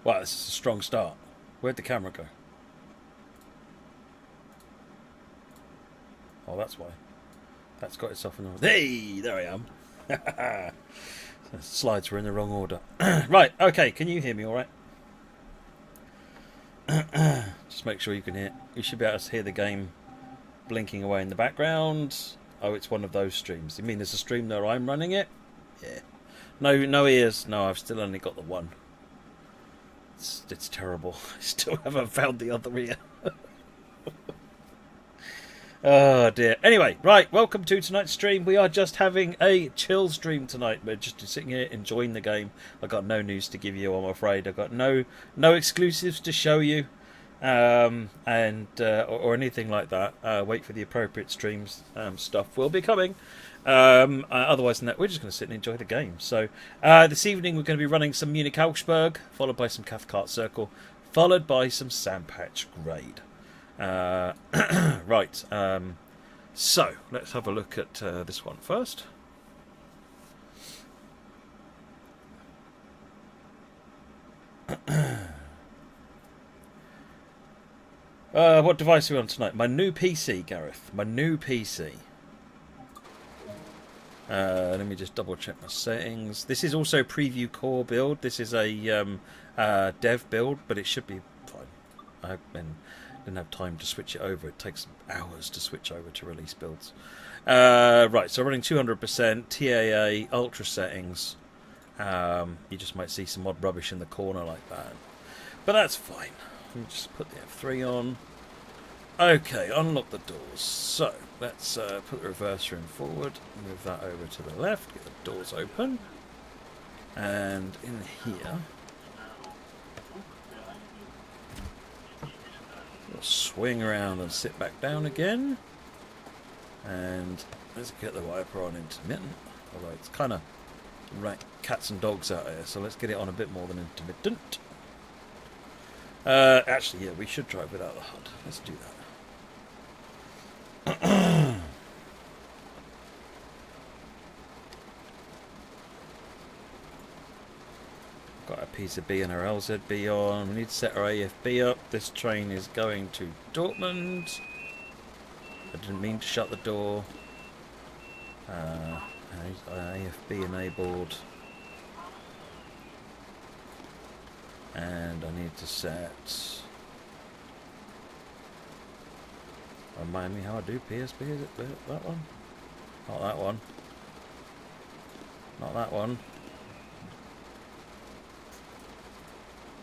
Wow, this is a strong start. Where'd the camera go? Oh, that's why. That's got itself in the... Hey, there I am. The slides were in the wrong order. Right, okay, can you hear me all right? Just make sure you can hear. You should be able to hear the game blinking away in the background. Oh, it's one of those streams. You mean there's a stream there I'm running it? Yeah. No ears. No, I've still only got the one. It's terrible. I still haven't found the other ear. Oh dear. Anyway, right, welcome to tonight's stream. We are just having a chill stream tonight. We're just sitting here enjoying the game. I've got no news to give you, I'm afraid. I've got no exclusives to show you. Or anything like that. Wait for the appropriate streams. Stuff will be coming. Otherwise than that, we're just going to sit and enjoy the game. So this evening we're going to be running some Munich-Augsburg, followed by some Cathcart Circle, followed by some Sandpatch Grade. Right. So let's have a look at this one first. What device are we on tonight? My new PC, Gareth. My new PC. Let me just double check my settings. This is also preview core build. This is a dev build, but it should be fine. Didn't have time to switch it over. It takes hours to switch over to release builds. Right, so running 200% TAA ultra settings. You just might see some odd rubbish in the corner like that, but that's fine. Let me just put the F3 on. Okay, unlock the doors. So let's put the reverser in forward, move that over to the left, get the doors open, and in here we'll swing around and sit back down again, and let's get the wiper on intermittent, although it's kind of cats and dogs out here, so let's get it on a bit more than intermittent. Actually, yeah, we should drive without the HUD. Let's do that. Got a piece of B and our LZB on. We need to set our AFB up. This train is going to Dortmund. I didn't mean to shut the door. AFB enabled. And I need to set... Remind me how I do PSB, is it that one? Not that one. Not that one.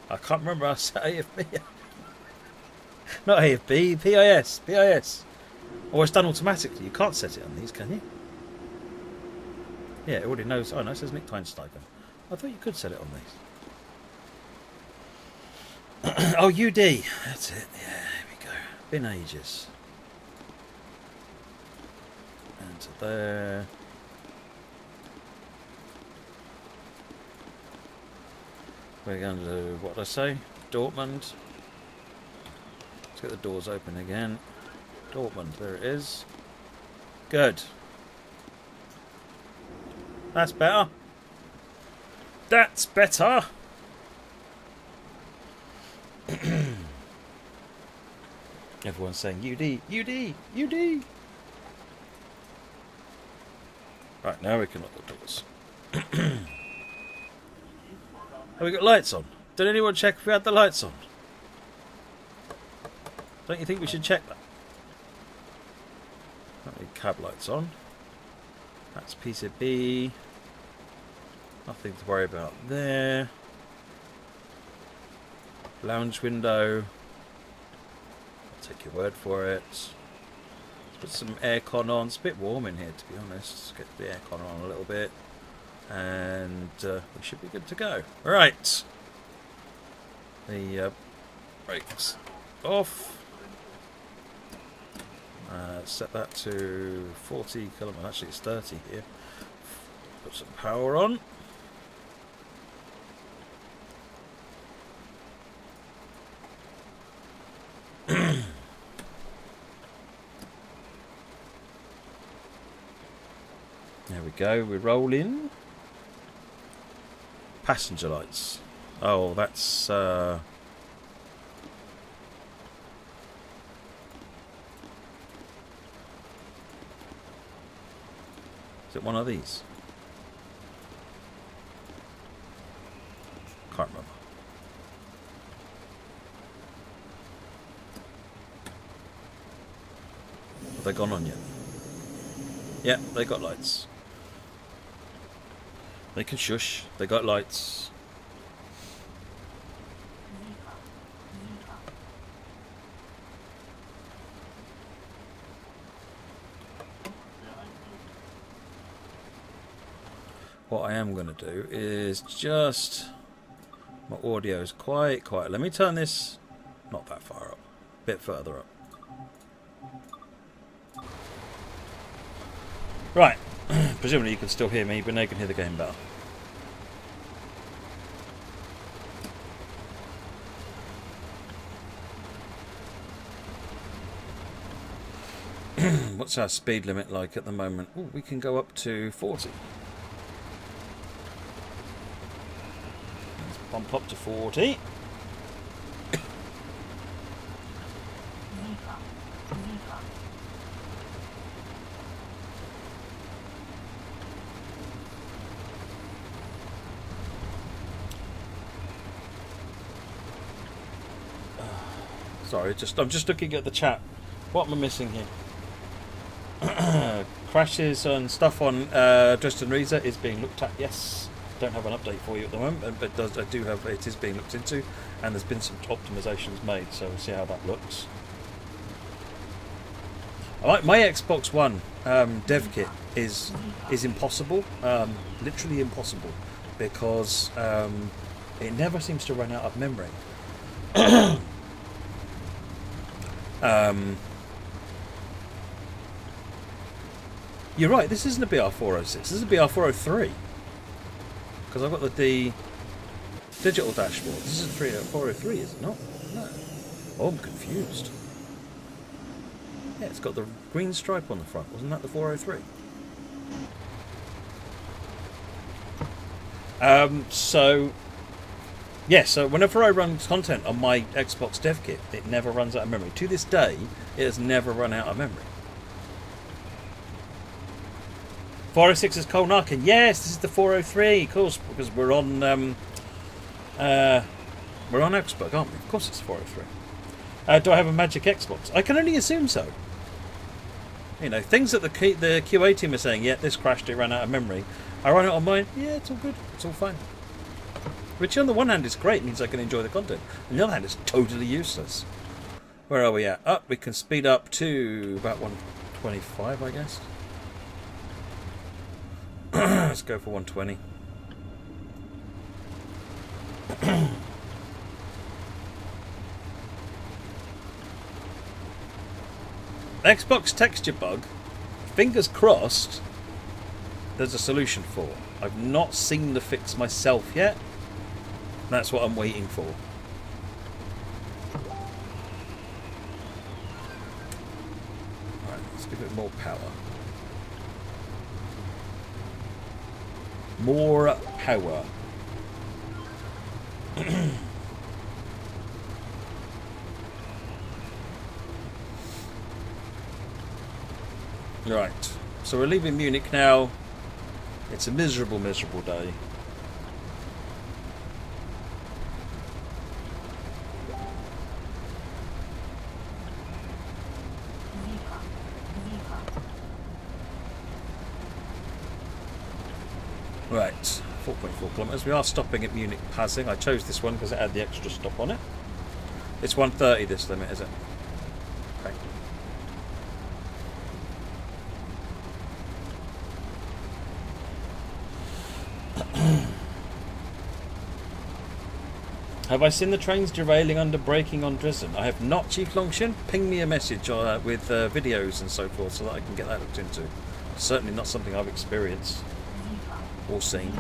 I can't remember how I set AFB. Not AFB, PIS. PIS. Oh, it's done automatically. You can't set it on these, can you? Yeah, it already knows. Oh no, it says Nick Kleinsteiger. I thought you could set it on these. Oh, UD. That's it. Yeah, here we go. Been ages. And to there. We're going to do, what did I say? Dortmund. Let's get the doors open again. Dortmund, there it is. Good. That's better. That's better. Everyone's saying UD, UD, UD. Right, now we can lock the doors. Have we got lights on? Did anyone check if we had the lights on? Don't you think we should check that? Cab lights on. That's PCB. Nothing to worry about there. Lounge window. I'll take your word for it. Let's put some aircon on. It's a bit warm in here, to be honest. Let's get the aircon on a little bit. And we should be good to go. Right. The brakes off. Set that to 40 kilometers. Actually, it's 30 here. Put some power on. There we go. We roll in. Passenger lights. Oh, that's... Is it one of these? Can't remember. Have they gone on yet? Yeah, they got lights. They can shush. They got lights. What I am going to do is just... My audio is quite quiet. Let me turn this not that far up. A bit further up. Right. Presumably you can still hear me, but now you can hear the game better. What's our speed limit like at the moment? Ooh, we can go up to 40. Let's bump up to 40. Sorry, I'm just looking at the chat. What am I missing here? Crashes and stuff on Dresden Riesa is being looked at. Yes, don't have an update for you at the moment, but I do have. It is being looked into, and there's been some optimizations made. So we'll see how that looks. I like my Xbox One dev kit is impossible, literally impossible, because it never seems to run out of memory. You're right, this isn't a BR406, this is a BR403. Because I've got the digital dashboard. This is a 403, is it not? No. Oh, I'm confused. Yeah, it's got the green stripe on the front. Wasn't that the 403? So whenever I run content on my Xbox dev kit, it never runs out of memory. To this day, it has never run out of memory. 406 is Cole Narkin. Yes, this is the 403, of course, because we're on Augsburg, aren't we? Of course, it's 403. Do I have a magic Xbox? I can only assume so. You know, things that the QA team are saying. Yeah, this crashed. It ran out of memory. I run it on mine. Yeah, it's all good. It's all fine. Which on the one hand is great, means I can enjoy the content. On the other hand, it's totally useless. Where are we at? Up, we can speed up to about 125, I guess. Let's go for 120. Xbox texture bug, fingers crossed, there's a solution for. I've not seen the fix myself yet. That's what I'm waiting for. Alright, let's give it more power. More power. Right, so we're leaving Munich now. It's a miserable, miserable day. Right, 4.4 kilometres. We are stopping at Munich Passing. I chose this one because it had the extra stop on it. It's 130 this limit, is it? Okay. Have I seen the trains derailing under braking on Dresden? I have not, Chief Longshin. Ping me a message with videos and so forth so that I can get that looked into. Certainly not something I've experienced or seen.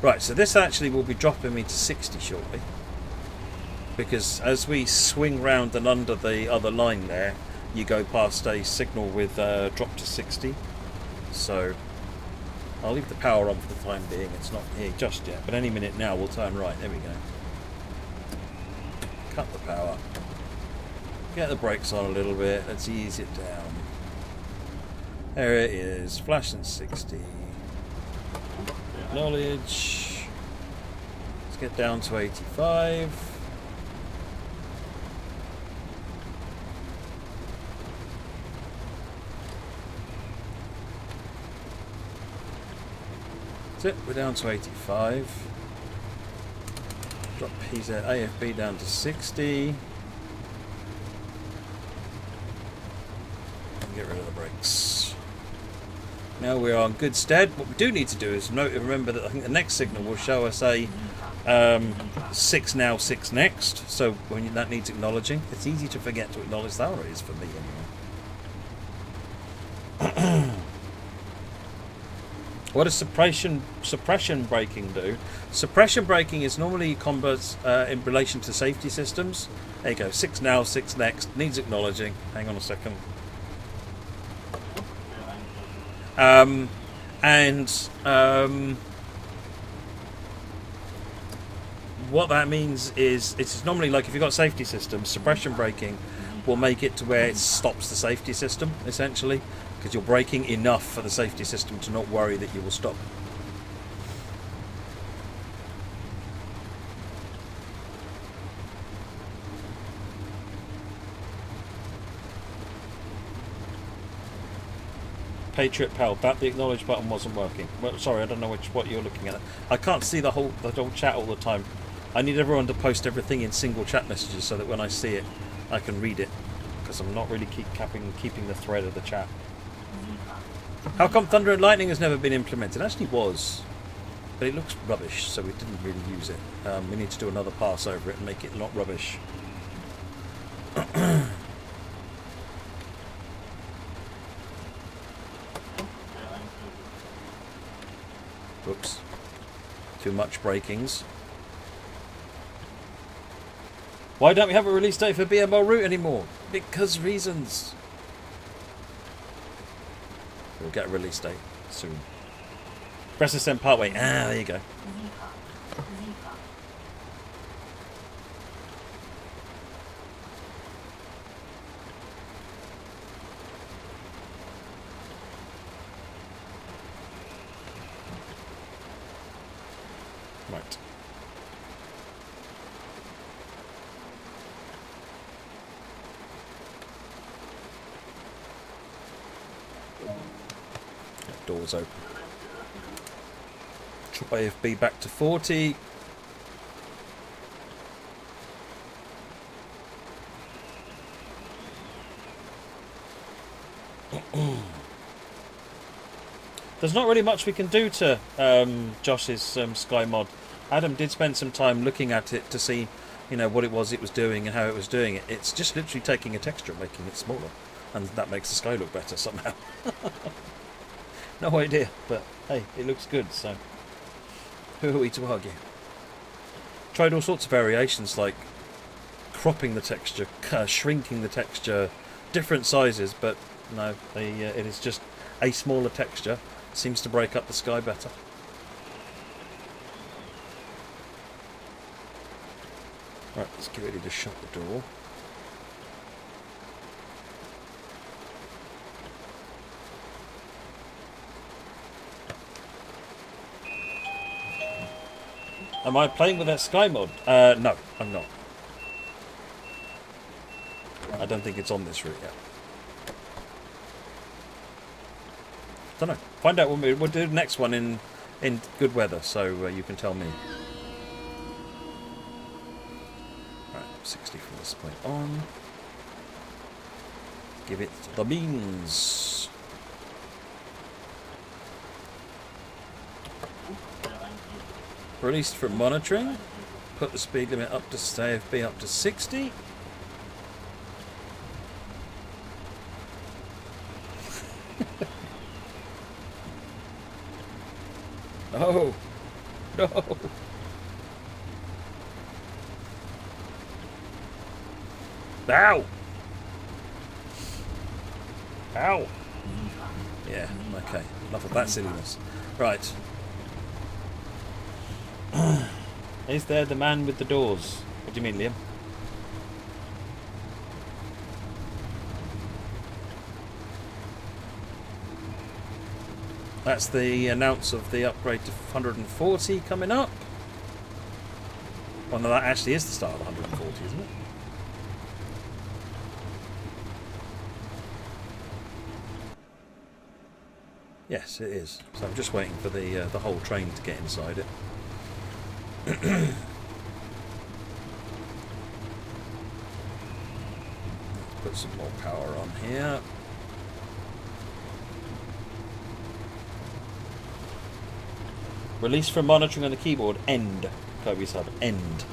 Right, so this actually will be dropping me to 60 shortly. Because as we swing round and under the other line there, you go past a signal with drop to 60. So I'll leave the power on for the time being. It's not here just yet, but any minute now we'll turn right. There we go. Cut the power. Get the brakes on a little bit. Let's ease it down. There it is. Flashing 60. Acknowledge. Let's get down to 85. That's it. We're down to 85. Drop PZ AFB down to 60. Get rid of the brakes. Now we're on good stead. What we do need to do is remember that I think the next signal will show us a 6 now, 6 next. So when that needs acknowledging, it's easy to forget to acknowledge that, or it is for me anyway. What does suppression braking do? Suppression braking is normally combos in relation to safety systems. There you go. 6 now, 6 next. Needs acknowledging. Hang on a second. What that means is it's normally like if you've got safety systems, suppression braking will make it to where it stops the safety system, essentially, because you're braking enough for the safety system to not worry that you will stop. Patriot Pal, that the acknowledge button wasn't working. Well, sorry, I don't know what you're looking at. I can't see the whole chat all the time. I need everyone to post everything in single chat messages so that when I see it, I can read it. Because I'm not really keeping the thread of the chat. How come Thunder and Lightning has never been implemented? It actually was, but it looks rubbish, so we didn't really use it. We need to do another pass over it and make it not rubbish. Whoops. Too much brakings. Why don't we have a release date for BML Route anymore? Because reasons. We'll get a release date soon. Press SN partway. Ah, there you go. Right. Doors open. Drop AFB back to 40. There's not really much we can do to Josh's Sky mod. Adam did spend some time looking at it to see, what it was doing and how it was doing it. It's just literally taking a texture and making it smaller, and that makes the sky look better somehow. No idea, but hey, it looks good, so who are we to argue? Tried all sorts of variations, like cropping the texture, shrinking the texture, different sizes, but no, it is just a smaller texture. Seems to break up the sky better. Right, let's get ready to shut the door. Am I playing with that Sky mod? No, I'm not. I don't think it's on this route yet. Don't know. Find out when we'll do the next one in good weather, so you can tell me. Right, 60 from this point on. Give it the beans. Released from monitoring. Put the speed limit up to AFB up to 60. No. No. Ow. Ow. Yeah, okay. Enough of that silliness. Right. Is there the man with the doors? What do you mean, Liam? That's the announce of the upgrade to 140 coming up. Well, no, that actually is the start of 140, isn't it? Yes, it is. So I'm just waiting for the whole train to get inside it. Put some more power on here. Release from monitoring on the keyboard. End. Kirby sub. End.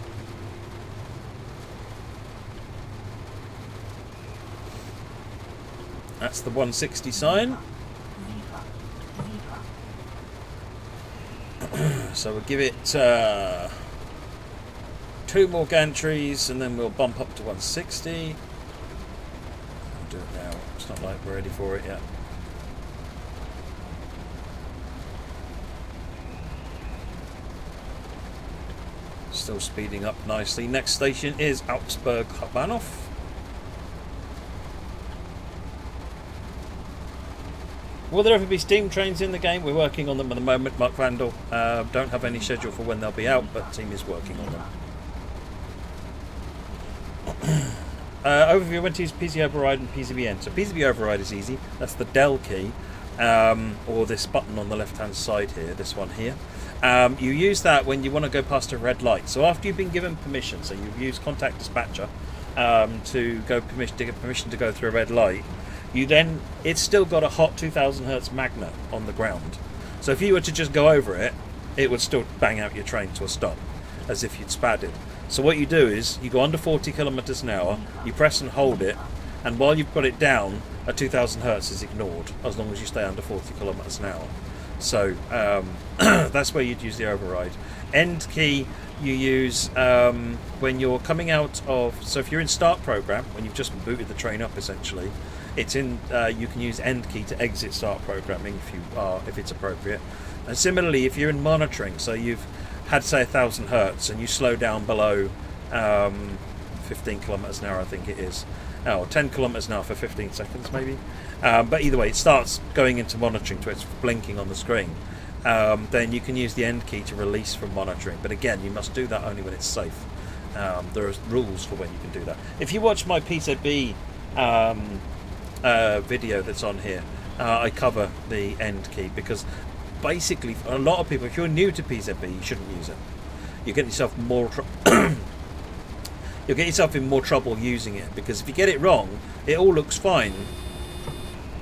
That's the 160 sign. So we'll give it 2 more gantries and then we'll bump up to 160. I'll do it now. It's not like we're ready for it yet. Still speeding up nicely. Next station is Augsburg Bahnhof. Will there ever be steam trains in the game? We're working on them at the moment, Mark Vandal. Don't have any schedule for when they'll be out, but the team is working on them. Overview, when to use PCB override and PCBN. So PCB override is easy. That's the Del key, or this button on the left-hand side here, this one here. You use that when you want to go past a red light. So after you've been given permission, so you've used contact dispatcher to get permission to go through a red light, it's still got a hot 2000 hertz magnet on the ground. So if you were to just go over it, it would still bang out your train to a stop, as if you'd spadded. So what you do is, you go under 40 kilometers an hour, you press and hold it, and while you've got it down, a 2000 hertz is ignored, as long as you stay under 40 kilometers an hour. So that's where you'd use the override. End key you use when you're coming out of, so if you're in start program, when you've just booted the train up essentially, it's in. You can use end key to exit start programming if it's appropriate. And similarly, if you're in monitoring, so you've had say 1000 hertz and you slow down below 15 kilometers an hour, I think it is, 10 kilometers an hour for 15 seconds maybe. But either way, it starts going into monitoring to it's blinking on the screen. Then you can use the end key to release from monitoring. But again, you must do that only when it's safe. There are rules for when you can do that. If you watch my PZB video that's on here, I cover the end key, because basically for a lot of people, if you're new to PZB, you shouldn't use it. You get yourself you'll get yourself in more trouble using it, because if you get it wrong, it all looks fine.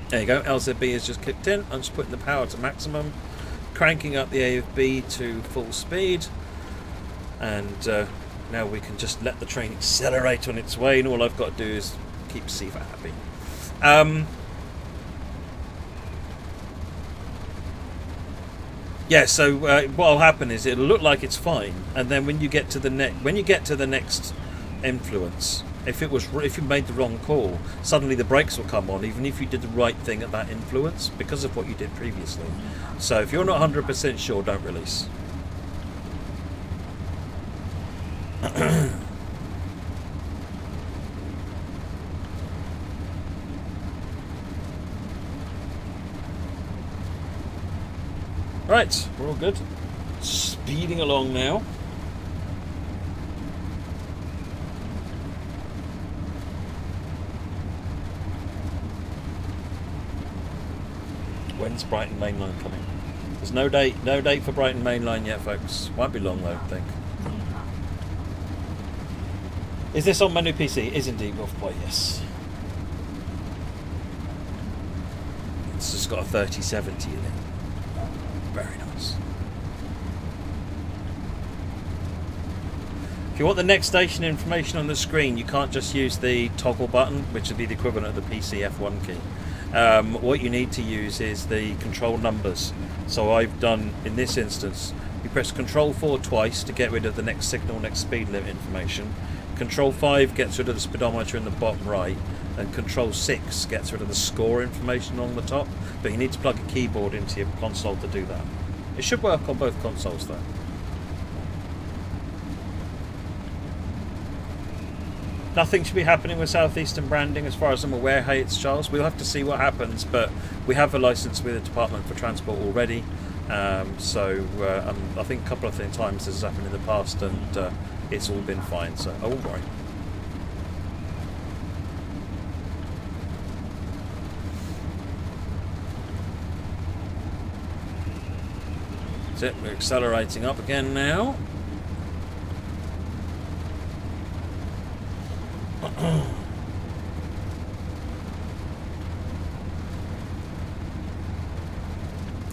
There you go, LZB has just kicked in. I'm just putting the power to maximum, cranking up the AFB to full speed, and now we can just let the train accelerate on its way, and all I've got to do is keep Siva happy. Yeah, so what'll happen is it'll look like it's fine, and then when you get to the next influence, if you made the wrong call, suddenly the brakes will come on, even if you did the right thing at that influence, because of what you did previously. So if you're not 100% sure, don't release. Right, we're all good. Speeding along now. When's Brighton Main Line coming? There's no date for Brighton Main Line yet, folks. Won't be long though, I think. Is this on my new PC? It is indeed, Wolf Boy, yes. It's just got a 3070 in it. Very nice. If you want the next station information on the screen, you can't just use the toggle button, which would be the equivalent of the PC F1 key. What you need to use is the control numbers. So I've done, in this instance, you press Control 4 twice to get rid of the next signal, next speed limit information. Control 5 gets rid of the speedometer in the bottom right. and Control 6 gets rid of the score information on the top, but you need to plug a keyboard into your console to do that. It should work on both consoles though. Nothing should be happening with Southeastern branding as far as I'm aware, hey, it's Charles. We'll have to see what happens, but we have a license with the Department for Transport already. I think a couple of times this has happened in the past, and it's all been fine, so I won't worry. That's it, we're accelerating up again now.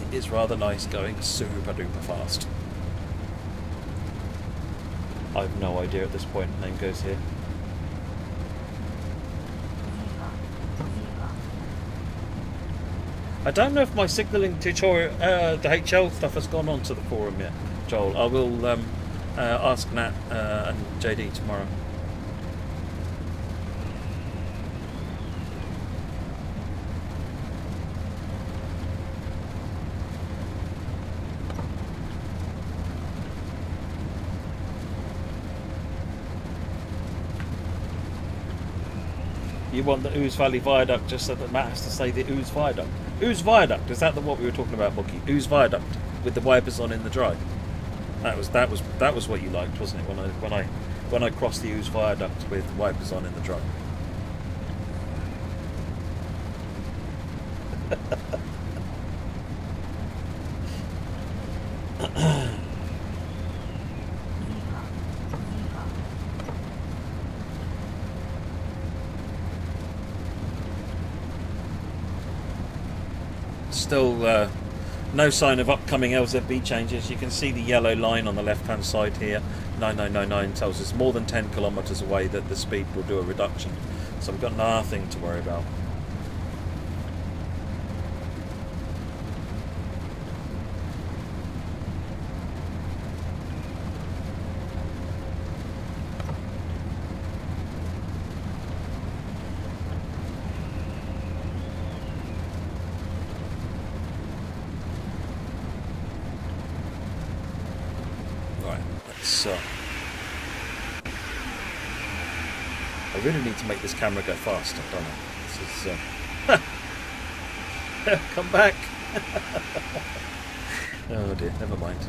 It is rather nice going super duper fast. I have no idea at this point. Name goes here. I don't know if my signalling tutorial, the HL stuff has gone on to the forum yet, Joel. I will ask Nat and JD tomorrow. You want the Ouse Valley Viaduct just so that Matt has to say the Ouse Viaduct. Ouse Viaduct, is that what we were talking about, Bookie? Ouse Viaduct with the wipers on in the drive. That was what you liked, wasn't it? When I crossed the Ouse Viaduct with wipers on in the drive. Still no sign of upcoming LZB changes. You can see the yellow line on the left hand side here. 9999 tells us more than 10 kilometres away that the speed will do a reduction. So we've got nothing to worry about. I really need to make this camera go faster, don't I? This is... Come back! Oh dear, never mind.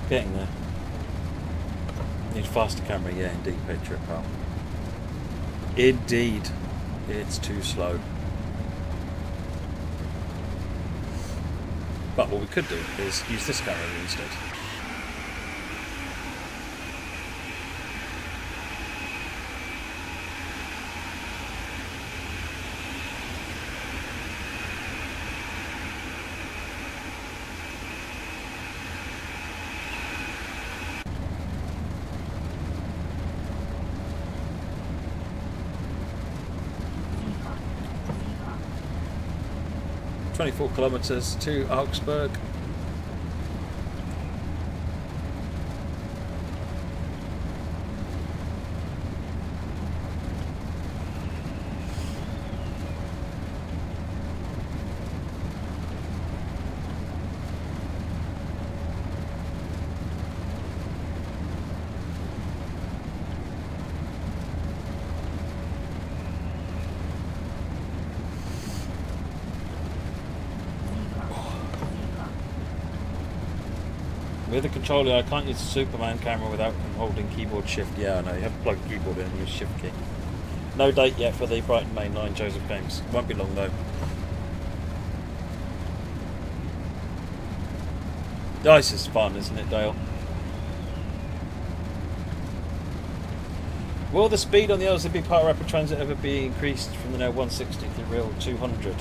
Getting there. Need faster camera, yeah, indeed, picture pal. Indeed. It's too slow. But what we could do is use this camera instead. .24 kilometres to Augsburg. With the controller, I can't use the Superman camera without holding keyboard shift. Yeah, I know, you have to plug the keyboard in and use shift key. No date yet for the Brighton Main Line Joseph Games. Won't be long though. Dice is fun, isn't it, Dale? Will the speed on the LZB Part Rapid Transit ever be increased from the now 160 to the real 200?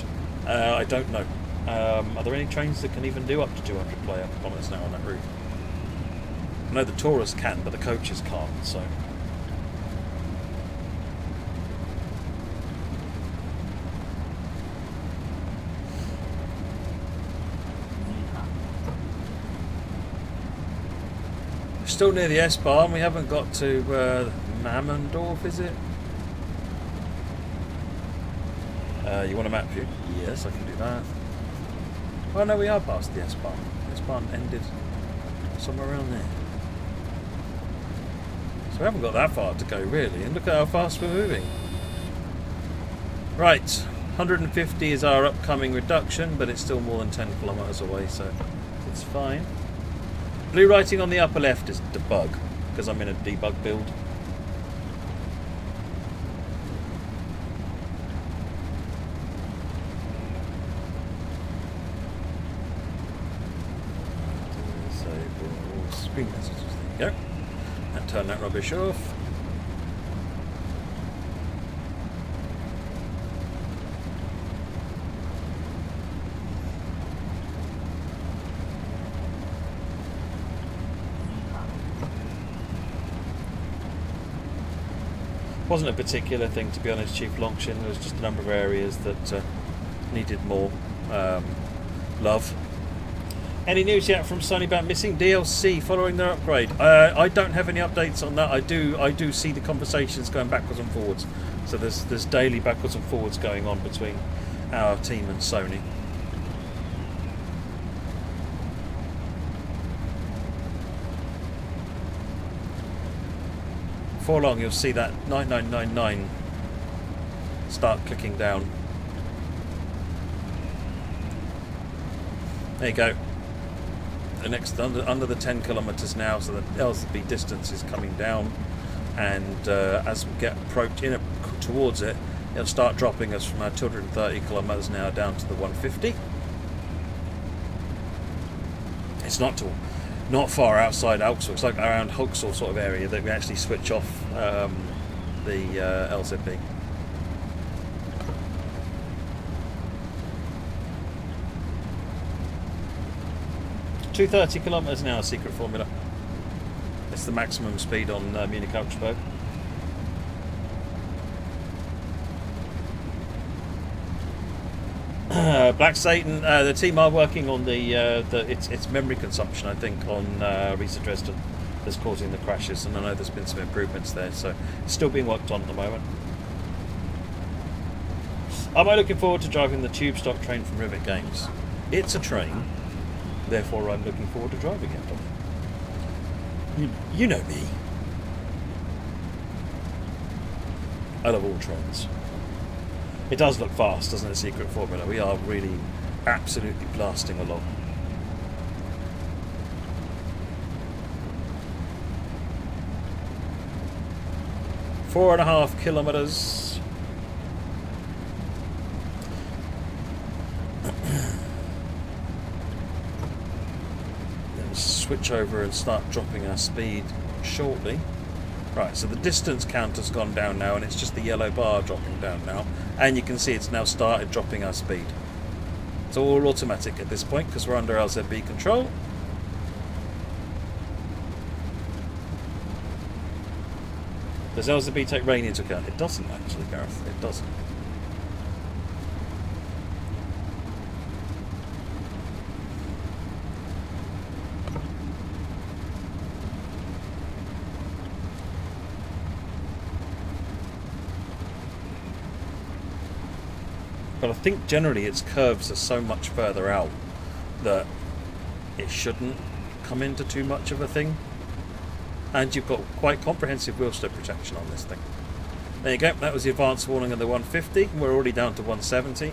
I don't know. Are there any trains that can even do up to 200 kilometres an hour on that route? I know the tourists can, but the coaches can't, so... Still near the S-Bahn, we haven't got to Mammendorf, is it? You want a map view? Yes, I can do that. Oh no, we are past the S-Bahn. S-Bahn ended somewhere around there. So we haven't got that far to go really, and look at how fast we're moving. Right, 150 is our upcoming reduction, but it's still more than 10 kilometres away, so it's fine. Blue writing on the upper left is debug, because I'm in a debug build. Disable screen messages. There you go. And turn that rubbish off. Wasn't a particular thing, to be honest, Chief Longshin. There was just a number of areas that needed more love. Any news yet from Sony about missing DLC following their upgrade? I don't have any updates on that. I do see the conversations going backwards and forwards. So there's daily backwards and forwards going on between our team and Sony. Before long you'll see that 9999 start clicking down. There you go. The next under the 10 kilometres now, so the LZB distance is coming down, and as we get towards it, it'll start dropping us from our 230 kilometres now down to the 150. It's not far outside Augsburg. It's like around Hoxall sort of area that we actually switch off the LZB. .230 kilometres an hour secret formula. It's the maximum speed on Munich-Augsburg. Black Satan, the team are working on its memory consumption, I think, on Riesa Dresden that's causing the crashes, and I know there's been some improvements there, so it's still being worked on at the moment. Am I looking forward to driving the tube stock train from Rivet Games? It's a train, therefore I'm looking forward to driving it. You know me. I love all trains. It does look fast, doesn't it, Secret Formula? We are really absolutely blasting along. Four and a half kilometres. Then switch over and start dropping our speed shortly. Right, so the distance counter's gone down now, and it's just the yellow bar dropping down now. And you can see it's now started dropping our speed. It's all automatic at this point because we're under LZB control. Does LZB take rain into account? It doesn't actually, Gareth. It doesn't. But I think generally its curves are so much further out that it shouldn't come into too much of a thing. And you've got quite comprehensive wheel slip protection on this thing. There you go, that was the advance warning of the 150. We're already down to 170.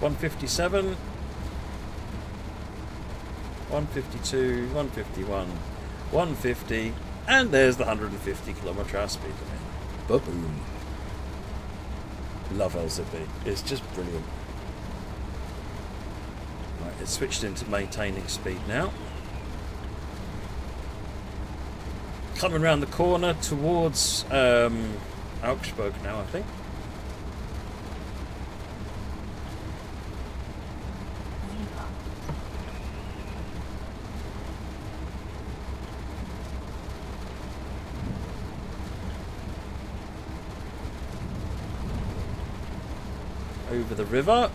$157. 152, 151, 150, and there's the 150 km/h speed limit. Ba-boom. Love LZB. It's just brilliant. It's switched into maintaining speed now. Coming around the corner towards Augsburg now, I think. Over the river.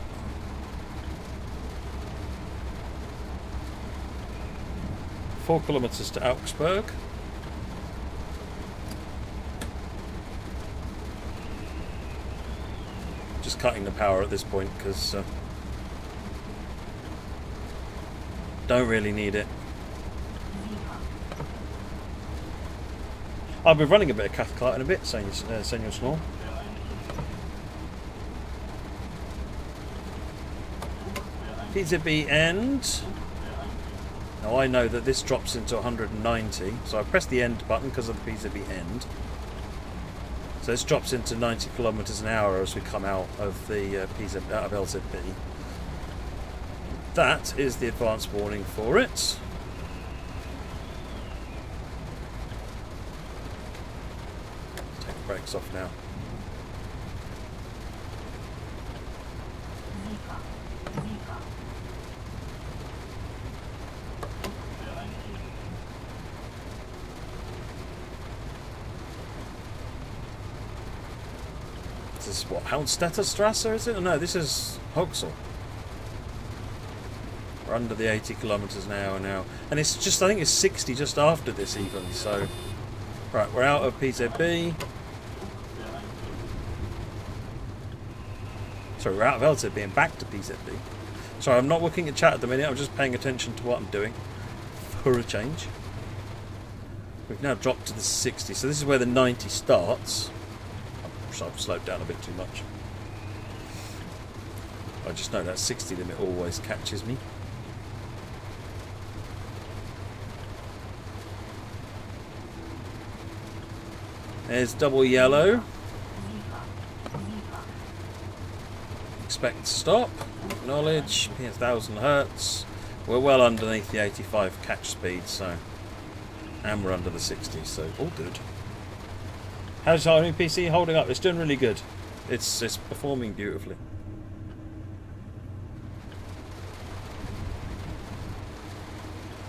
Four kilometres to Augsburg. Just cutting the power at this point because don't really need it. I'll be running a bit of Cathcart in a bit, Senor Snore. PZB end. Now I know that this drops into 190, so I press the end button because of the PZB end. So this drops into 90 kilometers an hour as we come out of the out of LZB. That is the advance warning for it. Take the brakes off now. This is what, Houndstetter Strasse, is it? No, this is Hogsel. We're under the 80 kilometers an hour now. And it's just, I think it's 60 just after this even, so... Right, we're out of PZB. Sorry, we're out of LZB and back to PZB. Sorry, I'm not looking at chat at the minute, I'm just paying attention to what I'm doing. For a change. We've now dropped to the 60, so this is where the 90 starts. I've slowed down a bit too much. I just know that 60 limit always catches me. There's double yellow. Expect to stop. Acknowledge. 1000 hertz. We're well underneath the 85 catch speed, so, and we're under the 60, so all good. How's our new PC holding up? It's doing really good. It's performing beautifully.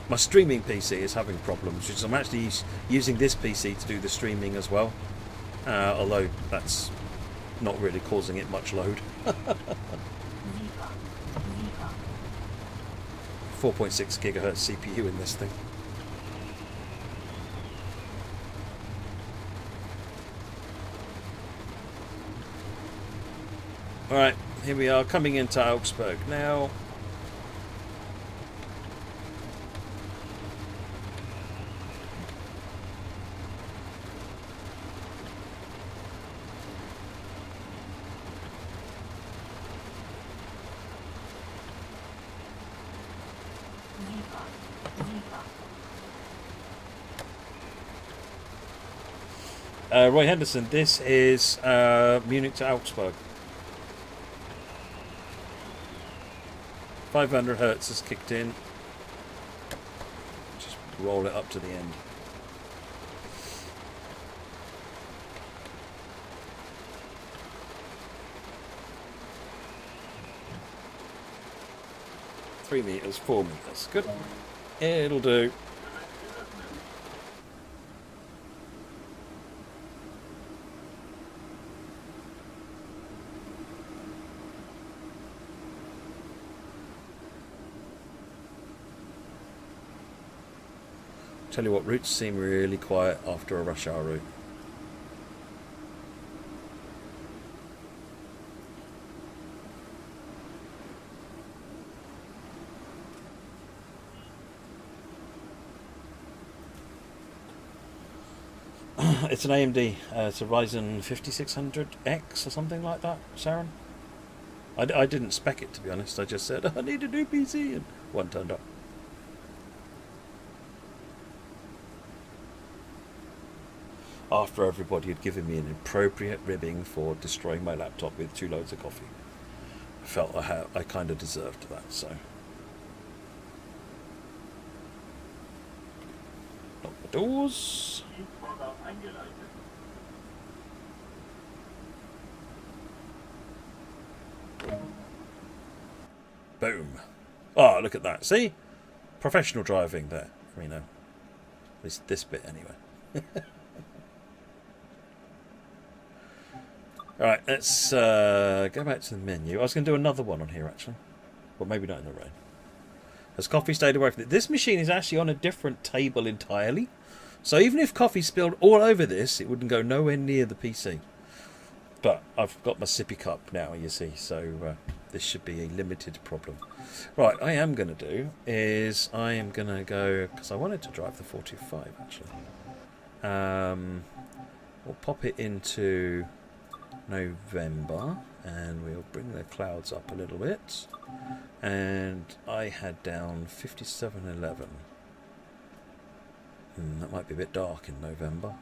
My streaming PC is having problems, which I'm actually using this PC to do the streaming as well. Although that's not really causing it much load. 4.6 gigahertz CPU in this thing. Alright, here we are coming into Augsburg now. Roy Henderson, this is Munich to Augsburg. 500 hertz has kicked in. Just roll it up to the end. Three meters, 4 meters. Good. It'll do. Tell you what, routes seem really quiet after a rush hour route. It's an AMD, it's a Ryzen 5600X or something like that, Sharon. I didn't spec it, to be honest. I just said, I need a new PC, and one turned up. After everybody had given me an appropriate ribbing for destroying my laptop with 2 loads of coffee. I felt I kind of deserved that, so. the doors. Boom. Oh, look at that. See? Professional driving there. You know, this bit anyway. Alright, let's go back to the menu. I was going to do another one on here, actually. Well, maybe not in the rain. Has coffee stayed away from it? This machine is actually on a different table entirely. So even if coffee spilled all over this, it wouldn't go nowhere near the PC. But I've got my sippy cup now, you see. So this should be a limited problem. Right, I am going to do is I am going to go... Because I wanted to drive the 425, actually. We'll pop it into November. And we'll bring the clouds up a little bit. And I had down 5711. That might be a bit dark in November.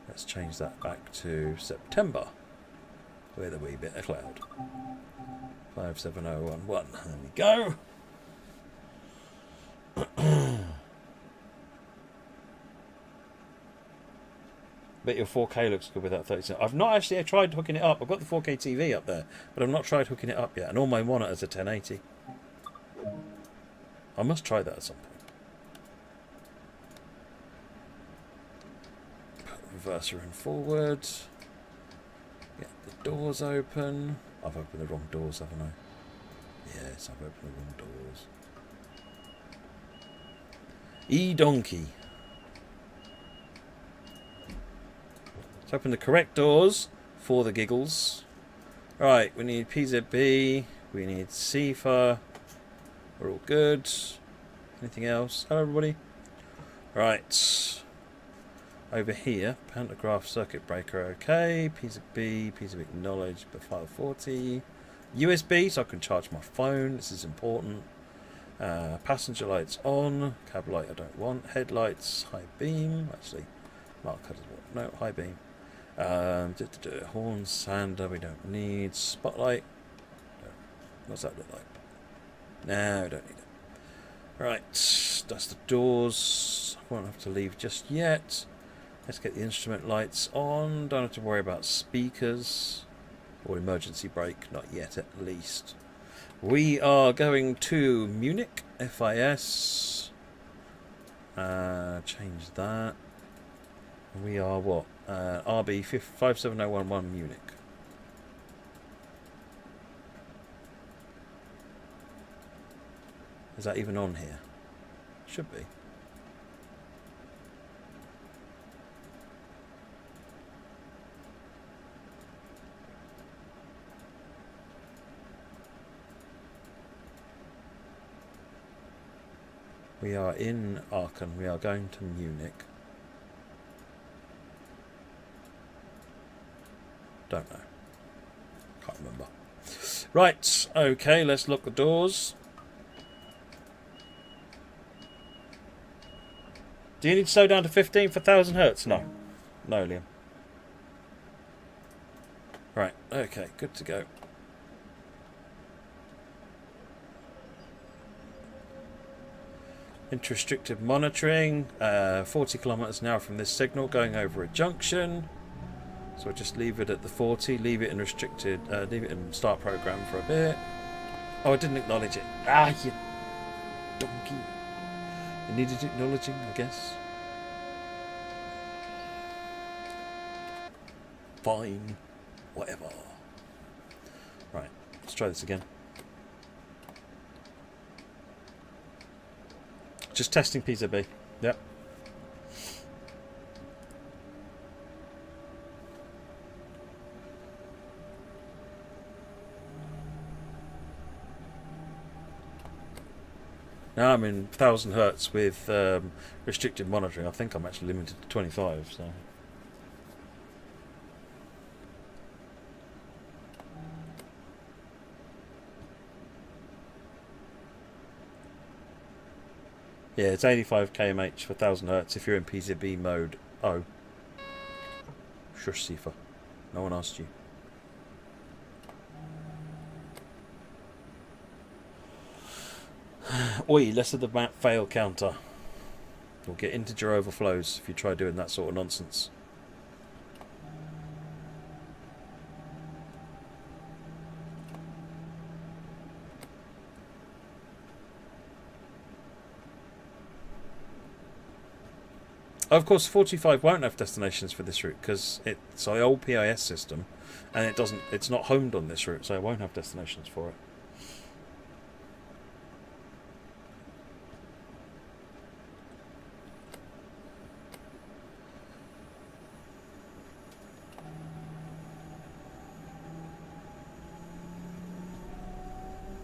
Let's change that back to September with a wee bit of cloud. 57011. There we go. Bet your 4K looks good with that 30. I've not actually tried hooking it up. I've got the 4K TV up there, but I've not tried hooking it up yet. And all my monitors are 1080. I must try that at some point. Put reverser in forward. Get the doors open. I've opened the wrong doors, haven't I? Yes, I've opened the wrong doors. E-donkey. Let's open the correct doors for the giggles. Right, we need PZB, we need CIFA. We're all good. Anything else? Hello, everybody. Right. Over here, pantograph circuit breaker, okay. PZB acknowledged, but 540. USB, so I can charge my phone. This is important. Passenger lights on. Cab light I don't want. Headlights, high beam. Actually, marker doesn't want. No, high beam. Horn sander we don't need. Spotlight. No. What's that look like? No, we don't need it. Right, that's the doors. I won't have to leave just yet. Let's get the instrument lights on. Don't have to worry about speakers or emergency brake, not yet at least. We are going to Munich, FIS. Change that. We are what? RB 57011 Munich. Is that even on here? Should be. We are in Aachen. We are going to Munich. Don't know. Can't remember. Right. Okay. Let's lock the doors. Do you need to slow down to 15 for 1000 hertz? No. No, Liam. Right. Okay. Good to go. Inter-restricted monitoring. 40 kilometers an hour from this signal going over a junction. So I'll just leave it at the 40. Leave it in restricted. Leave it in start program for a bit. Oh, I didn't acknowledge it. Ah, you donkey. It needed acknowledging, I guess. Fine. Whatever. Right. Let's try this again. Just testing PZB. Yep. Now I'm in 1000 hertz with restricted monitoring. I think I'm actually limited to 25. So. Yeah, it's 85 kmh for 1000 hertz if you're in PZB mode. Oh. Shush, Sifa. No one asked you. Oi, less of the map fail counter. You'll get integer overflows if you try doing that sort of nonsense. Of course, 45 won't have destinations for this route because it's an old PIS system, and it's not homed on this route, so it won't have destinations for it.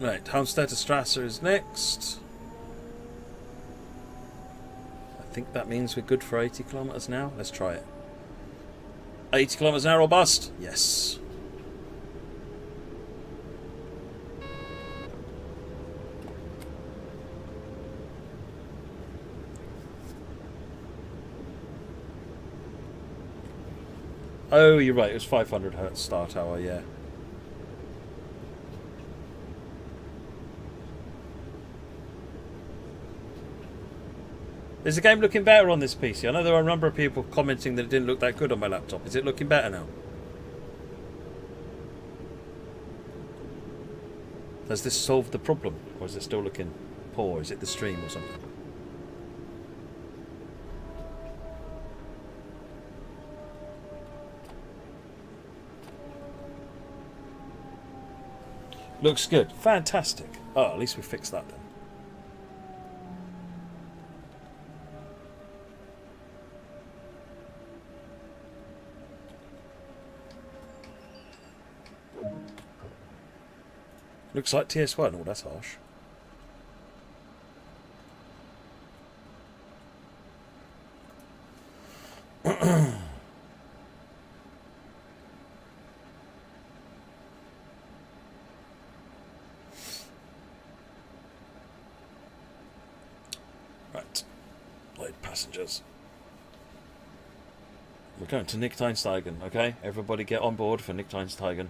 Right, Halmstedter Strasse is next. I think that means we're good for 80 kilometres now. Let's try it. 80 kilometres an hour or bust? Yes. Oh, you're right. It was 500 hertz start hour, yeah. Is the game looking better on this PC? I know there are a number of people commenting that it didn't look that good on my laptop. Is it looking better now? Has this solved the problem? Or is it still looking poor? Is it the stream or something? Looks good. Fantastic. Oh, at least we fixed that then. Looks like TS1. Oh, that's harsh. Right. Load passengers. We're going to Munich-Augsburg, okay? Everybody get on board for Munich-Augsburg.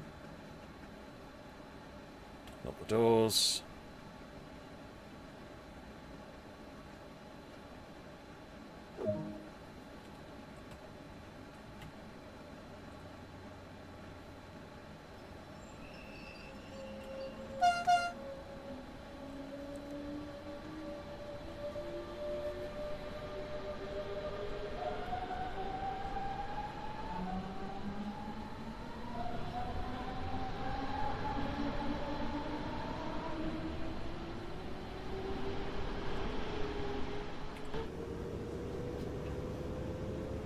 Lock the doors.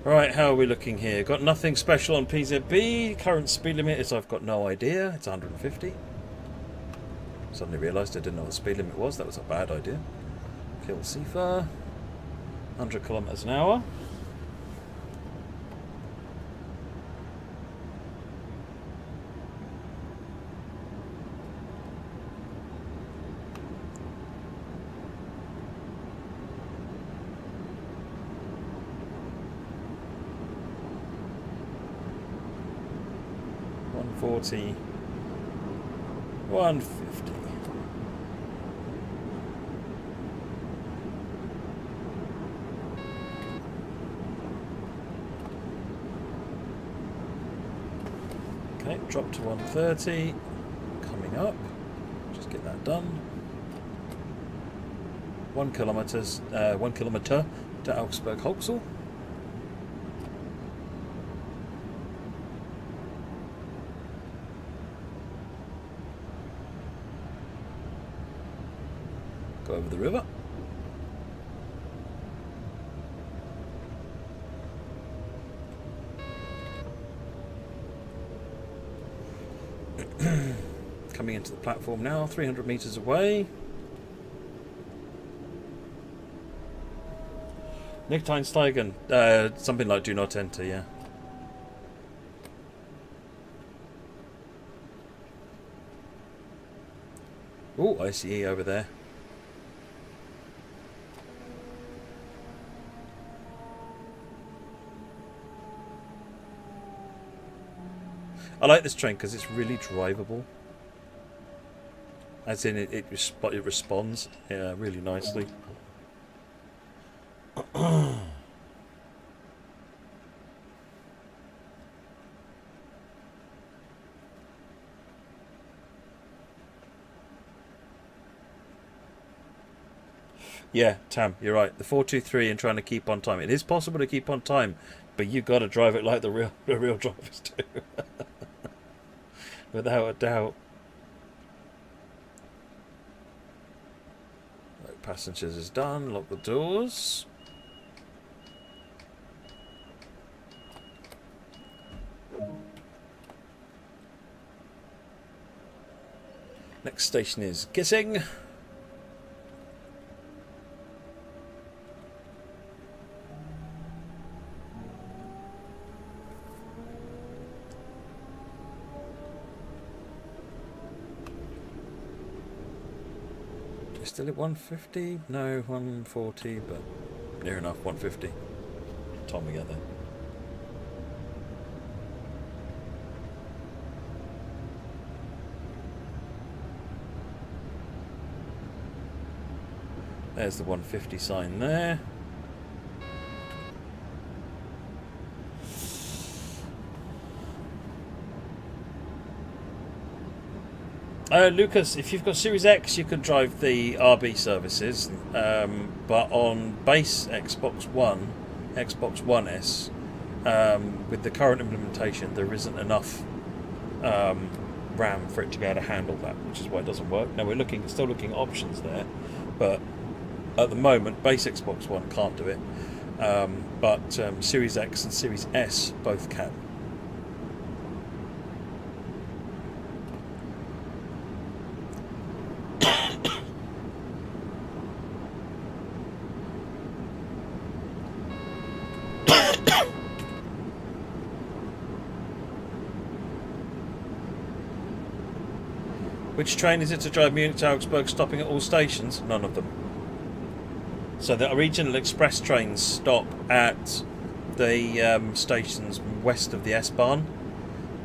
Right, how are we looking here? Got nothing special on PZB. Current speed limit is, I've got no idea. It's 150. Suddenly realised I didn't know what the speed limit was. That was a bad idea. Kill Sifa. 100 kilometres an hour. $140, $150. Okay, drop to 130. Coming up. Just get that done. 1 kilometre to Augsburg Hochsel. Go over the river. Coming into the platform now, 300 metres away. Munich-Augsburg, something like do not enter, yeah. Oh, ICE over there. I like this train because it's really drivable. As in, it responds really nicely. Yeah, Tam, you're right. The 423 and trying to keep on time. It is possible to keep on time, but you've got to drive it like the real drivers do, without a doubt. Right, passengers is done. Lock the doors. Next station is Gissing. Still at 150? No, 140, but near enough, 150. Time we get there. There's the 150 sign there. Lucas, if you've got Series X, you can drive the RB services, but on base Xbox One, Xbox One S, with the current implementation, there isn't enough RAM for it to be able to handle that, which is why it doesn't work. Now we're still looking at options there, but at the moment, base Xbox One can't do it, but Series X and Series S both can. Which train is it to drive Munich-Augsburg, stopping at all stations? None of them. So the regional express trains stop at the stations west of the S-Bahn,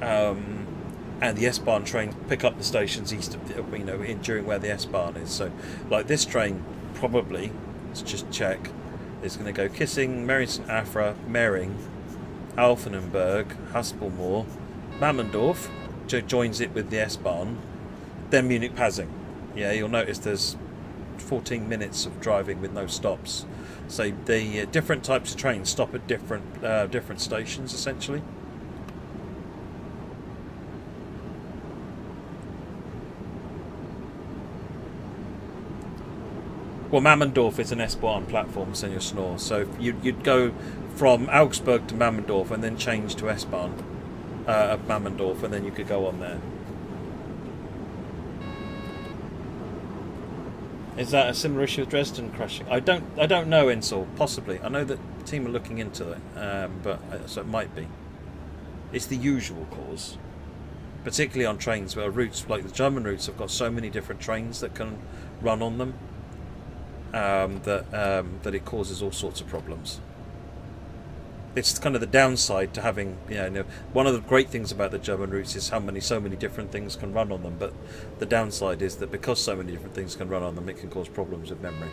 and the S-Bahn trains pick up the stations east of the, during where the S-Bahn is. So, like this train, probably, let's just check, is going to go Kissing, Mary St. Afra, Mering, Alfenenberg, Haspelmoor, Mammendorf, joins it with the S-Bahn. Then Munich-Pasing. Yeah, you'll notice there's 14 minutes of driving with no stops. So the different types of trains stop at different stations, essentially. Well, Mammendorf is an S-Bahn platform, Senor Snore. So you'd go from Augsburg to Mammendorf and then change to S-Bahn at Mammendorf, and then you could go on there. Is that a similar issue with Dresden crashing? I don't know, Insel. Possibly. I know that the team are looking into it, so it might be. It's the usual cause, particularly on trains where routes like the German routes have got so many different trains that can run on them that it causes all sorts of problems. It's kind of the downside to having, one of the great things about the German routes is so many different things can run on them, but the downside is that because so many different things can run on them, it can cause problems with memory.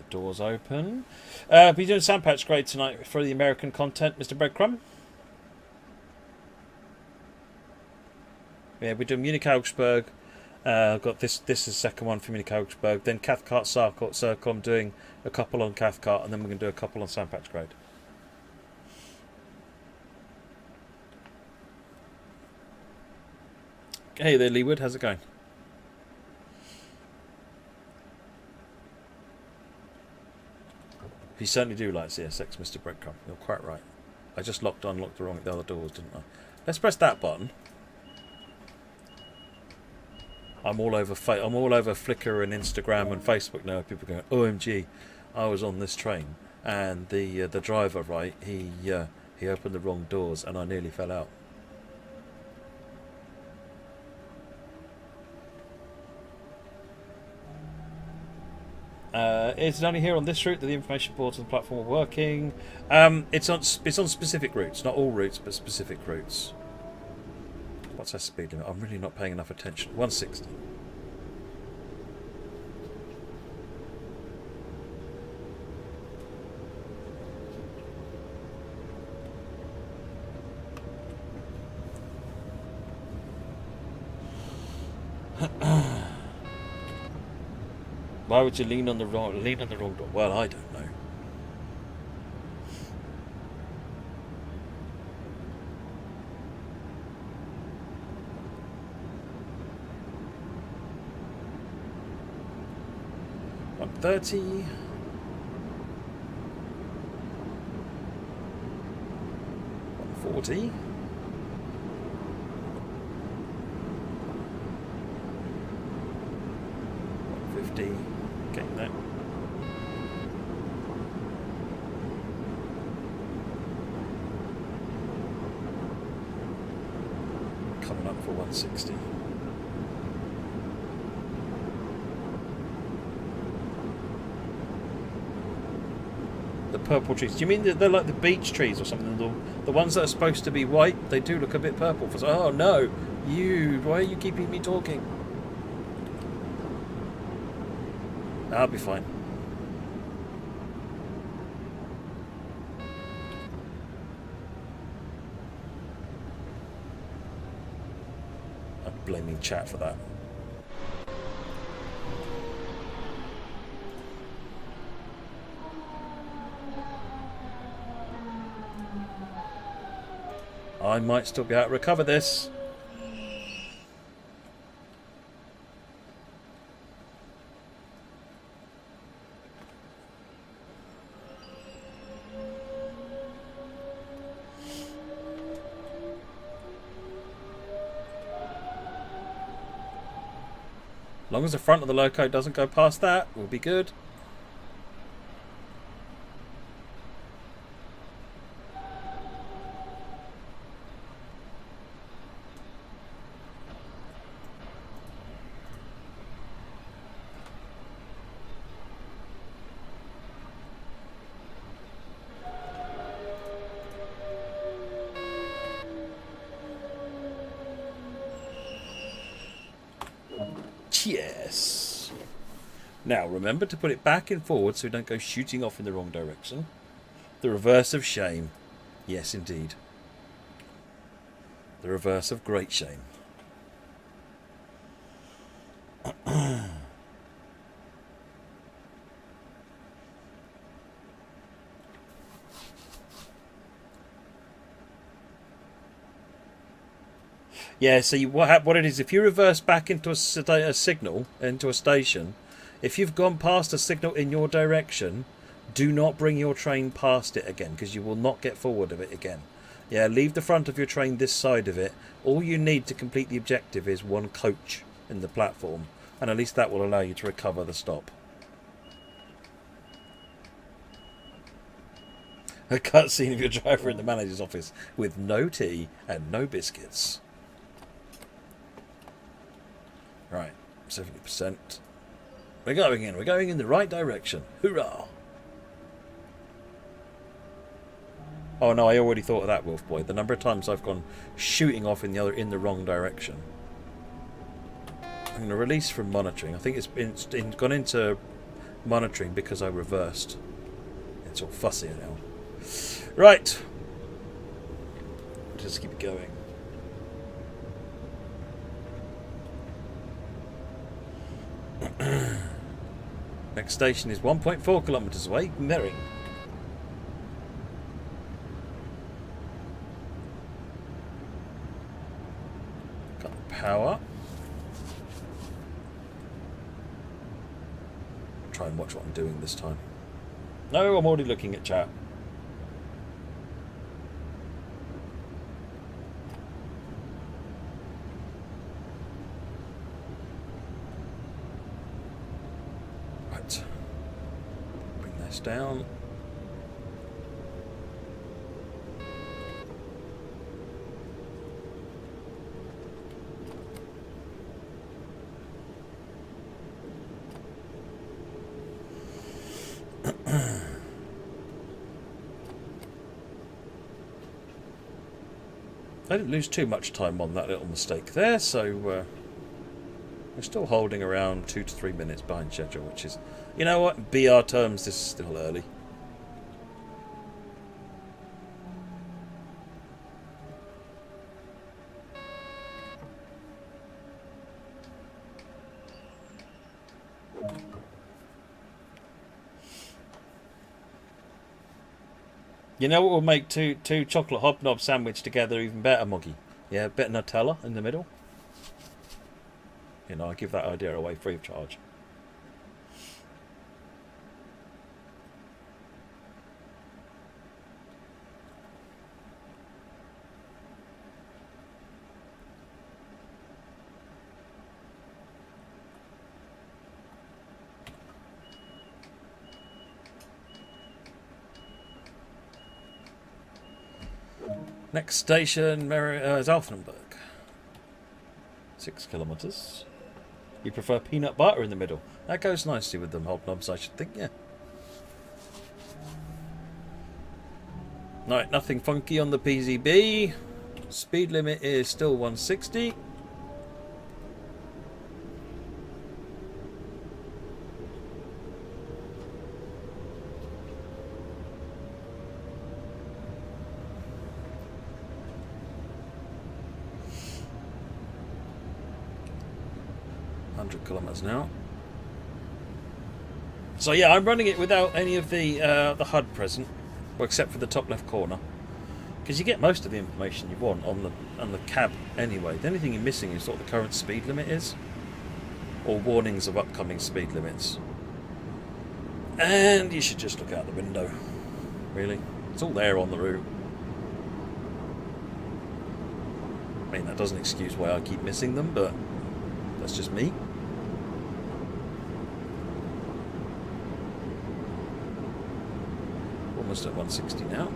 Doors open. Are you doing Sandpatch Grade tonight for the American content, Mr. Breadcrumb? Yeah, we're doing Munich-Augsburg. Got this is the second one for Munich-Augsburg. Then Cathcart Circle. I'm doing a couple on Cathcart, and then we're going to do a couple on Sandpatch Grade. Hey there, Leewood. How's it going? You certainly do like CSX, Mr. Breadcrumb. You're quite right. I just unlocked the other doors, didn't I? Let's press that button. I'm all over Flickr and Instagram and Facebook now. People going, OMG, I was on this train and the driver, right? He opened the wrong doors and I nearly fell out. Is it only here on this route that the information boards on the platform are working? It's on specific routes, not all routes, but specific routes. What's our speed limit? I'm really not paying enough attention. 160. Why would you lean on the wrong door? Well, I don't know. I'm 30. I'm 40. Getting that. Coming up for 160. The purple trees. Do you mean they're like the beech trees or something? The ones that are supposed to be white, they do look a bit purple. Oh no! Why are you keeping me talking? I'll be fine. I'm blaming chat for that. I might still be able to recover this. As long as the front of the loco doesn't go past that, we'll be good. Yes. Now remember to put it back and forward so we don't go shooting off in the wrong direction. The reverse of shame. Yes, indeed. The reverse of great shame. Yeah, so what it is, if you reverse back into a signal, into a station, if you've gone past a signal in your direction, do not bring your train past it again, because you will not get forward of it again. Yeah, leave the front of your train this side of it. All you need to complete the objective is one coach in the platform, and at least that will allow you to recover the stop. A cutscene of your driver in the manager's office with no tea and no biscuits. Right, 70%. We're going in the right direction. Hoorah! Oh no, I already thought of that, Wolf Boy. The number of times I've gone shooting off in the wrong direction. I'm going to release from monitoring. I think it's gone into monitoring because I reversed. It's all fussy now. Right. Just keep going. Next station is 1.4 kilometres away, Mering. Got the power. Try and watch what I'm doing this time. No, I'm already looking at chat. Down. I didn't lose too much time on that little mistake there, so we're still holding around 2 to 3 minutes behind schedule, which is, you know what, in BR terms, this is still early. You know what will make two chocolate hobnob sandwich together even better, Moggy? Yeah, a bit of Nutella in the middle. You know, I give that idea away free of charge. Next station is Alfenberg. 6 kilometres. You prefer peanut butter in the middle? That goes nicely with them hobnobs, I should think, yeah. Right, nothing funky on the PZB. Speed limit is still 160. Kilometers now. So yeah, I'm running it without any of the HUD present, well, except for the top left corner, because you get most of the information you want on the cab anyway. The only thing you're missing is what the current speed limit is, or warnings of upcoming speed limits. And you should just look out the window. Really, it's all there on the route. I mean, that doesn't excuse why I keep missing them, but that's just me. Almost at 160 now.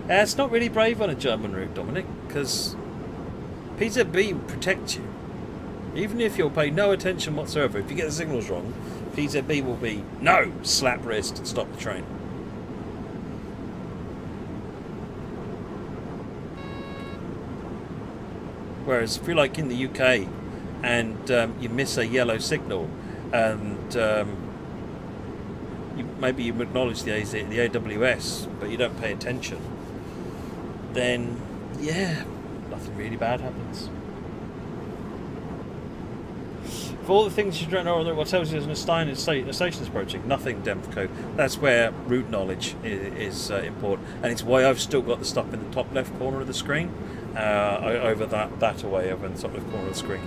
It's not really brave on a German route, Dominic, because PZB protects you. Even if you'll pay no attention whatsoever, if you get the signals wrong, PZB will be, no, slap wrist and stop the train. Whereas if you're like in the UK and you miss a yellow signal and maybe you acknowledge the AWS but you don't pay attention, then yeah, nothing really bad happens. For all the things you don't know what tells you there's a station is approaching, nothing Demco. That's where route knowledge is important, and it's why I've still got the stuff in the top left corner of the screen, over that away over in the top left corner of the screen,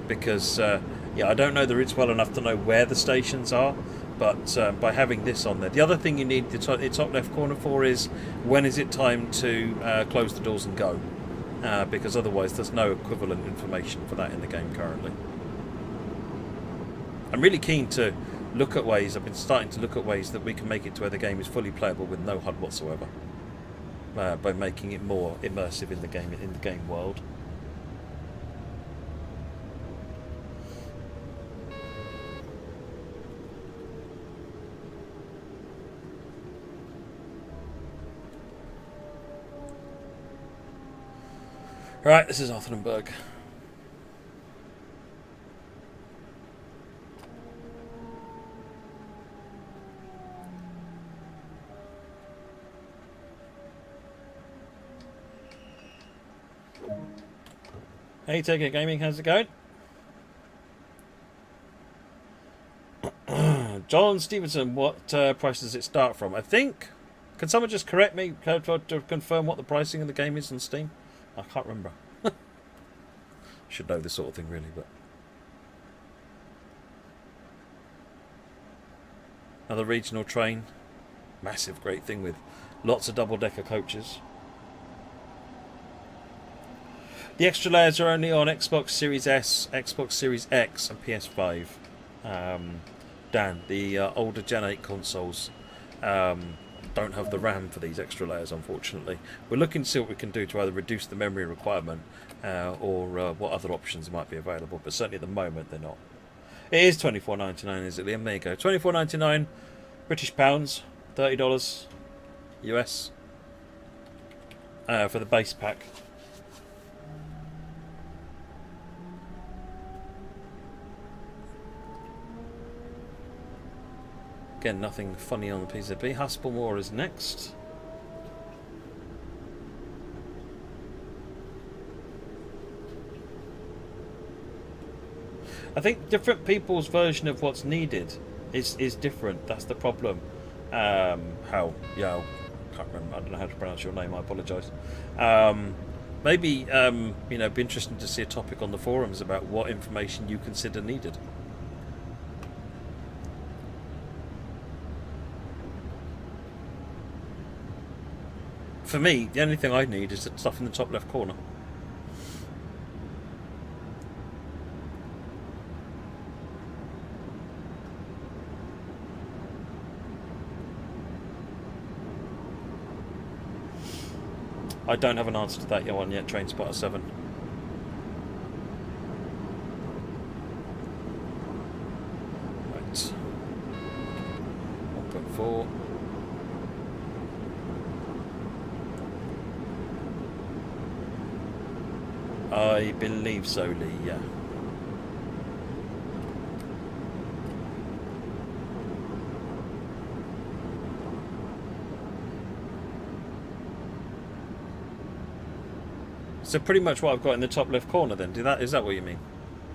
because yeah, I don't know the routes well enough to know where the stations are, but by having this on there. The other thing you need the top left corner for is when is it time to close the doors and go, because otherwise there's no equivalent information for that in the game currently. I'm really keen to look at ways, I've been starting to look at ways that we can make it to where the game is fully playable with no HUD whatsoever, by making it more immersive in the game world. Right, this is Alfenberg. Hey, Take It Gaming, how's it going? John Stevenson, what price does it start from? I think, can someone just correct me to confirm what the pricing of the game is on Steam? I can't remember. Should know this sort of thing really, but another regional train, massive, great thing with lots of double-decker coaches. The extra layers are only on Xbox Series S, Xbox Series X and PS5. Dan, the older Gen 8 consoles don't have the RAM for these extra layers, unfortunately. We're looking to see what we can do to either reduce the memory requirement or what other options might be available, but certainly at the moment they're not. It is $24.99, is it, Liam? There you go. $24.99 British pounds, $30 US for the base pack. Again, nothing funny on the PCB. Haspelmoor is next. I think different people's version of what's needed is different. That's the problem. How? Yeah, I can't remember. I don't know how to pronounce your name. I apologise. Maybe you know, it'd be interesting to see a topic on the forums about what information you consider needed. For me, the only thing I need is the stuff in the top left corner. I don't have an answer to that one yet, Train Spotter 7. Right. 1.4. I believe so, Lee, yeah. So pretty much what I've got in the top left corner then, is that what you mean?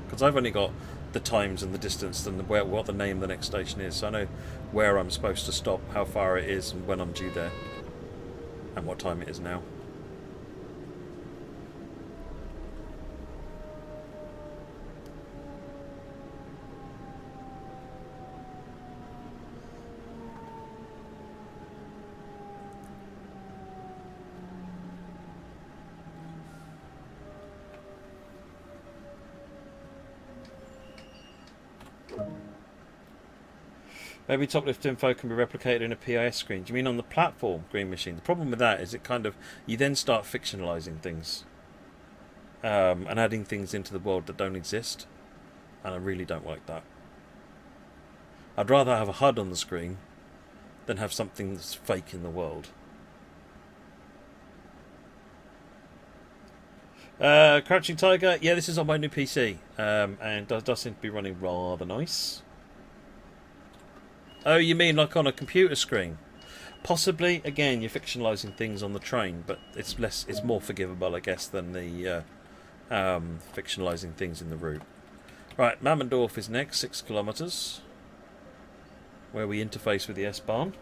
Because I've only got the times and the distance and what the name of the next station is, so I know where I'm supposed to stop, how far it is and when I'm due there, and what time it is now. Maybe top lift info can be replicated in a PIS screen. Do you mean on the platform Green Machine? The problem with that is it kind of, you then start fictionalizing things and adding things into the world that don't exist, and I really don't like that. I'd rather have a HUD on the screen than have something that's fake in the world. Crouching Tiger, yeah, this is on my new PC and does seem to be running rather nice. Oh, you mean like on a computer screen? Possibly. Again, you're fictionalising things on the train, but it's more forgivable, I guess, than the fictionalising things in the route. Right, Mammendorf is next, 6 kilometres, where we interface with the S-Bahn.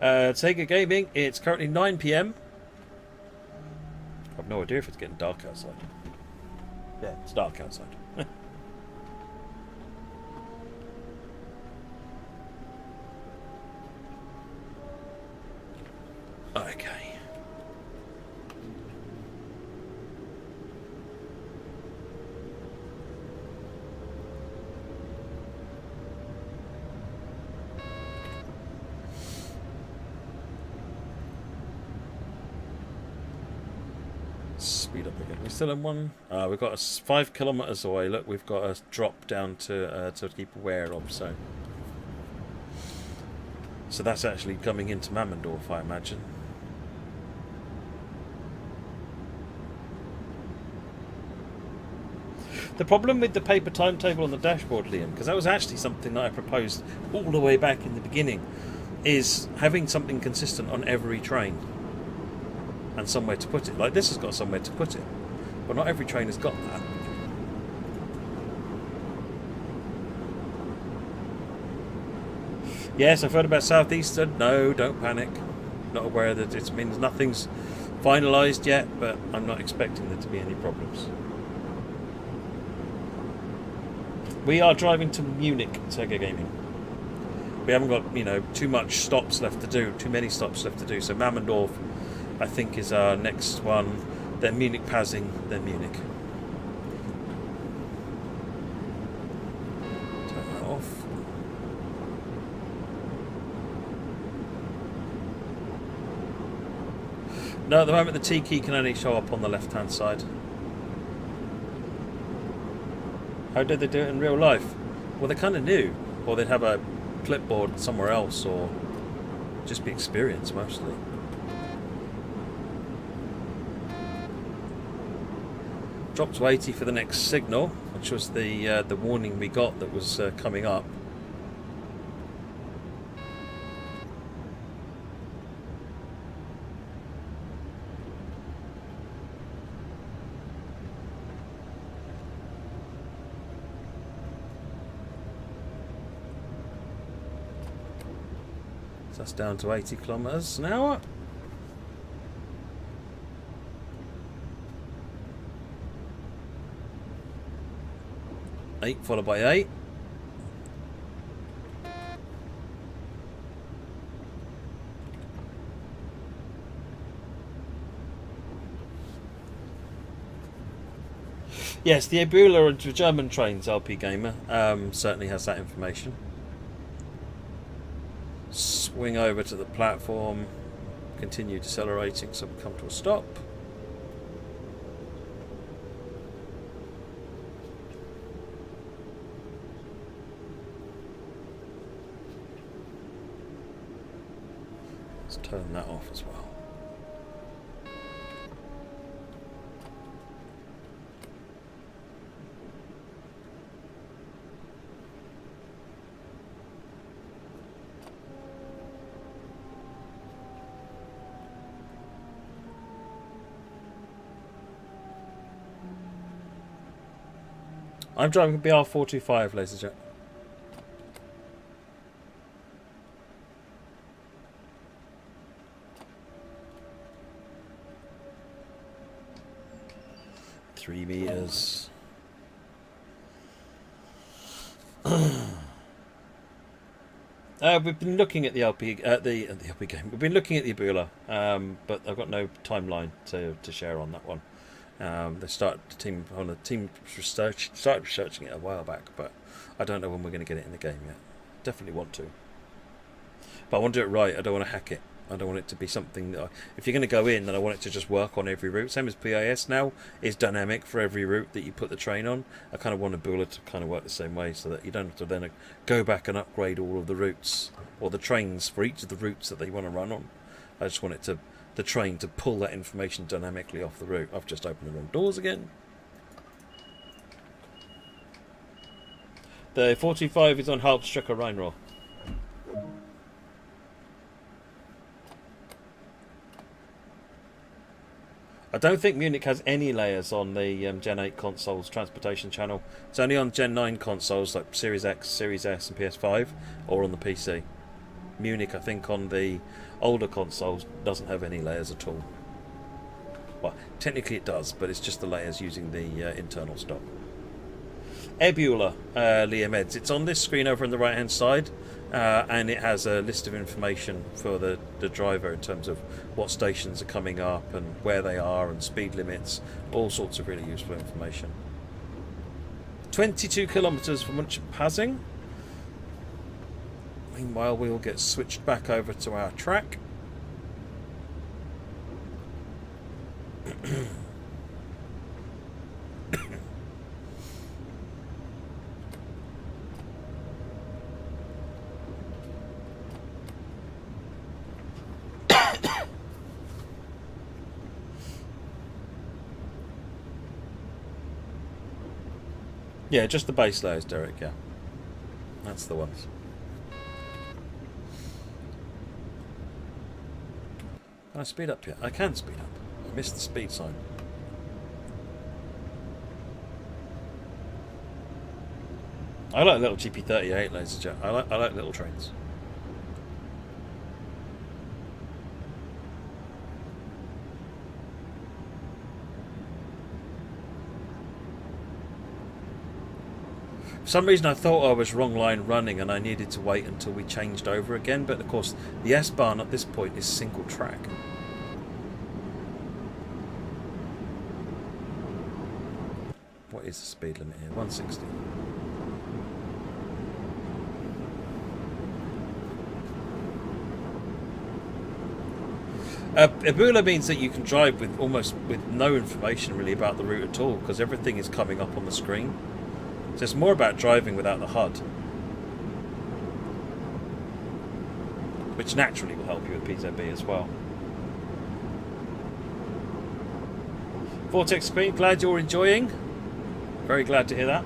Sega Gaming, it's currently 9 PM. I've no idea if it's getting dark outside. Yeah, it's dark outside. Okay. Speed up again. We're still in one. We've got 5 kilometres away. Look, we've got a drop down to keep aware of. So that's actually coming into Mammendorf, I imagine. The problem with the paper timetable on the dashboard, Liam, because that was actually something that I proposed all the way back in the beginning, is having something consistent on every train and somewhere to put it. Like this has got somewhere to put it, but not every train has got that. Yes, I've heard about Southeastern. No, don't panic. Not aware that it means nothing's finalised yet, but I'm not expecting there to be any problems. We are driving to Munich, Sega Gaming. We haven't got, too much stops left to do, too many stops left to do. So Mammendorf, I think, is our next one. Then Munich-Pasing, then Munich. Turn that off. No, at the moment the T key can only show up on the left-hand side. How did they do it in real life? Well, they kind of knew, or they'd have a clipboard somewhere else, or just be experience mostly. Dropped to 80 for the next signal, which was the warning we got that was coming up. That's down to 80 kilometers an hour. Eight followed by 8. Yes, the Ebula and German trains, LP Gamer, certainly has that information. Swing over to the platform, continue decelerating so we come to a stop. Let's turn that off as well. I'm driving a BR425, ladies and gentlemen. Three meters. We've been looking at the LP, the LP game. We've been looking at the Ebula, but I've got no timeline to share on that one. The team started researching it a while back, but I don't know when we're going to get it in the game yet. Definitely want to, but I want to do it right. I don't want to hack it. I don't want it to be something that if you're going to go in, then I want it to just work on every route. Same as PIS now is dynamic for every route that you put the train on. I kind of want Ebula to kind of work the same way, so that you don't have to then go back and upgrade all of the routes or the trains for each of the routes that they want to run on. I just want it to the train to pull that information dynamically off the route. I've just opened the wrong doors again. The 45 is on Hauptstrecke Rheinrohr. I don't think Munich has any layers on the Gen 8 consoles transportation channel. It's only on Gen 9 consoles like Series X, Series S and PS5, or on the PC. Munich, I think, on the older consoles doesn't have any layers at all. Well, technically it does, but it's just the layers using the internal stock. Ebula, Liam Eds. It's on this screen over on the right hand side, and it has a list of information for the driver in terms of what stations are coming up and where they are and speed limits, all sorts of really useful information. 22 kilometres from Munich-Augsburg. Meanwhile, we'll get switched back over to our track. Yeah, just the base layers, Derek, yeah. That's the ones. Can I speed up yet? I can speed up. I missed the speed sign. I like little GP38, ladies and gentlemen. I like little trains. For some reason I thought I was wrong line running and I needed to wait until we changed over again, but of course the S-Bahn at this point is single track. What is the speed limit here? 160. Ebola means that you can drive with almost with no information really about the route at all, because everything is coming up on the screen. So it's more about driving without the HUD, which naturally will help you with PZB as well. Vortex Queen, glad you're enjoying. Very glad to hear that.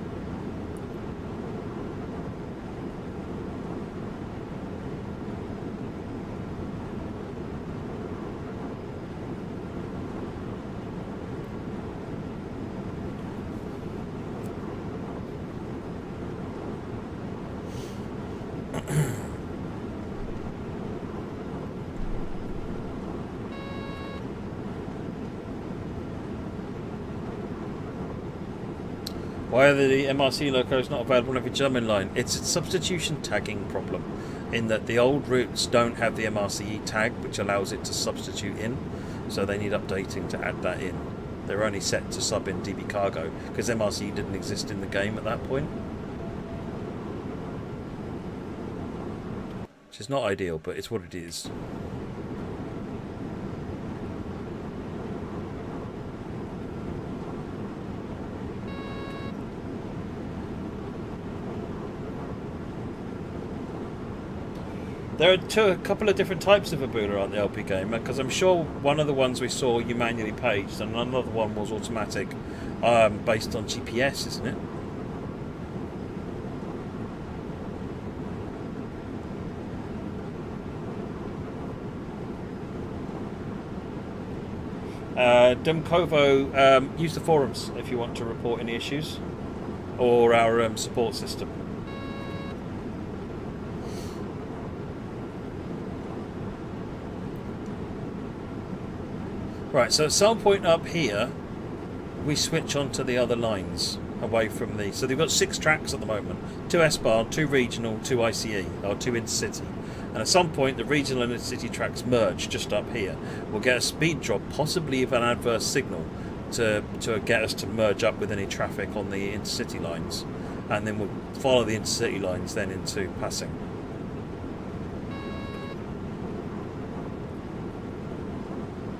Why are the MRC locos not available on every German line? It's a substitution tagging problem, in that the old routes don't have the MRCE tag, which allows it to substitute in, so they need updating to add that in. They're only set to sub in DB Cargo, because MRCE didn't exist in the game at that point. Which is not ideal, but it's what it is. There are a couple of different types of Ebola on the LP Gamer, because I'm sure one of the ones we saw you manually paged, and another one was automatic, based on GPS, isn't it? Demkovo, use the forums if you want to report any issues, or our support system. Right, so at some point up here, we switch onto the other lines away from the... So they've got 6 tracks at the moment. 2 S-Bahn, 2 regional, 2 ICE, or 2 intercity. And at some point, the regional and intercity tracks merge just up here. We'll get a speed drop, possibly even an adverse signal, to get us to merge up with any traffic on the intercity lines. And then we'll follow the intercity lines then into passing.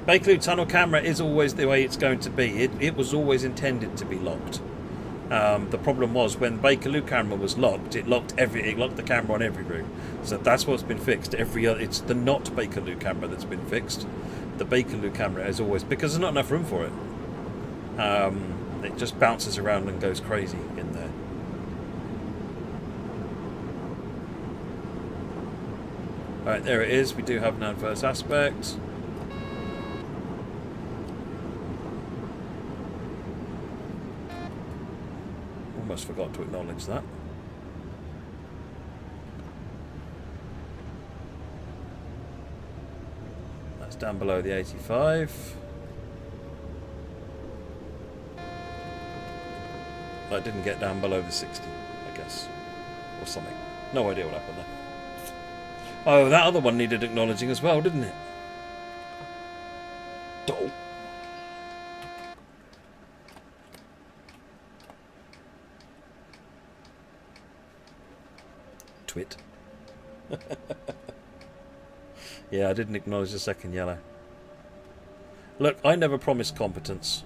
Bakerloo tunnel camera is always the way it's going to be. It was always intended to be locked. The problem was when Bakerloo camera was locked, it locked the camera on every route. So that's what's been fixed. It's the not Bakerloo camera that's been fixed. The Bakerloo camera is always, because there's not enough room for it. It just bounces around and goes crazy in there. Alright, there it is. We do have an adverse aspect. Almost forgot to acknowledge that. That's down below the 85. That didn't get down below the 60, I guess. Or something. No idea what happened there. Oh, that other one needed acknowledging as well, didn't it? Oh. Twit. Yeah, I didn't acknowledge the second yellow. Look, I never promised competence.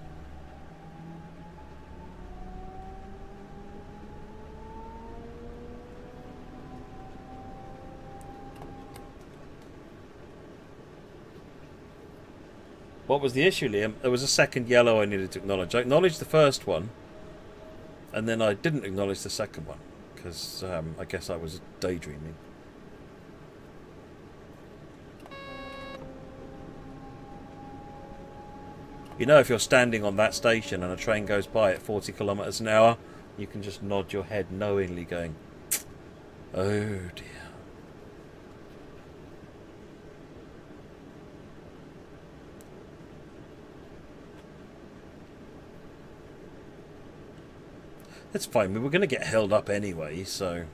What was the issue, Liam? There was a second yellow I needed to acknowledge. I acknowledged the first one, and then I didn't acknowledge the second one, because I guess I was daydreaming. You know, if you're standing on that station and a train goes by at 40 kilometres an hour, you can just nod your head knowingly going, oh dear. That's fine. We were going to get held up anyway, so...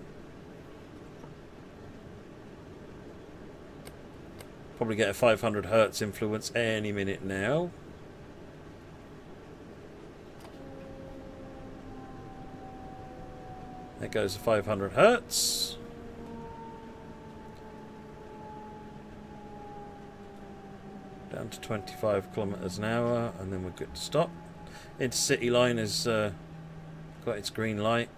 Probably get a 500 hertz influence any minute now. There goes the 500 hertz. Down under 25 kilometres an hour, and then we're good to stop. Intercity line has got its green light.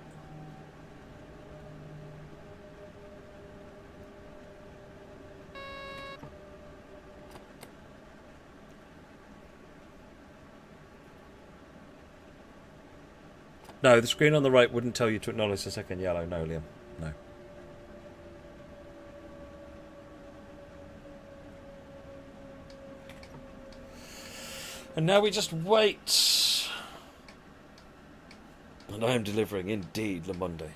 No, the screen on the right wouldn't tell you to acknowledge the second yellow. No, Liam. No. And now we just wait. And I am delivering, indeed, Le Monde.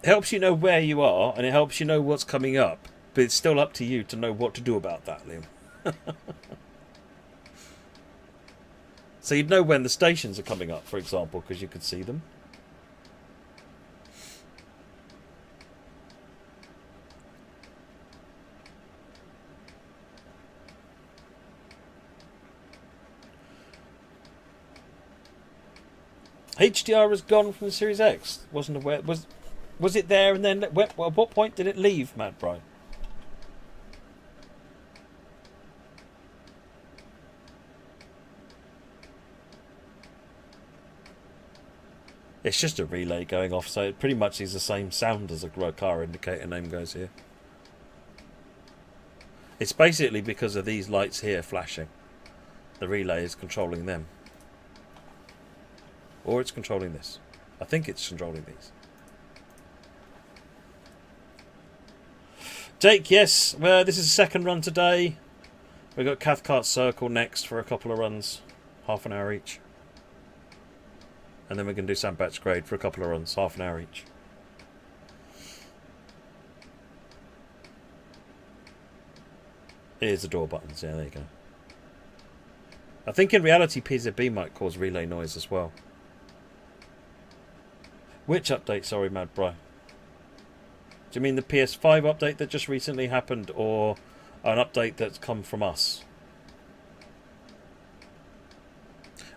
It helps you know where you are, and it helps you know what's coming up. But it's still up to you to know what to do about that, Liam. So you'd know when the stations are coming up, for example, because you could see them. HDR has gone from the Series X. Wasn't aware. Was it there and then at what point did it leave, Mad Brian? It's just a relay going off, so it pretty much is the same sound as a car indicator name goes here. It's basically because of these lights here flashing. The relay is controlling them. Or it's controlling this. I think it's controlling these. Jake, yes, this is the second run today. We've got Cathcart Circle next for a couple of runs. Half an hour each. And then we're going to do Sandbach Grade for a couple of runs, half an hour each. Here's the door buttons, yeah, there you go. I think in reality PZB might cause relay noise as well. Which update, sorry, Mad Bri? Do you mean the PS5 update that just recently happened, or an update that's come from us?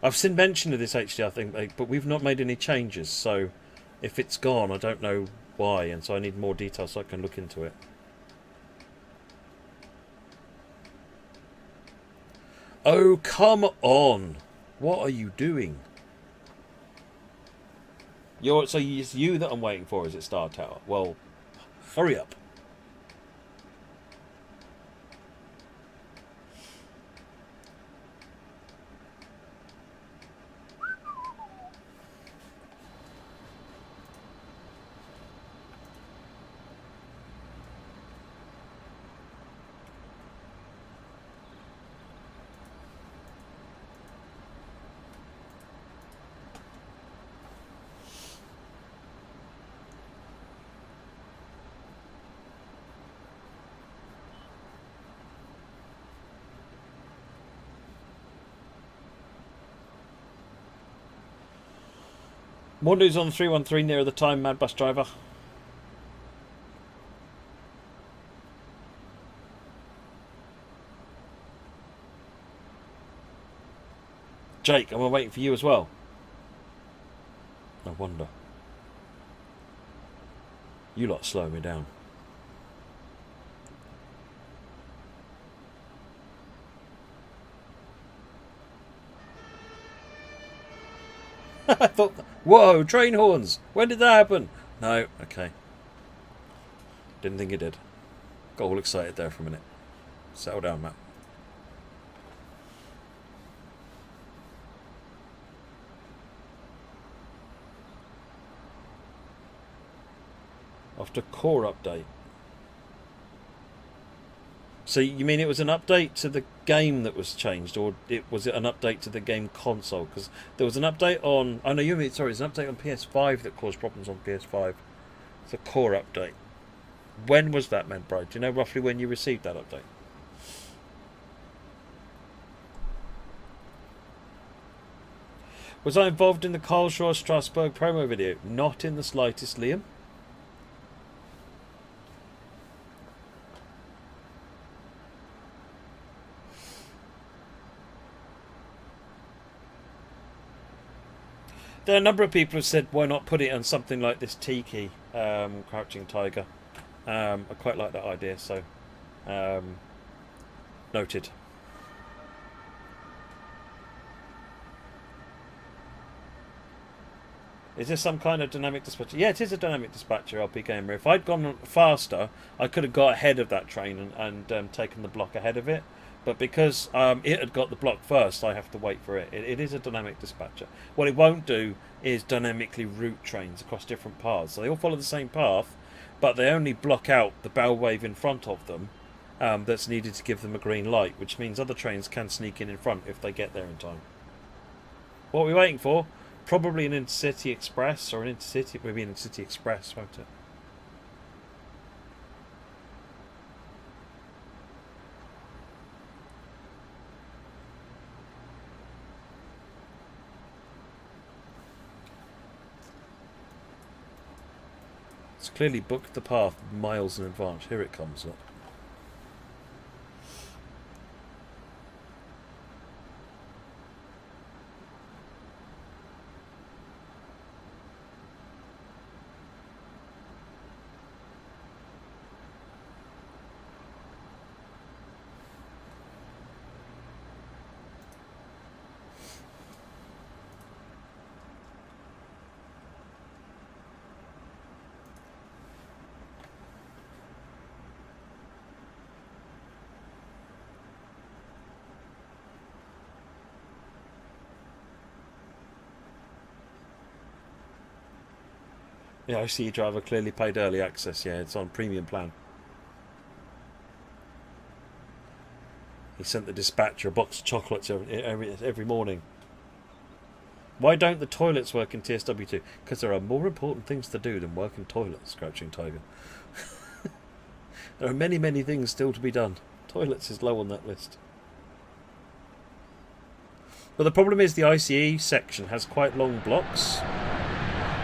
I've seen mention of this HDR thing, but we've not made any changes, so if it's gone, I don't know why, and so I need more details so I can look into it. Oh, come on! What are you doing? So it's you that I'm waiting for, is it, Star Tower? Well, hurry up. More news on the 313 nearer the time, Mad Bus Driver. Jake, am I waiting for you as well? I wonder. You lot slow me down. I thought, whoa, train horns! When did that happen? No, okay. Didn't think it did. Got all excited there for a minute. Settle down, Matt. After core update. So you mean it was an update to the game that was changed, or was it an update to the game console? Because there was an update on... Oh no, you mean, sorry, it's an update on PS5 that caused problems on PS5. It's a core update. When was that, Mad Bride? Do you know roughly when you received that update? Was I involved in the Karlsruhe Strasbourg promo video? Not in the slightest, Liam. There are a number of people who said, why not put it on something like this Tiki Crouching Tiger. I quite like that idea, so noted. Is this some kind of dynamic dispatcher? Yeah, it is a dynamic dispatcher, LP Gamer. If I'd gone faster, I could have got ahead of that train and taken the block ahead of it. But because it had got the block first, I have to wait for it. It is a dynamic dispatcher. What it won't do is dynamically route trains across different paths. So they all follow the same path, but they only block out the bow wave in front of them that's needed to give them a green light, which means other trains can sneak in front if they get there in time. What are we waiting for? Probably an intercity express, or an intercity, maybe an intercity express, won't it? It's clearly booked the path miles in advance. Here it comes, look. Yeah, I see your driver clearly paid early access. Yeah, it's on premium plan. He sent the dispatcher a box of chocolates every morning. Why don't the toilets work in TSW2? Because there are more important things to do than work in toilets, Crouching Tiger. There are many, many things still to be done. Toilets is low on that list. But the problem is the ICE section has quite long blocks.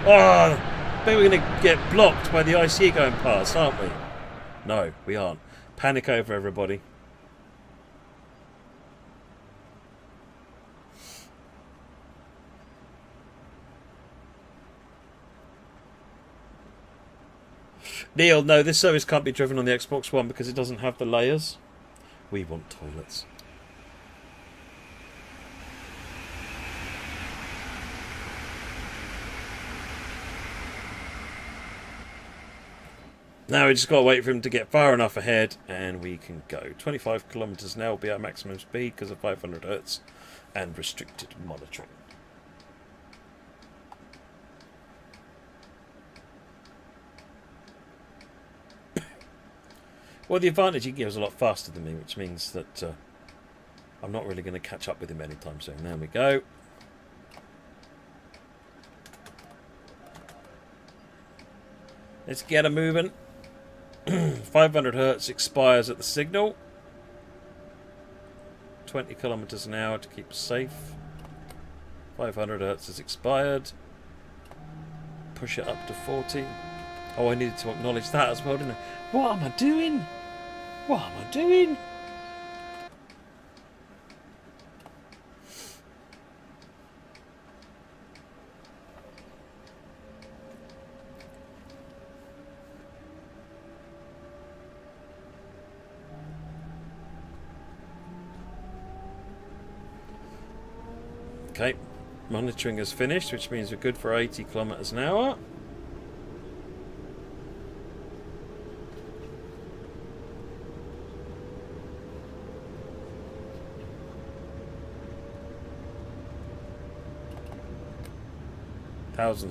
Oh, I think we're going to get blocked by the ICE going past, aren't we? No, we aren't. Panic over, everybody. Neil, no, this service can't be driven on the Xbox One because it doesn't have the layers. We want toilets. Now we just got to wait for him to get far enough ahead and we can go. 25 kilometers an hour will be our maximum speed because of 500 Hz and restricted monitoring. Well, the advantage he gives a lot faster than me, which means that I'm not really going to catch up with him anytime soon. There we go. Let's get him moving. 500 Hz expires at the signal. 20 kilometers an hour to keep us safe. 500 Hz has expired. Push it up to 40. Oh, I needed to acknowledge that as well, didn't I? What am I doing? What am I doing? Okay, monitoring is finished, which means we're good for 80 kilometers an hour.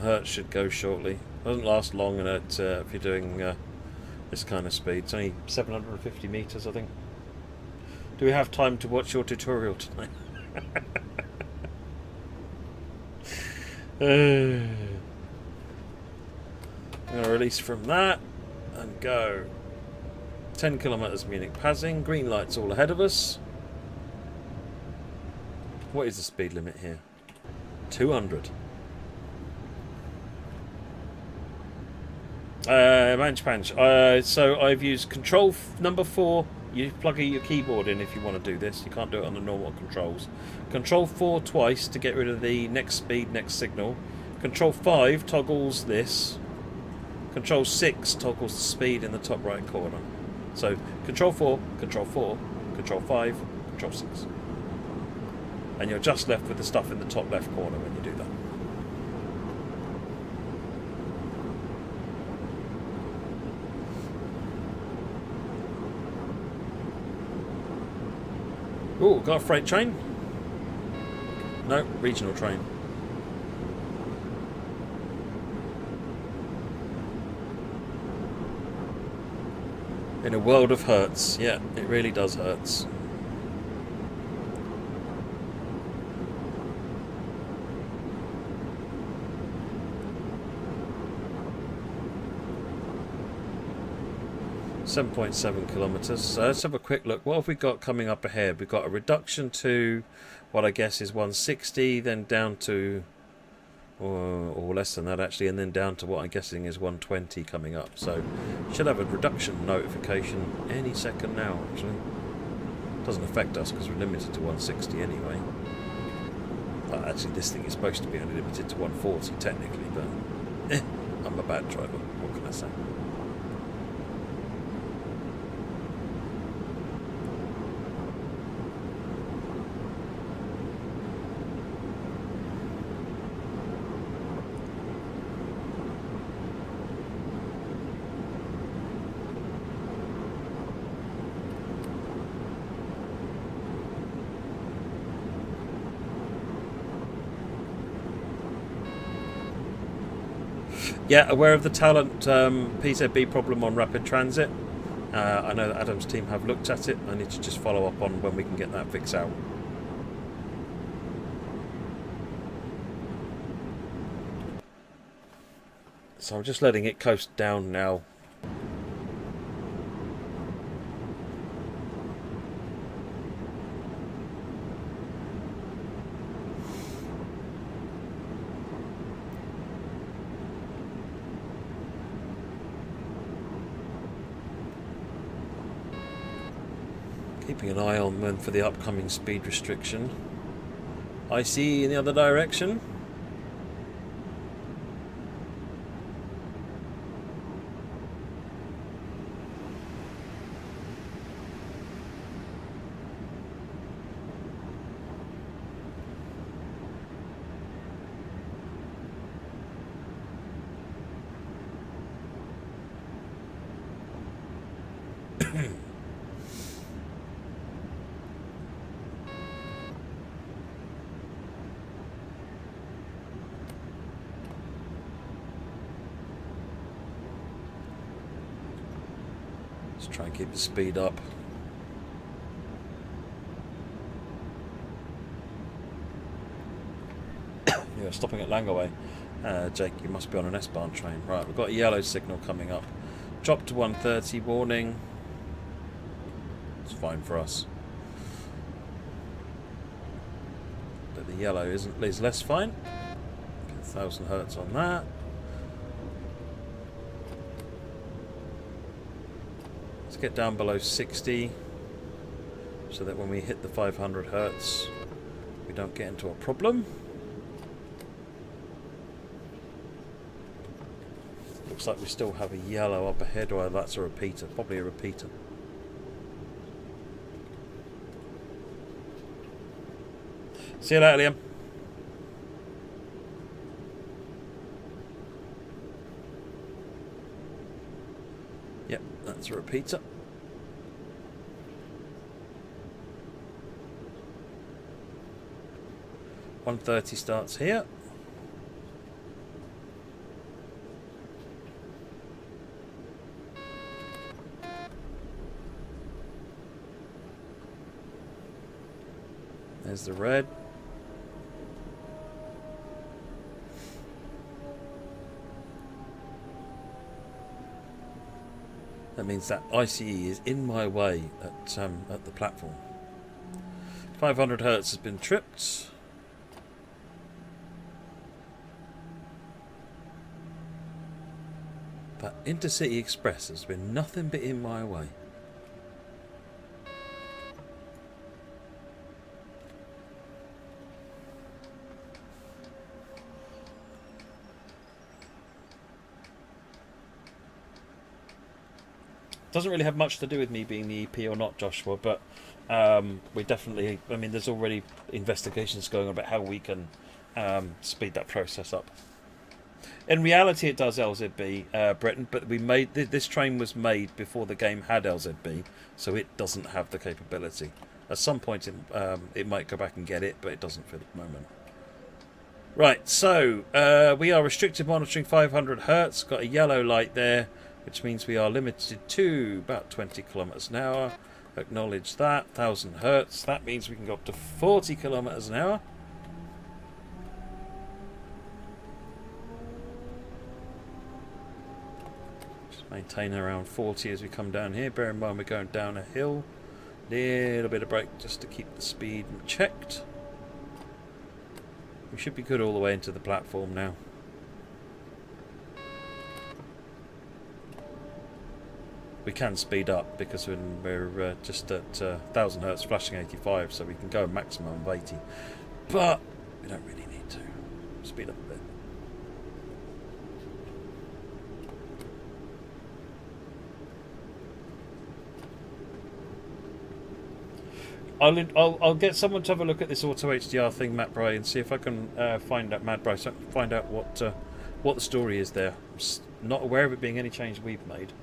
Hertz should go shortly. Doesn't last long in it if you're doing this kind of speed. It's only 750 meters, I think. Do we have time to watch your tutorial tonight? I'm going to release from that and go 10 kilometers Munich passing. Green lights all ahead of us. What is the speed limit here? 200. Manch. So I've used control number 4. You plug your keyboard in if you want to do this. You can't do it on the normal controls. Control 4 twice to get rid of the next speed, next signal. Control 5 toggles this. Control 6 toggles the speed in the top right corner. So Control 4, Control 4, Control 5, Control 6. And you're just left with the stuff in the top left corner when you do that. Oh, got a freight train? No, regional train. In a world of hurts. Yeah, it really does hurts. .7 kilometres. So let's have a quick look. What have we got coming up ahead? We've got a reduction to what I guess is 160, then down to or less than that actually, and then down to what I'm guessing is 120 coming up. So should have a reduction notification any second now actually. Doesn't affect us because we're limited to 160 anyway. Actually this thing is supposed to be only limited to 140 technically, but I'm a bad driver, what can I say. Yeah, aware of the talent PZB problem on rapid transit. I know that Adam's team have looked at it. I need to just follow up on when we can get that fix out. So I'm just letting it coast down now. Keeping an eye on them for the upcoming speed restriction. ICE in the other direction. Let's try and keep the speed up. You're stopping at Langaway. Jake, you must be on an S-Bahn train. Right, we've got a yellow signal coming up. Drop to 130, warning. It's fine for us. But the yellow is less fine. Get 1,000 hertz on that. Let's get down below 60 so that when we hit the 500 hertz we don't get into a problem. Looks like we still have a yellow up ahead, or that's a repeater, probably a repeater. See you later, Liam. Yep, that's a repeater. .130 starts here. There's the red. That means that ICE is in my way at the platform. 500 hertz has been tripped. That Intercity Express has been nothing but in my way. doesn't really have much to do with me being the EP or not, Joshua, but we definitely, I mean, there's already investigations going on about how we can speed that process up. In reality, it does LZB, Britain, but we made this train was made before the game had LZB, so it doesn't have the capability. At some point, it might go back and get it, but it doesn't for the moment. Right, so we are restricted monitoring 500 hertz. Got a yellow light there, which means we are limited to about 20 kilometers an hour. Acknowledge that. 1000 hertz. That means we can go up to 40 kilometers an hour. Just maintain around 40 as we come down here. Bear in mind we're going down a hill. Little bit of brake just to keep the speed checked. We should be good all the way into the platform now. We can speed up because we're just at 1000 hertz flashing 85, so we can go a maximum of 80. But we don't really need to. Speed up a bit. I'll get someone to have a look at this auto HDR thing, Matt Bry, and see if I can find out what the story is there. I'm not aware of it being any change we've made.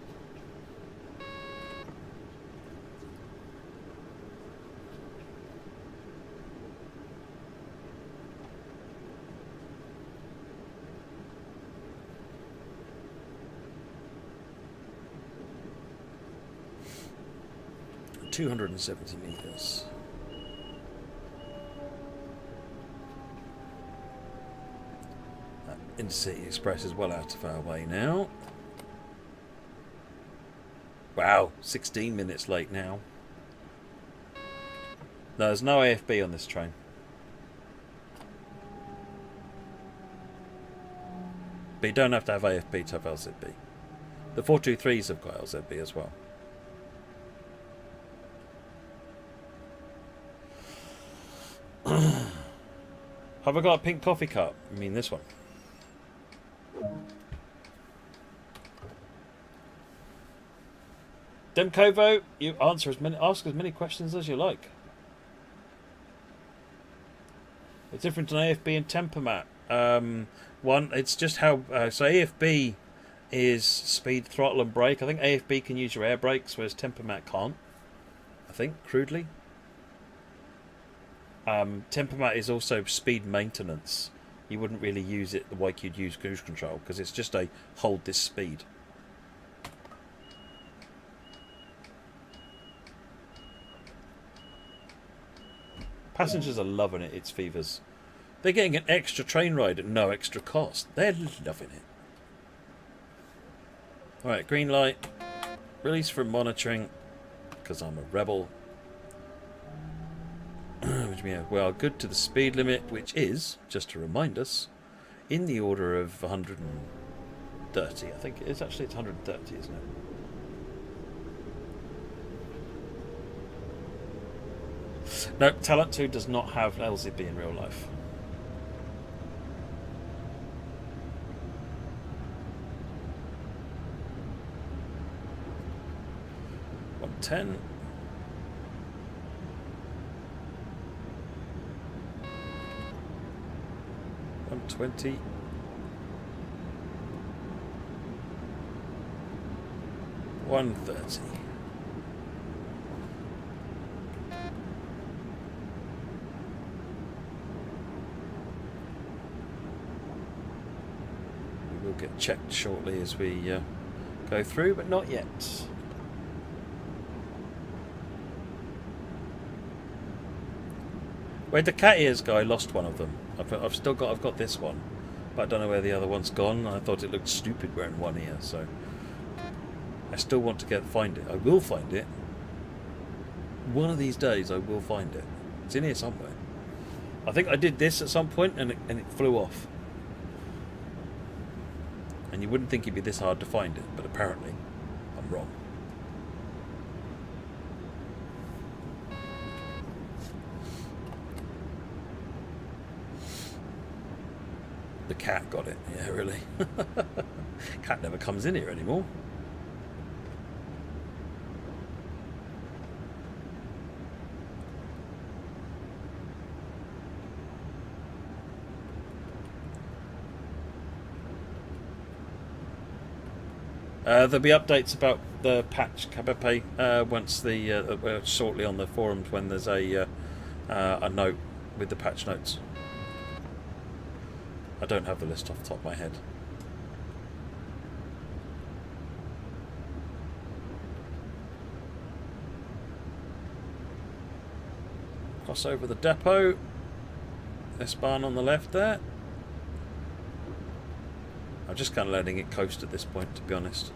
$270 meters. Intercity Express is well out of our way now. Wow, 16 minutes late now. No, there's no AFB on this train. But you don't have to have AFB to have LZB. The 423s have got LZB as well. Have I got a pink coffee cup? I mean this one. Demkovo, you ask as many questions as you like. It's different than AFB and Tempomat. It's just how so AFB is speed, throttle, and brake. I think AFB can use your air brakes, whereas Tempomat can't. I think crudely. Tempomat is also speed maintenance. You wouldn't really use it like you'd use cruise control because it's just a hold this speed. Passengers are loving it, it's Fevers. They're getting an extra train ride at no extra cost. They're loving it. Alright, green light. Release from monitoring because I'm a rebel. Which means we are good to the speed limit, which is, just to remind us, in the order of 130. I think it is actually, it's 130, isn't it? No, Talent 2 does not have LZB in real life. $110. 120. 130. We will get checked shortly as we go through, but not yet. Where the cat ears guy lost one of them. I've got this one, but I don't know where the other one's gone. I thought it looked stupid wearing one ear, so I still want to find it. I will find it. One of these days I will find it. It's in here somewhere. I think I did this at some point and it flew off. And you wouldn't think it'd be this hard to find it, but apparently I'm wrong. The cat got it. Yeah, really. Cat never comes in here anymore. There'll be updates about the patch KBP once the shortly on the forums when there's a note with the patch notes. I don't have the list off the top of my head. Cross over the depot. This barn on the left there. I'm just kind of letting it coast at this point, to be honest.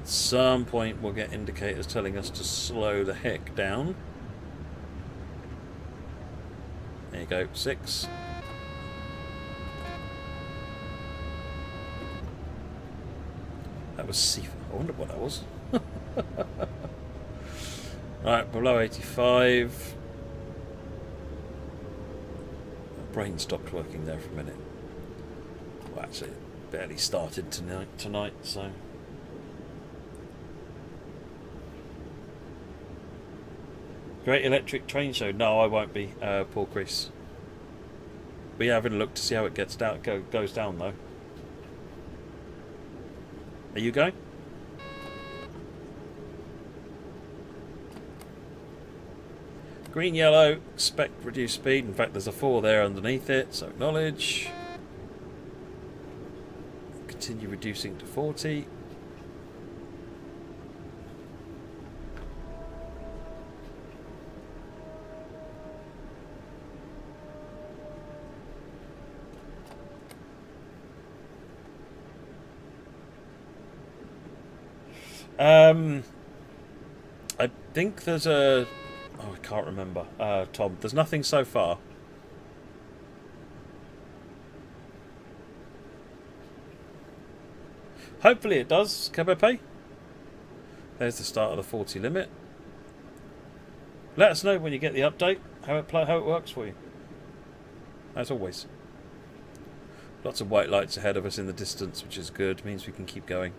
At some point we'll get indicators telling us to slow the heck down. There you go, 6. That was C. I wonder what that was. Right, below 85. My brain stopped working there for a minute. Well, actually, it barely started tonight, so. Great Electric Train Show. No, I won't be, Paul Chris. We haven't looked to see how it gets down, goes down though. Are you going? Green, yellow, expect reduced speed. In fact, there's a 4 there underneath it, so acknowledge. Continue reducing to 40. I think there's a... Oh, I can't remember. Tom, there's nothing so far. Hopefully it does, KBP. There's the start of the 40 limit. Let us know when you get the update, how it works for you. As always. Lots of white lights ahead of us in the distance, which is good. Means we can keep going.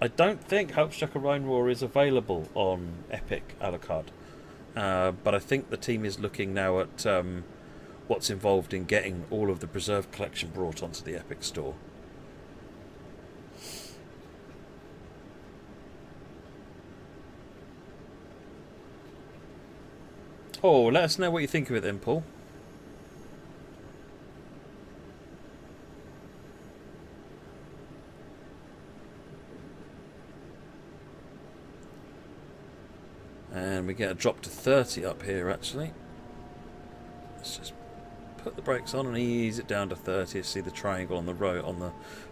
I don't think Hauptstrecke Rheinrohr is available on Epic a la carte, but I think the team is looking now at what's involved in getting all of the preserved collection brought onto the Epic store. Oh, let us know what you think of it then, Paul. And we get a drop to 30 up here, actually. Let's just put the brakes on and ease it down to 30. See the triangle on the road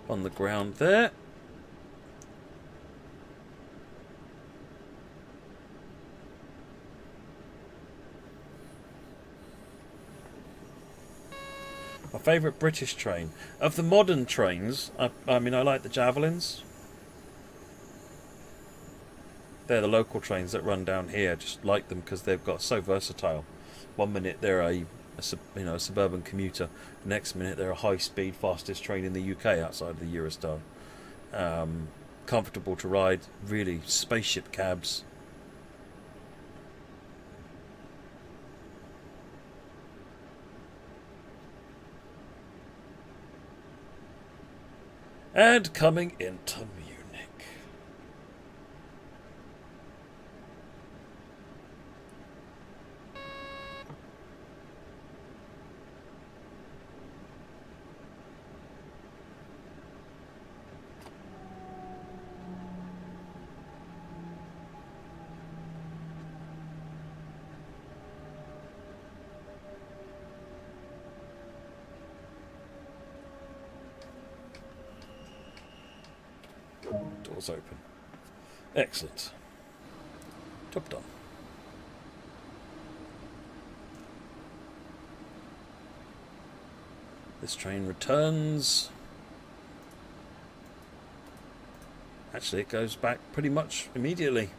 on the ground there. My favourite British train of the modern trains. I mean, I like the Javelins. They're the local trains that run down here. Just like them because they've got so versatile. One minute they're a suburban commuter. The next minute they're a high-speed, fastest train in the UK outside of the Eurostar. Comfortable to ride. Really spaceship cabs. And coming into Munich. Doors open. Excellent. Job done. This train returns. Actually, it goes back pretty much immediately.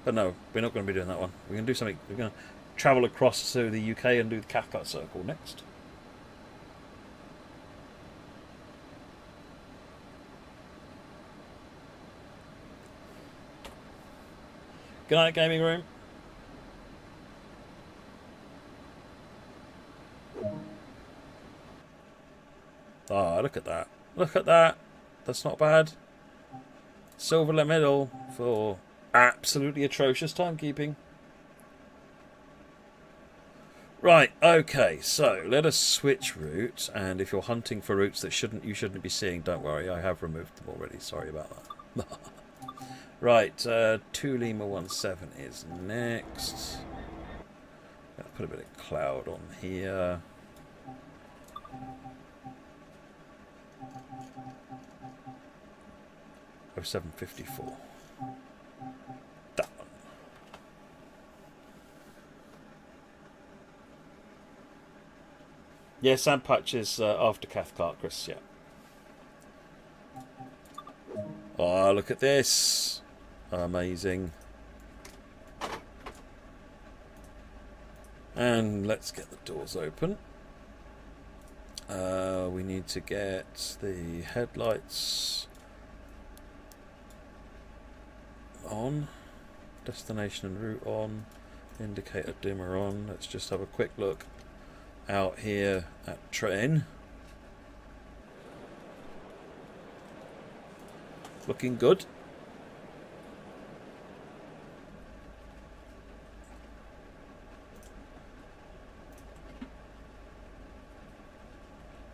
But no, we're not going to be doing that one. We're going to do something. We're going to travel across to the UK and do the Cathcart Circle next. Good night, gaming room. Ah, look at that. Look at that. That's not bad. Silver medal for absolutely atrocious timekeeping. Right, okay, so let us switch routes, and if you're hunting for routes that you shouldn't be seeing, don't worry, I have removed them already. Sorry about that. Right, 2 Lima 17 is next. Let's put a bit of cloud on here. Oh, 754. That one. Yeah, sand patch is after Cathcart, Chris, yeah. Oh, look at this. Amazing. And let's get the doors open. We need to get the headlights on. Destination and route on. Indicator dimmer on. Let's just have a quick look out here at train. Looking good.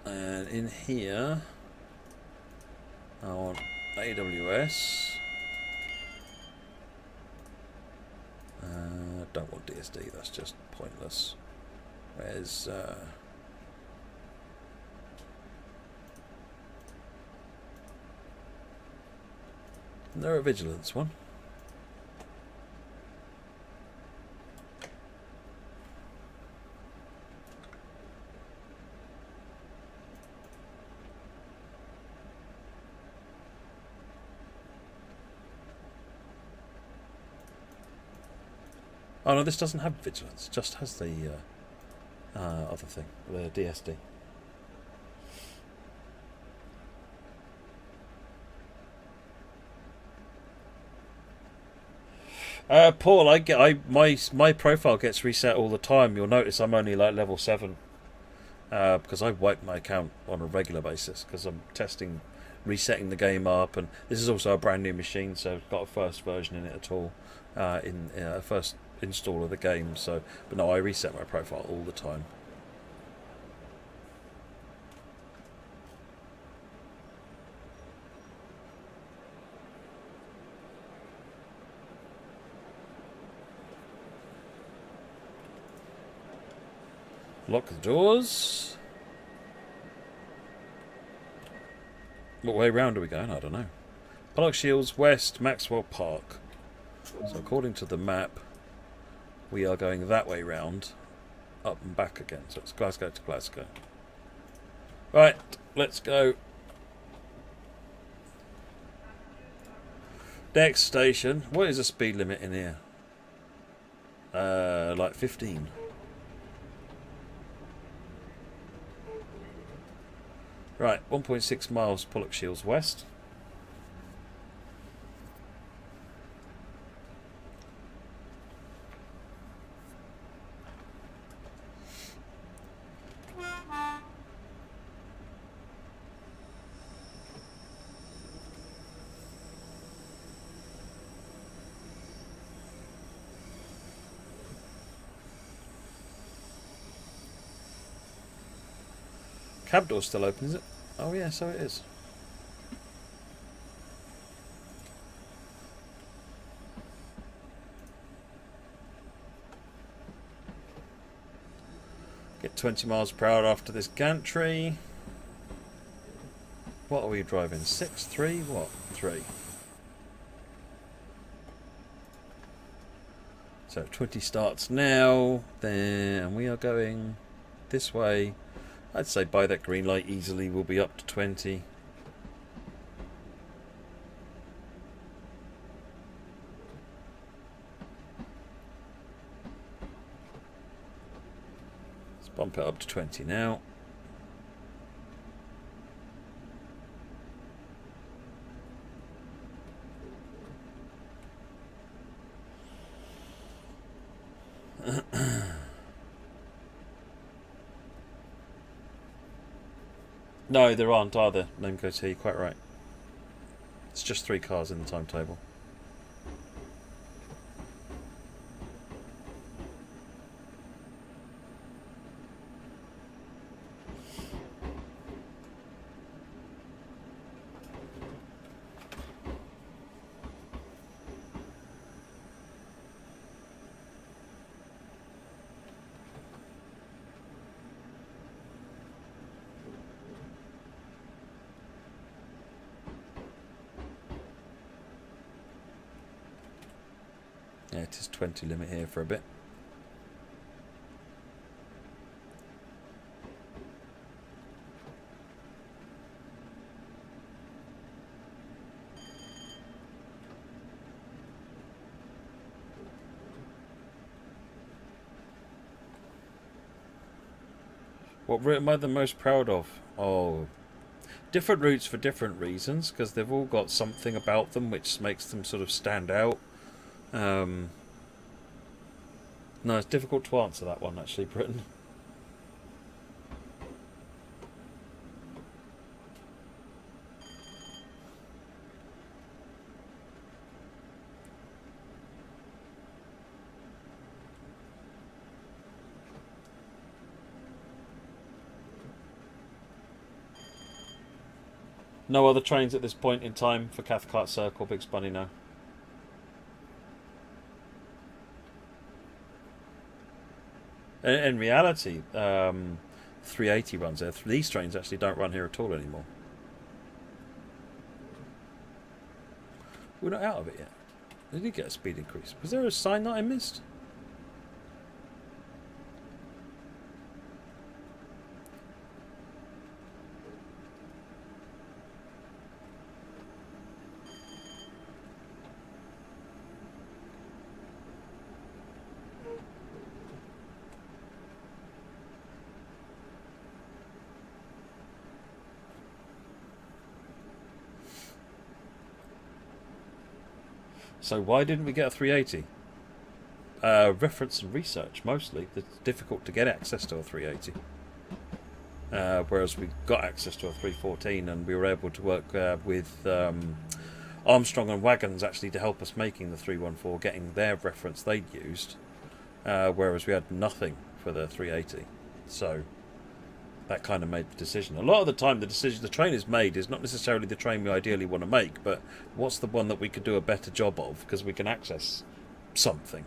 And in here, I want AWS. Don't want DSD, that's just pointless. Where's... Isn't there a vigilance one? Oh no, this doesn't have vigilance. It just has the other thing, the DSD. Paul, my profile gets reset all the time. You'll notice I'm only like level 7 because I wipe my account on a regular basis because I'm resetting the game up, and this is also a brand new machine, so it's got a first version in it at all, in a first install of the game. So, but no, I reset my profile all the time. Lock the doors. What way round are we going? I don't know. Park Shields West, Maxwell Park. So according to the map, we are going that way round, up and back again. So it's Glasgow to Glasgow. Right, let's go. Next station. What is the speed limit in here? Like 15. Right, 1.6 miles Pollock Shields West. Cab door's still open, is it? Oh yeah, so it is. Get 20 miles per hour after this gantry. What are we driving? 6, 3? What? 3. So 20 starts now. Then we are going this way. I'd say by that green light easily we'll be up to 20. Let's bump it up to 20 now. No, there aren't either. Name goes here. You're quite right. It's just 3 cars in the timetable. Yeah, it is 20 limit here for a bit. What route am I the most proud of? Oh, different routes for different reasons, because they've all got something about them which makes them sort of stand out. No, it's difficult to answer that one, actually, Britain. No other trains at this point in time for Cathcart Circle, Big Spunny, no. In reality, 380 runs there. These trains actually don't run here at all anymore. We're not out of it yet. They did get a speed increase. Was there a sign that I missed? So why didn't we get a 380? Reference and research, mostly. It's difficult to get access to a 380. Whereas we got access to a 314 and we were able to work with Armstrong and Wagons actually to help us making the 314, getting their reference they'd used. Whereas we had nothing for the 380. So that kind of made the decision. A lot of the time, the decision the train is made is not necessarily the train we ideally want to make, but what's the one that we could do a better job of because we can access something.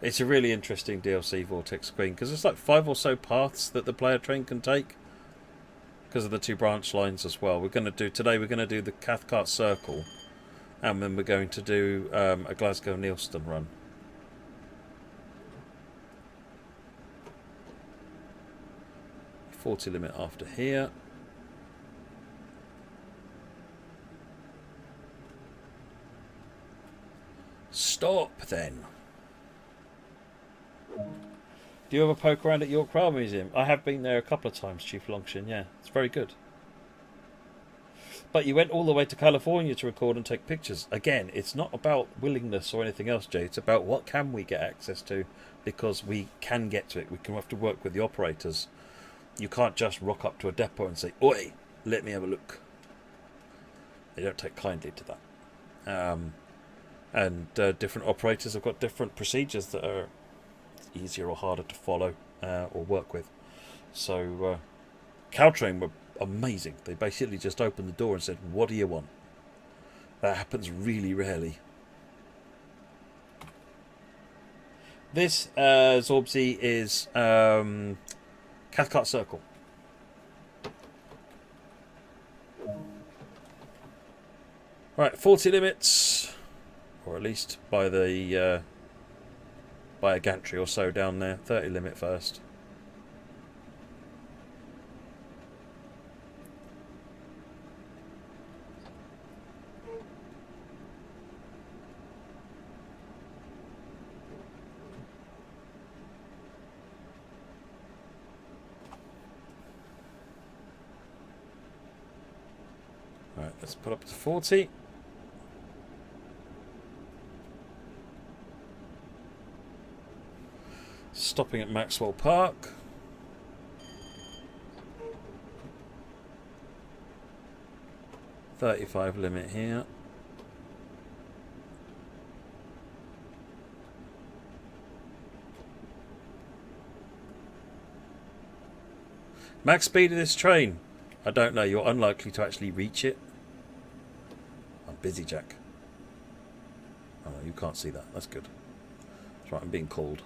It's a really interesting DLC Vortex Queen because there's like 5 or so paths that the player train can take because of the 2 branch lines as well. We're going to do today. We're going to do the Cathcart Circle, and then we're going to do a Glasgow Neilston run. .40 limit after here. Stop then. Do you ever poke around at York Rail Museum? I have been there a couple of times, Chief Longshin, yeah. It's very good. But you went all the way to California to record and take pictures. Again, it's not about willingness or anything else, Jay. It's about what can we get access to, because we can get to it. We can have to work with the operators. You can't just rock up to a depot and say, "Oi, let me have a look." They don't take kindly to that. And different operators have got different procedures that are easier or harder to follow or work with. So Caltrain were amazing. They basically just opened the door and said, "What do you want?" That happens really rarely. This Zorbsy is Cathcart Circle. Right, 40 limits, or at least by the by a gantry or so down there. 30 limit first. let's put up to 40. Stopping at Maxwell Park. .35 limit here. Max speed of this train? I don't know. You're unlikely to actually reach it. I'm busy, Jack. Oh, you can't see that. That's good. That's right, I'm being called.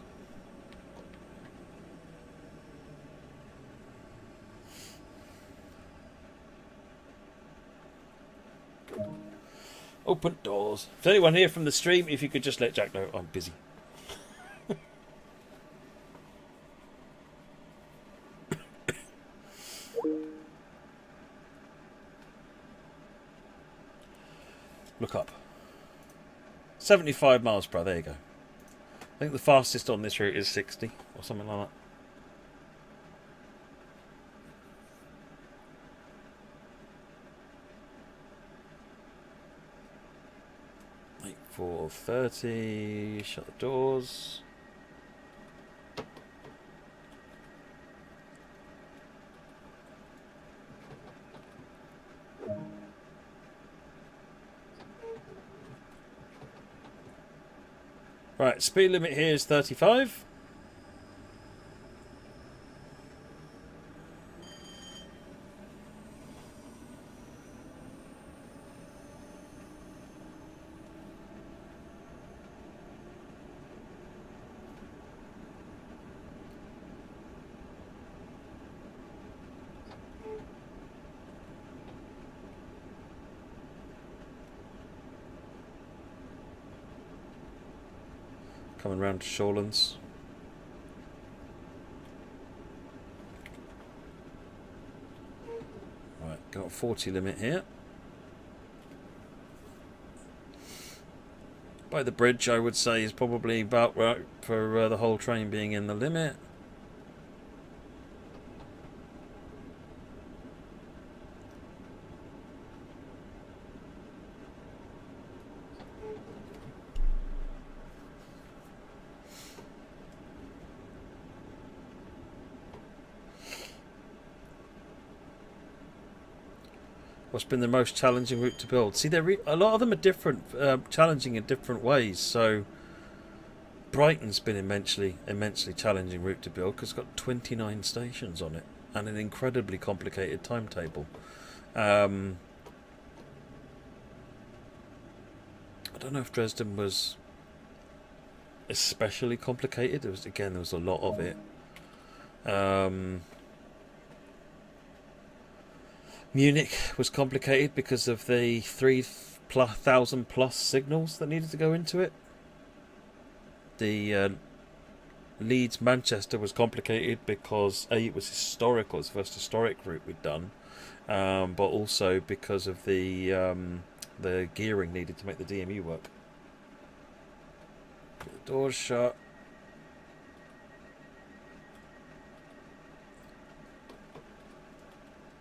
Open doors. If there's anyone here from the stream, if you could just let Jack know I'm busy. Look up. 75 miles per hour. There you go. I think the fastest on this route is 60 or something like that. 4:30. Shut the doors. Right, speed limit here is 35. Coming round to Shawlands. Right, got a 40 limit here. By the bridge, I would say, is probably about right for the whole train being in the limit. What's been the most challenging route to build? See, a lot of them are different, challenging in different ways. So, Brighton's been immensely challenging route to build because it's got 29 stations on it and an incredibly complicated timetable. I don't know if Dresden was especially complicated. There was a lot of it. Munich was complicated because of the 3,000 plus signals that needed to go into it. The Leeds Manchester was complicated because it was historical. It's the first historic route we'd done, but also because of the gearing needed to make the DMU work. Get the doors shut.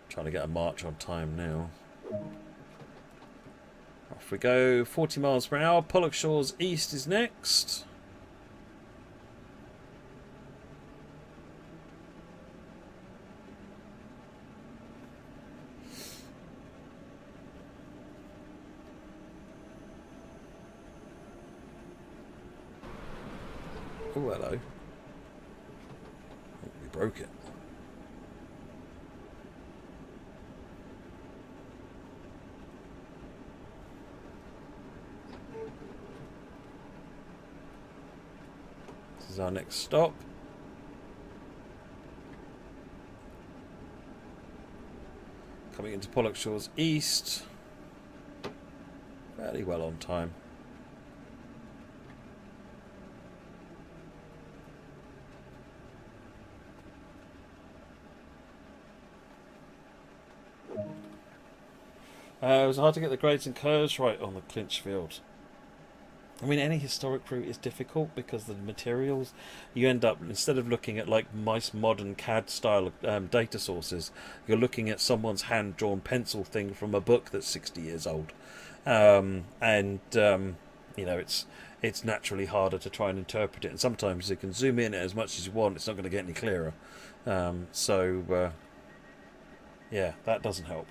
Trying to get a march on time now. Off we go. 40 miles per hour. Pollock Shores East is next. Oh, hello. Oh, we broke it. This is our next stop. Coming into Pollock Shores East. Fairly well on time. It was hard to get the grades and curves right on the clinch field. I mean, any historic route is difficult because the materials, you end up, instead of looking at like nice modern CAD style data sources, you're looking at someone's hand drawn pencil thing from a book that's 60 years old. You know, it's naturally harder to try and interpret it, and sometimes you can zoom in as much as you want, it's not going to get any clearer. Yeah, that doesn't help.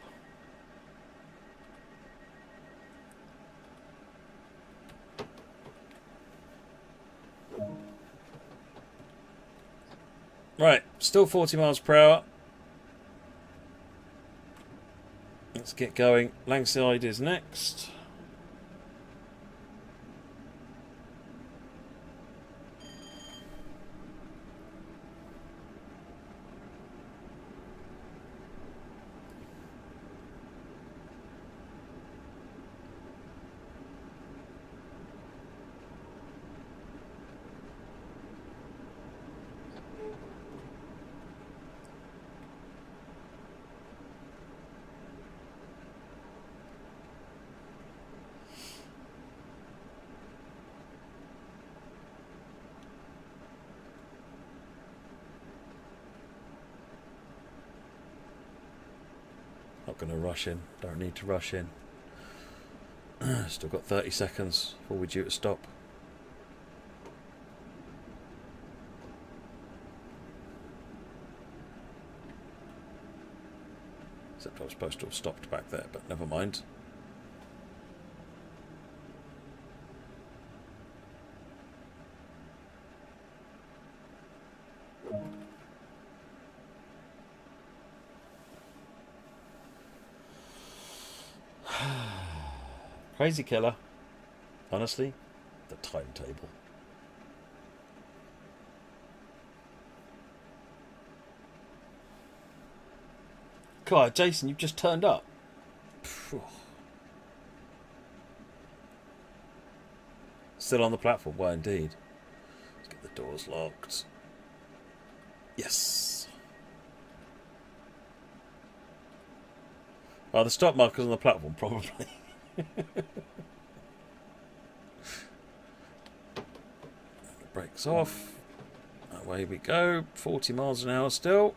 Right, still 40 miles per hour. Let's get going. Langside is next. Not going to rush in. Don't need to rush in. Still got 30 seconds before we're due to stop. Except I was supposed to have stopped back there, but never mind. Crazy killer. Honestly, the timetable. God, Jason, you've just turned up. Still on the platform? Well, indeed. Let's get the doors locked. Yes. Oh, the stop marker's on the platform, probably. Brakes off. Away we go. 40 miles an hour still.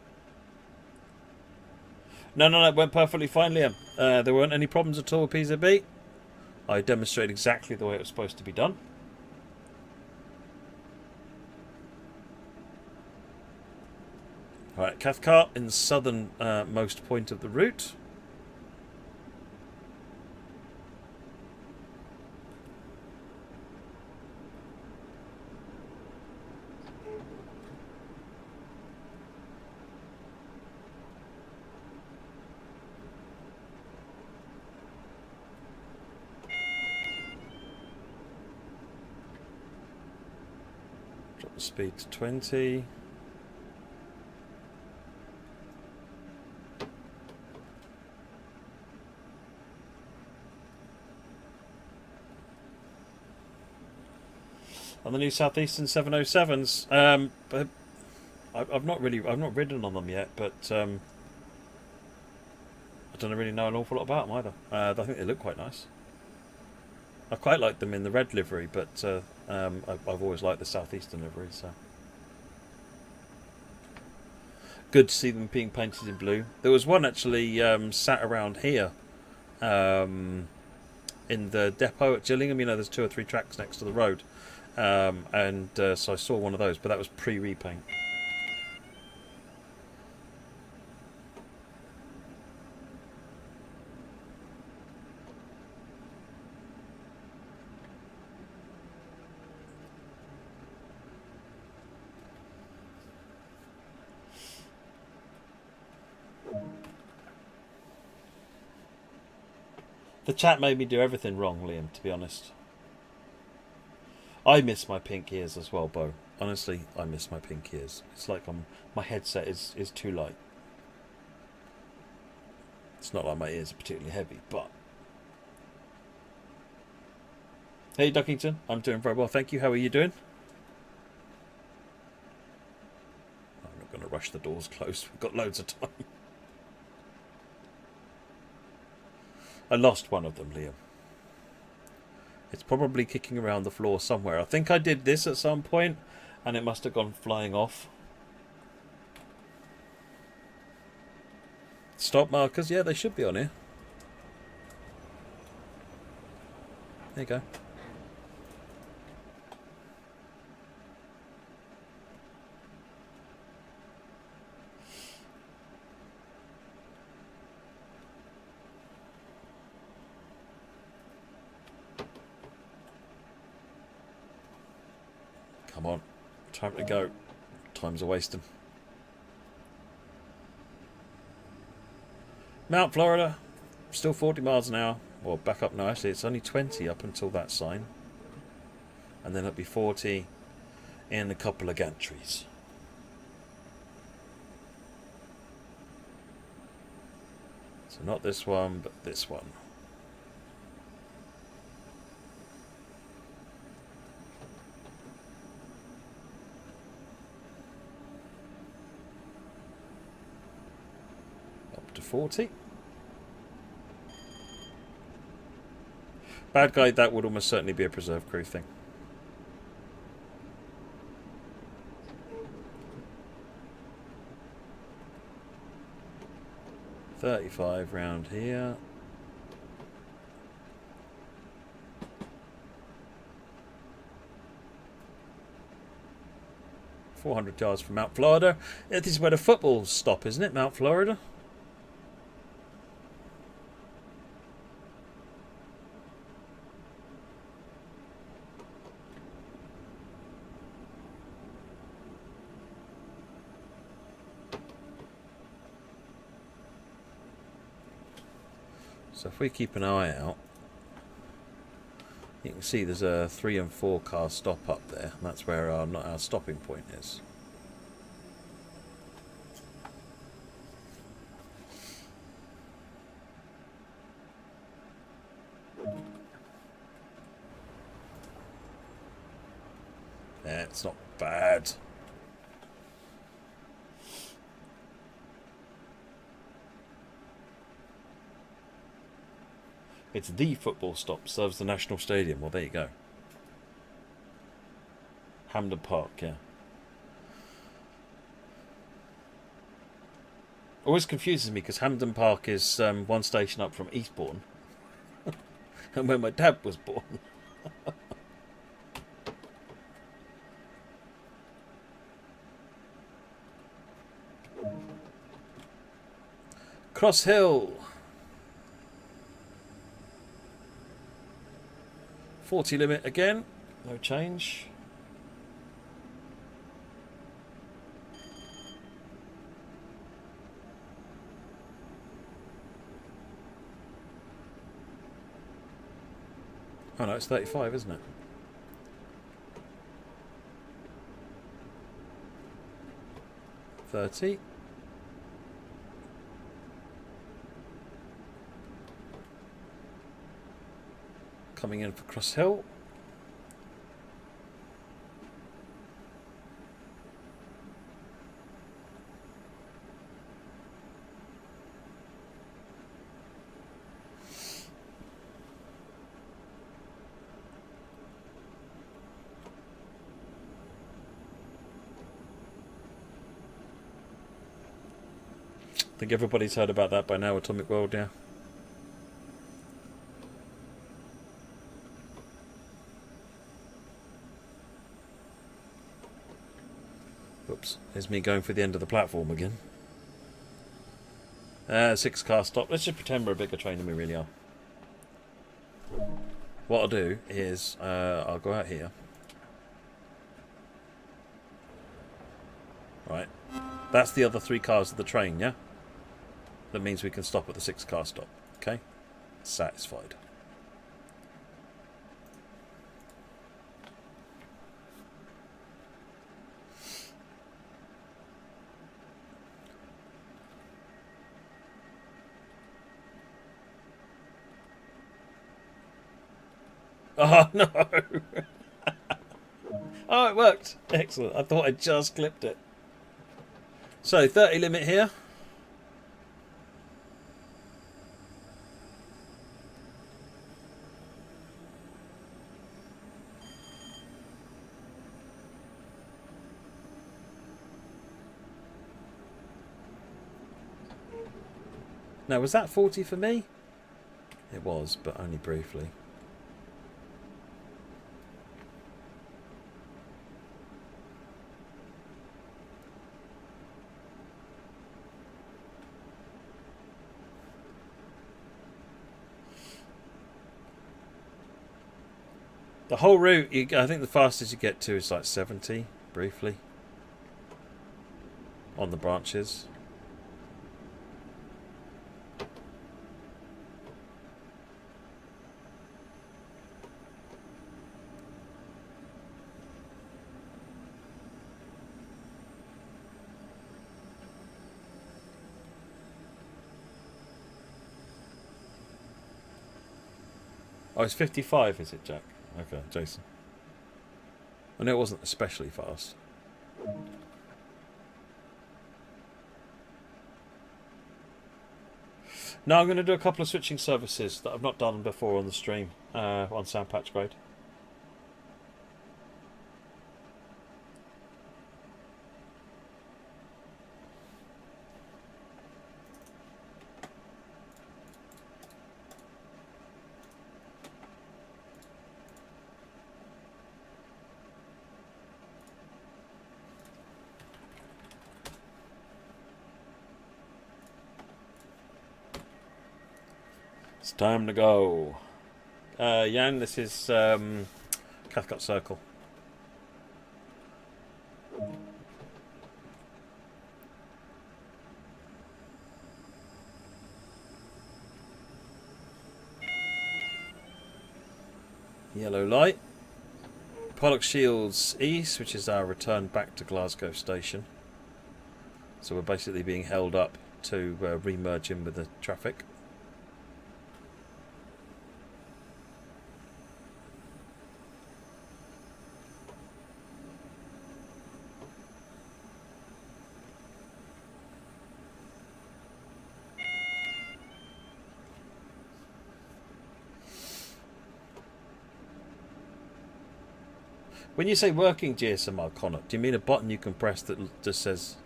No, it went perfectly fine, Liam. There weren't any problems at all with PZB. I demonstrated exactly the way it was supposed to be done. Right, Cathcart in the southern most point of the route. Drop the speed to 20. On the new Southeastern 707s, but I've not ridden on them yet, but I don't really know an awful lot about them either. I think they look quite nice. I quite like them in the red livery, but I've always liked the Southeastern livery, so good to see them being painted in blue. There was one actually sat around here in the depot at Gillingham. You know, there's 2 or 3 tracks next to the road. So I saw one of those, but that was pre-repaint. The chat made me do everything wrong, Liam, to be honest. I miss my pink ears as well, Bo. Honestly, I miss my pink ears. It's like my headset is too light. It's not like my ears are particularly heavy, but... Hey, Duckington. I'm doing very well, thank you. How are you doing? I'm not going to rush the doors closed. We've got loads of time. I lost one of them, Liam. It's probably kicking around the floor somewhere. I think I did this at some point, and it must have gone flying off. Stop markers, yeah, they should be on here. There you go. Come on, time to go. Time's a wasting. Mount Florida, still 40 miles an hour. Well, back up now. Actually, it's only 20 up until that sign, and then it'll be 40 in a couple of gantries. So not this one, but this one. Up to 40. Bad guy, that would almost certainly be a preserve crew thing. $35 round here. $400 from Mount Florida. This is where the footballs stop, isn't it? Mount Florida. So if we keep an eye out, you can see there's a 3 and 4 car stop up there. And that's where our stopping point is. Yeah, it's not bad. It's the football stop, serves the National Stadium. Well, there you go. Hampden Park, yeah. Always confuses me because Hampden Park is one station up from Eastbourne. And where my dad was born. Cross Hill. 40 limit again, no change. Oh no, it's 35, isn't it? $30. Coming in for Cross Hill. I think everybody's heard about that by now, Atomic World, yeah. Oops, here's me going for the end of the platform again. 6 car stop. Let's just pretend we're a bigger train than we really are. What I'll do is I'll go out here. Right. That's the other 3 cars of the train, yeah? That means we can stop at the 6 car stop. Okay? Satisfied. Oh no! Oh, it worked. Excellent. I thought I just clipped it. So 30 limit here. Now, was that 40 for me? It was, but only briefly. The whole route, I think the fastest you get to is like 70, briefly, on the branches. Oh, it's 55, is it, Jack? Okay, Jason. I know it wasn't especially fast. Now I'm going to do a couple of switching services that I've not done before on the stream on Sound Patch Grade. It's time to go. Jan, this is Cathcart Circle. Yellow light. Pollock Shields East, which is our return back to Glasgow station. So we're basically being held up to re-merge in with the traffic. When you say working GSMR, Connor, do you mean a button you can press that just says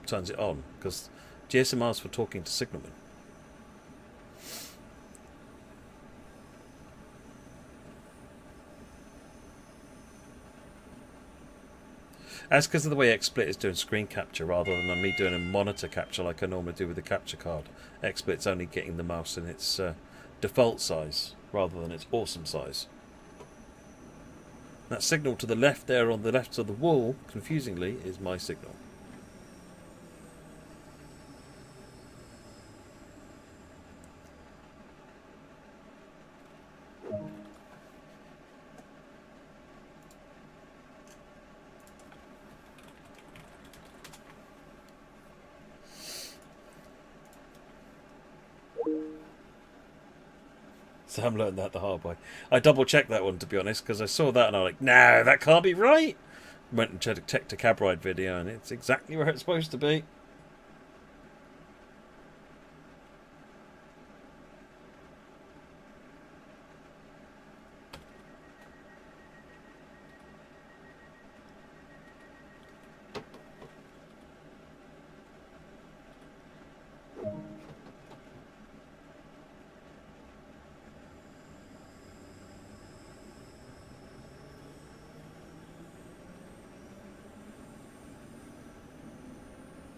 turns it on? Because GSMR's for talking to signalmen. That's because of the way XSplit is doing screen capture rather than me doing a monitor capture like I normally do with the capture card. XSplit's only getting the mouse in its default size rather than its awesome size. That signal to the left there on the left of the wall, confusingly, is my signal. Sam learned that the hard way. I double-checked that one, to be honest, because I saw that and I was like, no, that can't be right. Went and checked a cab ride video and it's exactly where it's supposed to be.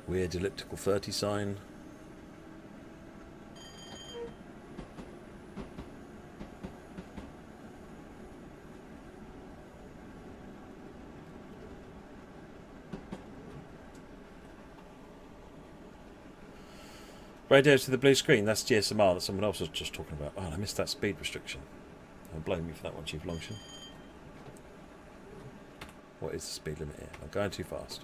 Weird elliptical 30 sign. Radio to the blue screen, that's GSMR that someone else was just talking about. Oh, I missed that speed restriction. Don't blame me for that one, Chief Longshan. What is the speed limit here? I'm going too fast.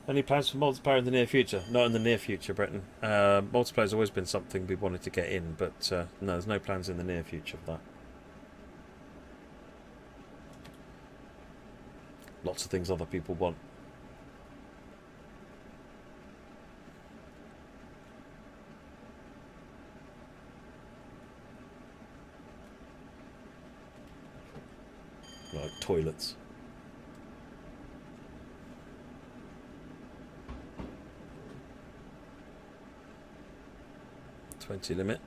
Any plans for multiplayer in the near future? Not in the near future, Breton. Multiplayer's always been something we wanted to get in, but no, there's no plans in the near future for that. Lots of things other people want. Like toilets. $20 limit.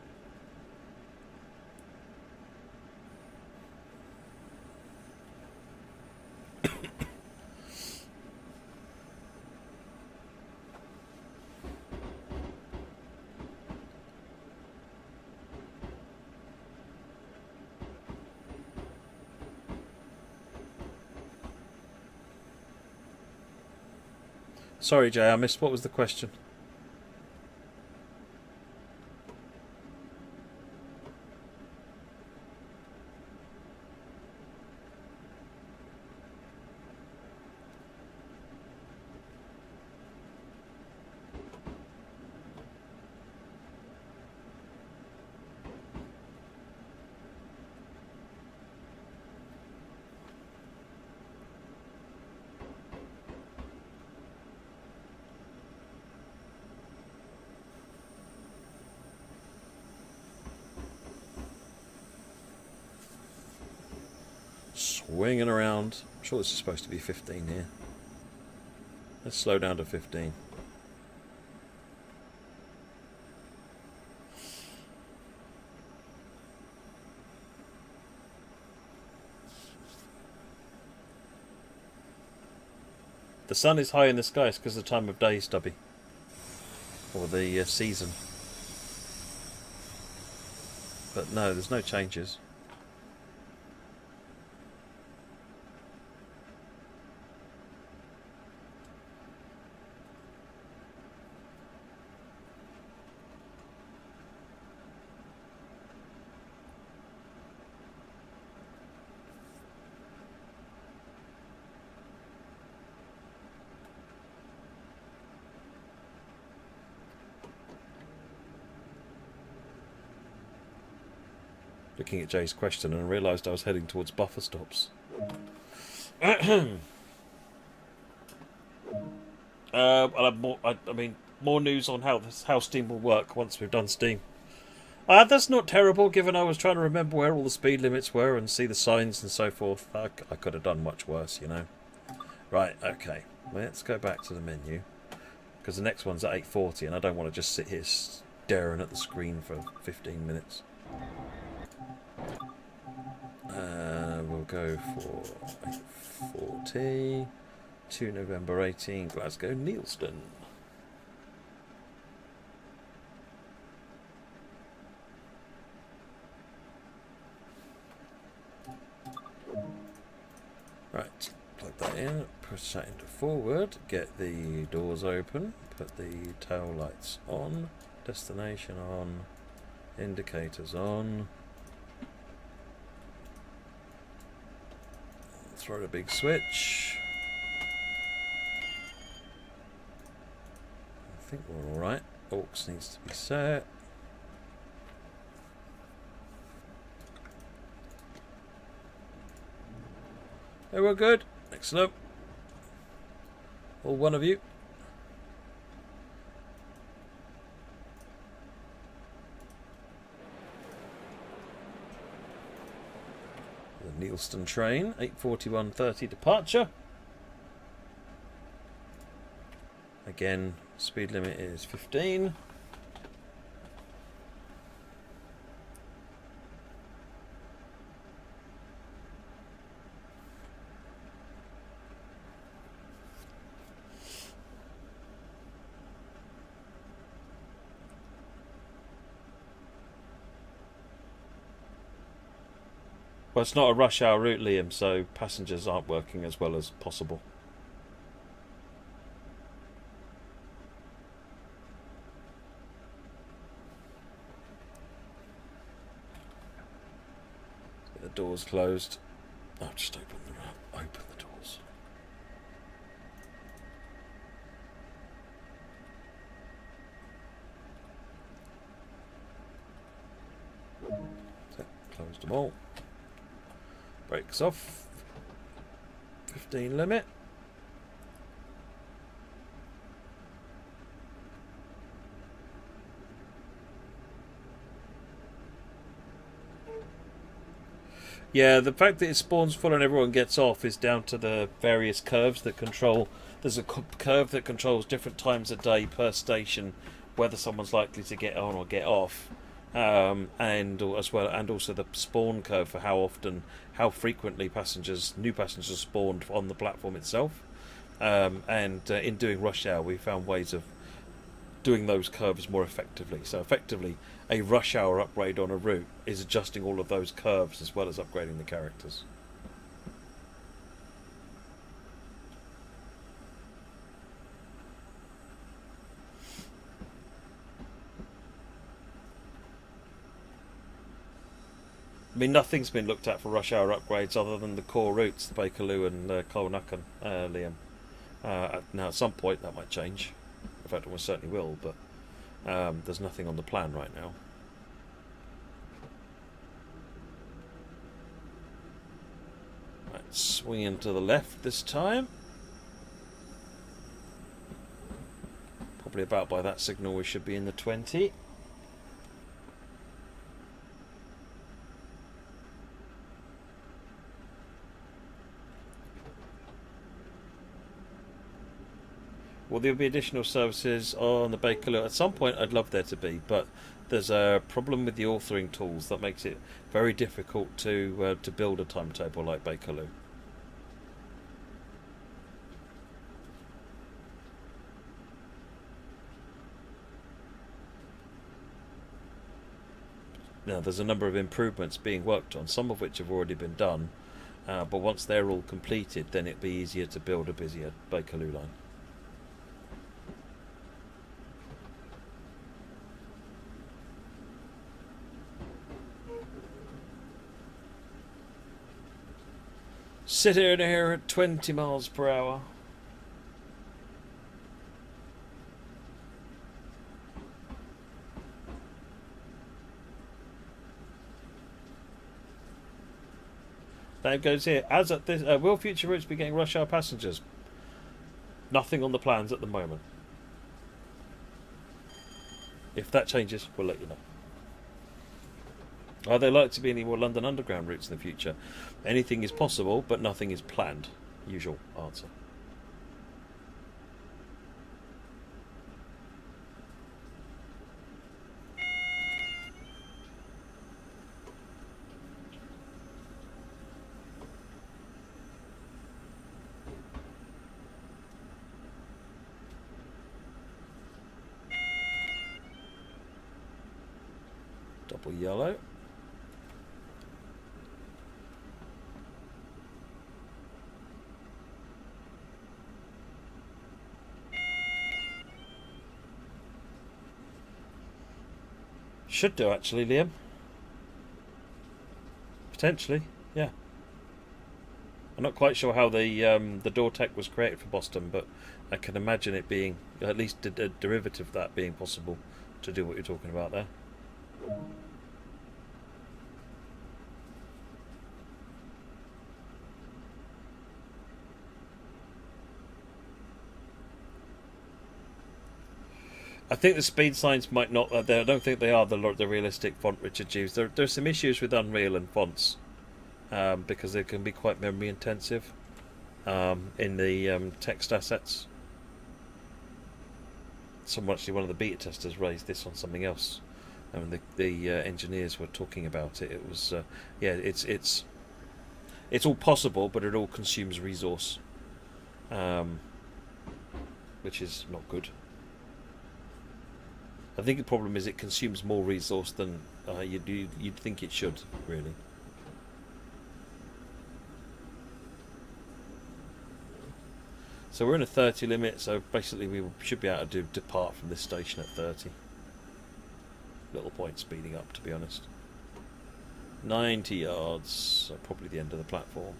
Sorry, Jay, I missed. What was the question? Swinging around. I'm sure this is supposed to be 15 here. Let's slow down to 15. The sun is high in the sky. It's because of the time of day, Stubby. Or the season. But no, there's no changes. Looking at Jay's question and realised I was heading towards buffer stops. I'll have more. I mean, more news on how Steam will work once we've done Steam. That's not terrible, given I was trying to remember where all the speed limits were and see the signs and so forth. I could have done much worse, you know. Right, okay. Let's go back to the menu, because the next one's at 8:40, and I don't want to just sit here staring at the screen for 15 minutes. We'll go for 8:40 to November 18, Glasgow, Neilston. Right, plug that in, push that into forward, get the doors open, put the tail lights on, destination on, indicators on. Throw a big switch. I think we're alright. Aux needs to be set. Hey, we're good. Excellent. All one of you. Neilston train, 8:41:30 departure. Again, speed limit is 15. Well, it's not a rush hour route, Liam, so passengers aren't working as well as possible. Get the doors closed. I'll just open the doors. them all. Brakes off. 15 limit. Yeah, the fact that it spawns full and everyone gets off is down to the various curves that control. There's a curve that controls different times a day per station, whether someone's likely to get on or get off, and as well, and also the spawn curve for how often, how frequently new passengers spawned on the platform itself. In doing rush hour, we found ways of doing those curves more effectively. So effectively, a rush hour upgrade on a route is adjusting all of those curves as well as upgrading the characters. I mean, nothing's been looked at for rush hour upgrades other than the core routes, the Bakerloo and Colnacken, Liam. Now, at some point that might change. In fact, it almost certainly will, but there's nothing on the plan right now. Right, swing into the left this time. Probably about by that signal we should be in the 20. Well, there'll be additional services on the Bakerloo. At some point, I'd love there to be, but there's a problem with the authoring tools that makes it very difficult to build a timetable like Bakerloo. Now, there's a number of improvements being worked on, some of which have already been done, but once they're all completed, then it'll be easier to build a busier Bakerloo line. Sitting here at 20 miles per hour. That goes here. As at this, will future routes be getting rush hour passengers? Nothing on the plans at the moment. If that changes, we'll let you know. Are there likely to be any more London Underground routes in the future? Anything is possible, but nothing is planned. Usual answer. Double yellow. Should do, actually, Liam. Potentially, yeah. I'm not quite sure how the door tech was created for Boston, but I can imagine it being at least a derivative of that being possible to do what you're talking about there. I think the speed signs might not. I don't think they are the realistic font Richard used. There's some issues with Unreal and fonts because they can be quite memory intensive in the text assets. Actually, one of the beta testers raised this on something else, and the engineers were talking about it. It was yeah, it's all possible, but it all consumes resource, which is not good. I think the problem is it consumes more resource than you'd think it should, really. So we're in a 30 limit, so basically we should be able to depart from this station at 30. Little point speeding up, to be honest. 90 yards, so probably the end of the platform.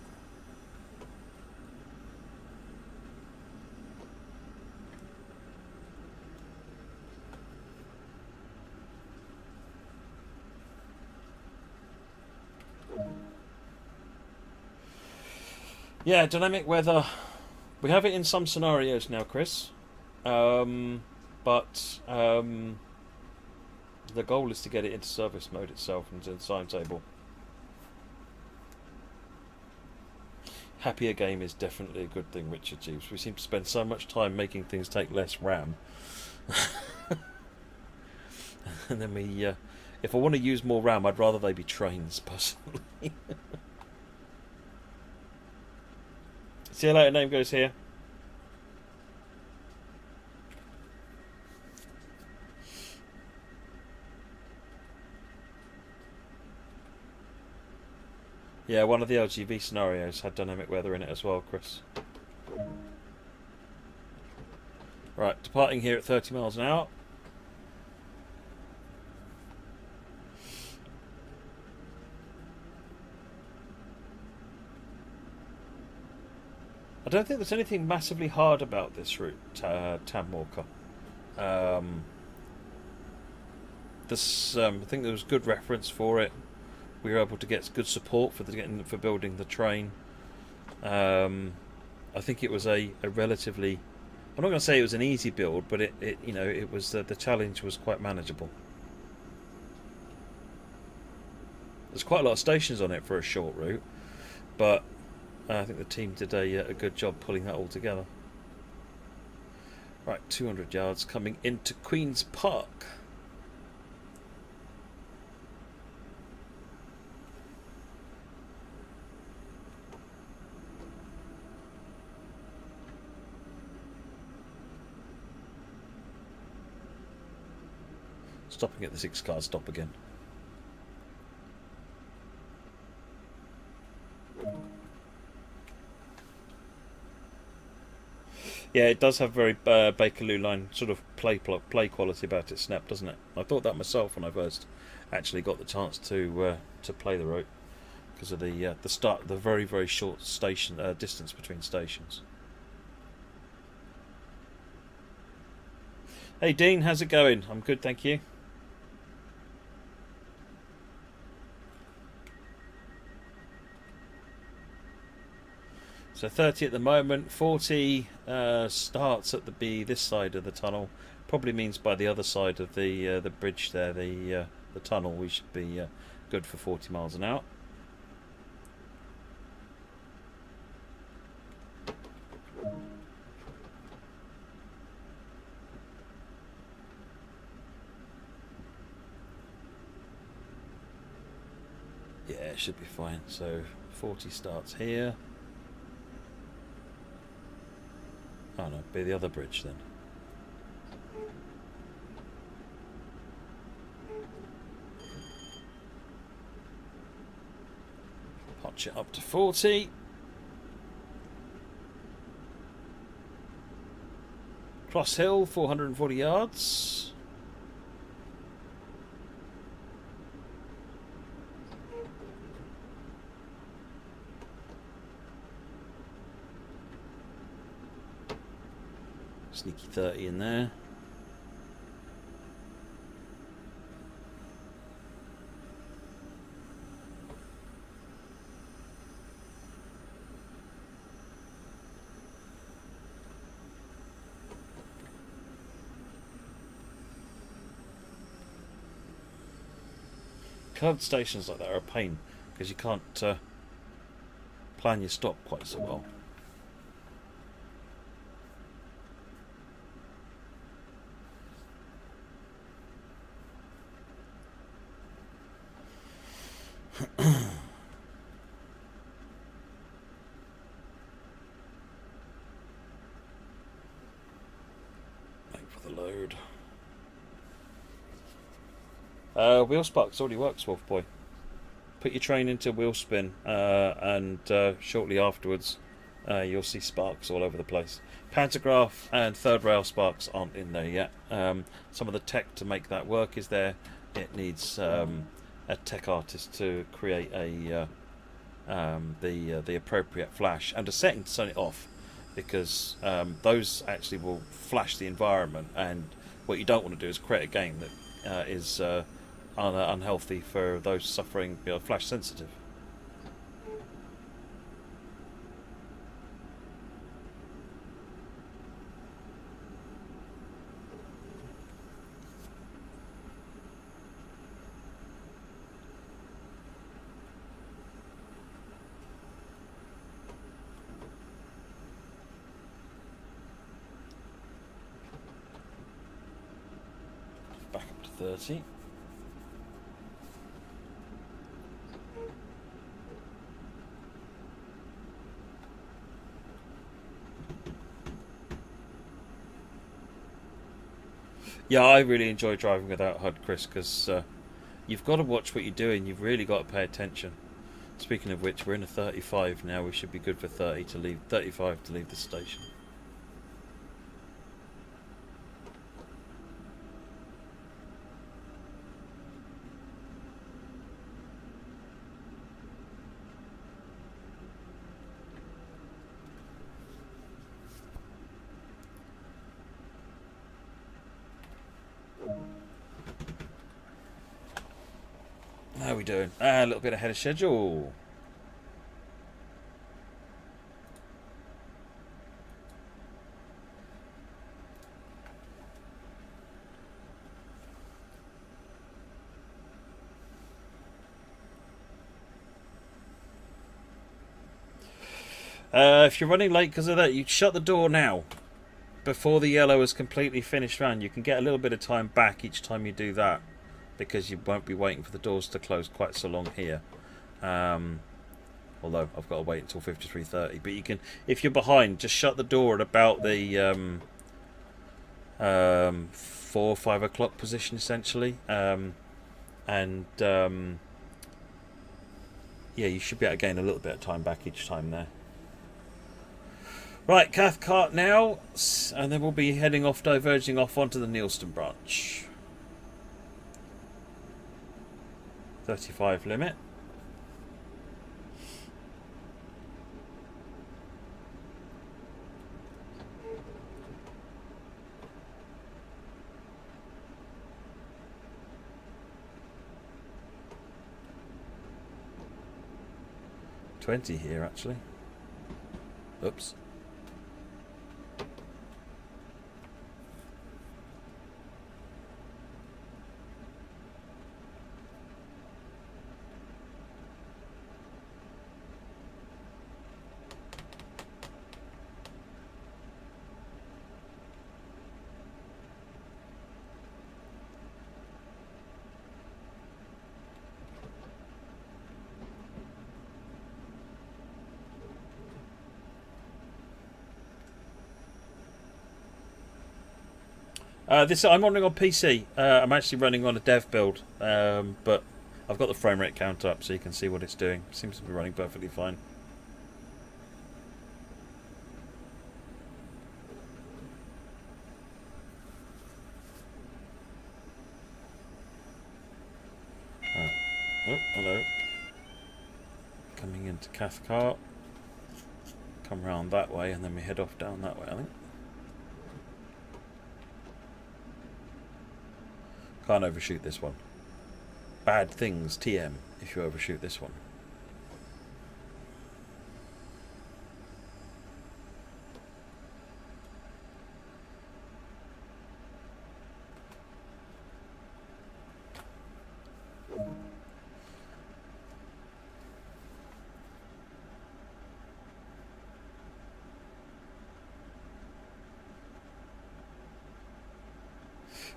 Yeah, dynamic weather. We have it in some scenarios now, Chris. But the goal is to get it into service mode itself into the timetable. Happier game is definitely a good thing, Richard Jeeves. We seem to spend so much time making things take less RAM. And then we, if I want to use more RAM, I'd rather they be trains, personally. See you later, name goes here. Yeah, one of the LGV scenarios had dynamic weather in it as well, Chris. Right, departing here at 30 miles an hour. I don't think there's anything massively hard about this route, Tam Walker. I think there was good reference for it. We were able to get good support for building the train. I think it was a relatively. I'm not going to say it was an easy build, but it was the challenge was quite manageable. There's quite a lot of stations on it for a short route, but I think the team did a good job pulling that all together. Right, 200 yards coming into Queen's Park. Stopping at the 6-car stop again. Yeah, it does have very Bakerloo line sort of play quality about it, Snap, doesn't it? I thought that myself when I first actually got the chance to play the route because of the very very short station distance between stations. Hey Dean, how's it going? I'm good, thank you. So 30 at the moment, 40 starts at this side of the tunnel. Probably means by the other side of the bridge there, the tunnel, we should be good for 40 miles an hour. Yeah, it should be fine. So 40 starts here. Oh no, be the other bridge then. Potch it up to 40. Cross Hill, 440 yards. Sneaky 30 in there. Curved stations like that are a pain because you can't plan your stop quite so well. Wheel sparks already works, Wolf Boy. Put your train into wheel spin, and shortly afterwards, you'll see sparks all over the place. Pantograph and third rail sparks aren't in there yet. Some of the tech to make that work is there. It needs a tech artist to create the appropriate flash and a setting to turn it off, because those actually will flash the environment, and what you don't want to do is create a game that is unhealthy for those suffering flash sensitive. 30. Yeah, I really enjoy driving without HUD, Chris, because you've got to watch what you're doing. You've really got to pay attention. Speaking of which, we're in a 35 now. We should be good for 35 to leave the station. How are we doing? A little bit ahead of schedule. If you're running late because of that, you shut the door now. Before the yellow is completely finished round, you can get a little bit of time back each time you do that, because you won't be waiting for the doors to close quite so long here. Although I've got to wait until 53:30. But you can, if you're behind, just shut the door at about the 4 or 5 o'clock position, essentially. Yeah, you should be able to gain a little bit of time back each time there. Right, Cathcart now, and then we'll be heading off, diverging off onto the Neilston branch. 35 limit. $20 here, actually. Oops. I'm running on PC. I'm actually running on a dev build, but I've got the frame rate counter up so you can see what it's doing. Seems to be running perfectly fine. Oh, hello. Coming into Cathcart. Come round that way and then we head off down that way, I think. Can't overshoot this one. Bad things, TM, if you overshoot this one.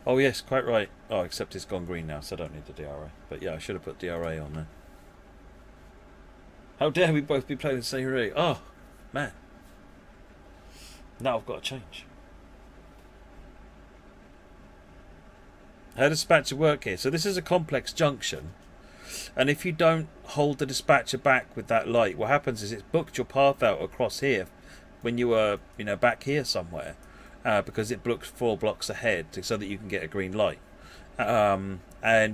Oh yes, quite right. Oh, except it's gone green now, so I don't need the DRA. But yeah, I should have put DRA on there. How dare we both be playing the same route? Oh, man. Now I've got to change. How does dispatcher work here? So this is a complex junction. And if you don't hold the dispatcher back with that light, what happens is it's booked your path out across here when you were, back here somewhere. Because it booked 4 blocks ahead so that you can get a green light. And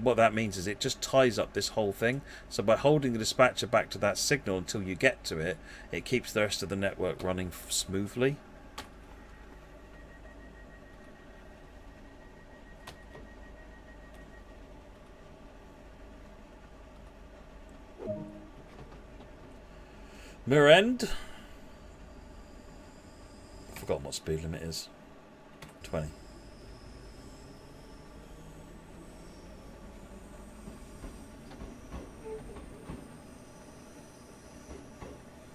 what that means is it just ties up this whole thing. So by holding the dispatcher back to that signal until you get to it, it keeps the rest of the network running smoothly. Mirror end. I've forgotten what speed limit is. 20.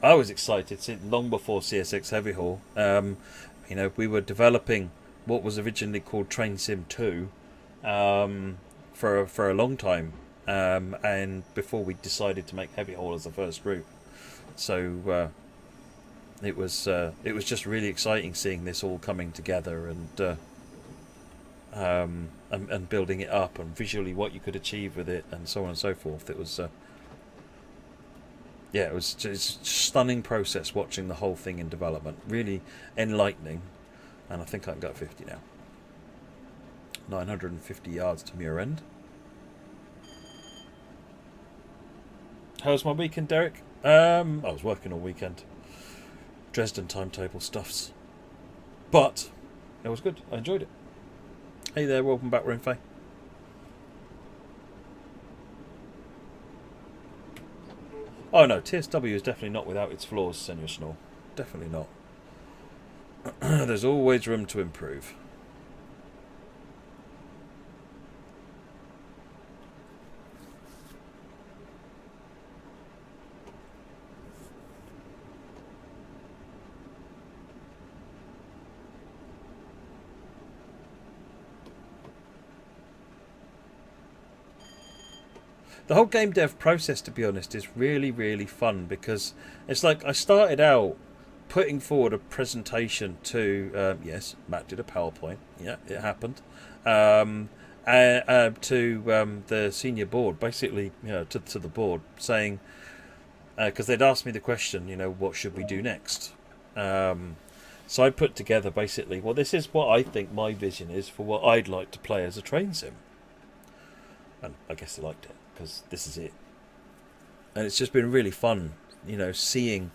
I was excited long before CSX Heavy Haul. We were developing what was originally called Train Sim 2, for a long time, and before we decided to make heavy haul as the first route. So it was just really exciting seeing this all coming together and building it up and visually what you could achieve with it and so on and so forth. It was it was just a stunning process watching the whole thing in development. Really enlightening, and I think I can go 50 now. 950 yards to Muir End. How was my weekend, Derek? I was working all weekend. Dresden timetable stuffs. But it was good. I enjoyed it. Hey there, welcome back, Renfei. Oh no, TSW is definitely not without its flaws, Senor Snore. Definitely not. There's always room to improve. The whole game dev process, to be honest, is really, really fun because it's like I started out putting forward a presentation to, yes, Matt did a PowerPoint, yeah, it happened, to the senior board, basically, to the board, saying, because they'd asked me the question, what should we do next? So I put together basically, well, this is what I think my vision is for what I'd like to play as a train sim. And I guess they liked it, because this is it. And it's just been really fun, seeing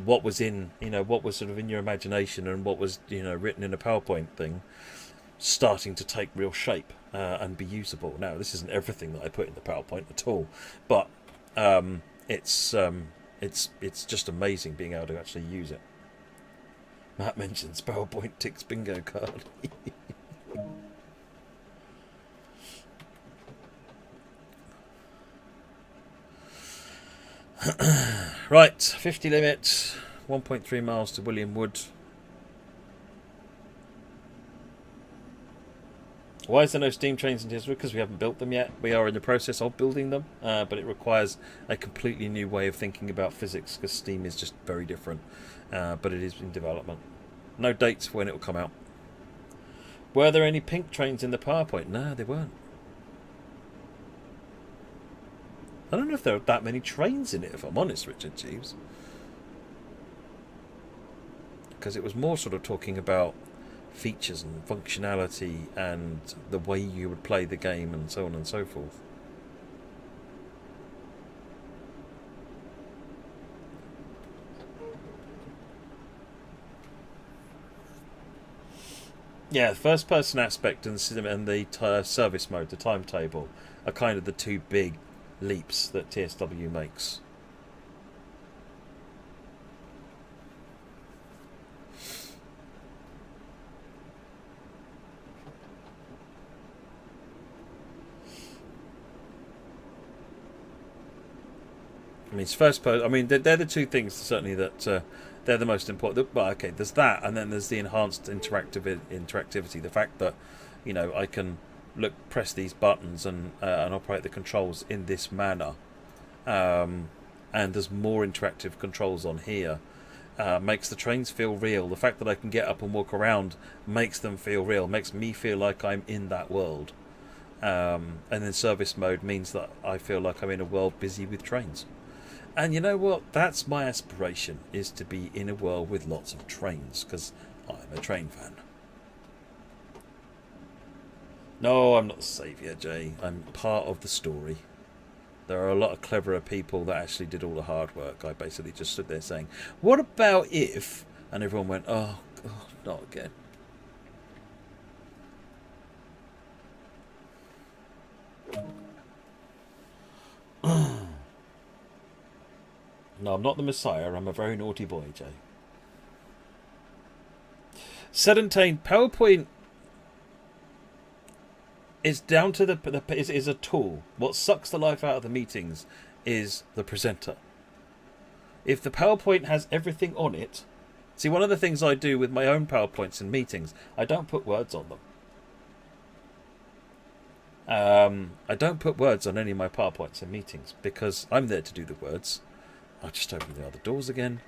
what was what was sort of in your imagination and what was, written in a PowerPoint thing, starting to take real shape and be usable. Now, this isn't everything that I put in the PowerPoint at all, but it's just amazing being able to actually use it. Matt mentions PowerPoint ticks bingo card. Right, 50 limit, 1.3 miles to William Wood. Why is there no steam trains in Tiswood? Because we haven't built them yet. We are in the process of building them, but it requires a completely new way of thinking about physics because steam is just very different. But it is in development. No dates for when it will come out. Were there any pink trains in the PowerPoint? No, there weren't. I don't know if there are that many trains in it, if I'm honest, Richard Jeeves. Because it was more sort of talking about features and functionality and the way you would play the game and so on and so forth. Yeah, the first person aspect and the service mode, the timetable, are kind of the two big leaps that TSW makes. I mean, it's first person. I mean, they're the two things certainly that they're the most important. But okay, there's that, and then there's the enhanced interactivity. The fact that I can press these buttons and operate the controls in this manner, and there's more interactive controls on here. Makes the trains feel real. The fact that I can get up and walk around makes them feel real. Makes me feel like I'm in that world. And then service mode means that I feel like I'm in a world busy with trains. And you know what? That's my aspiration, is to be in a world with lots of trains, because I'm a train fan. No, I'm not the saviour, Jay. I'm part of the story. There are a lot of cleverer people that actually did all the hard work. I basically just stood there saying, what about if... And everyone went, oh, God, not again. No, I'm not the Messiah. I'm a very naughty boy, Jay. Sedentane PowerPoint is down to is a tool. What sucks the life out of the meetings is the presenter. If the PowerPoint has everything on it... See, one of the things I do with my own PowerPoints in meetings, I don't put words on them. I don't put words on any of my PowerPoints in meetings because I'm there to do the words. I'll just open the other doors again.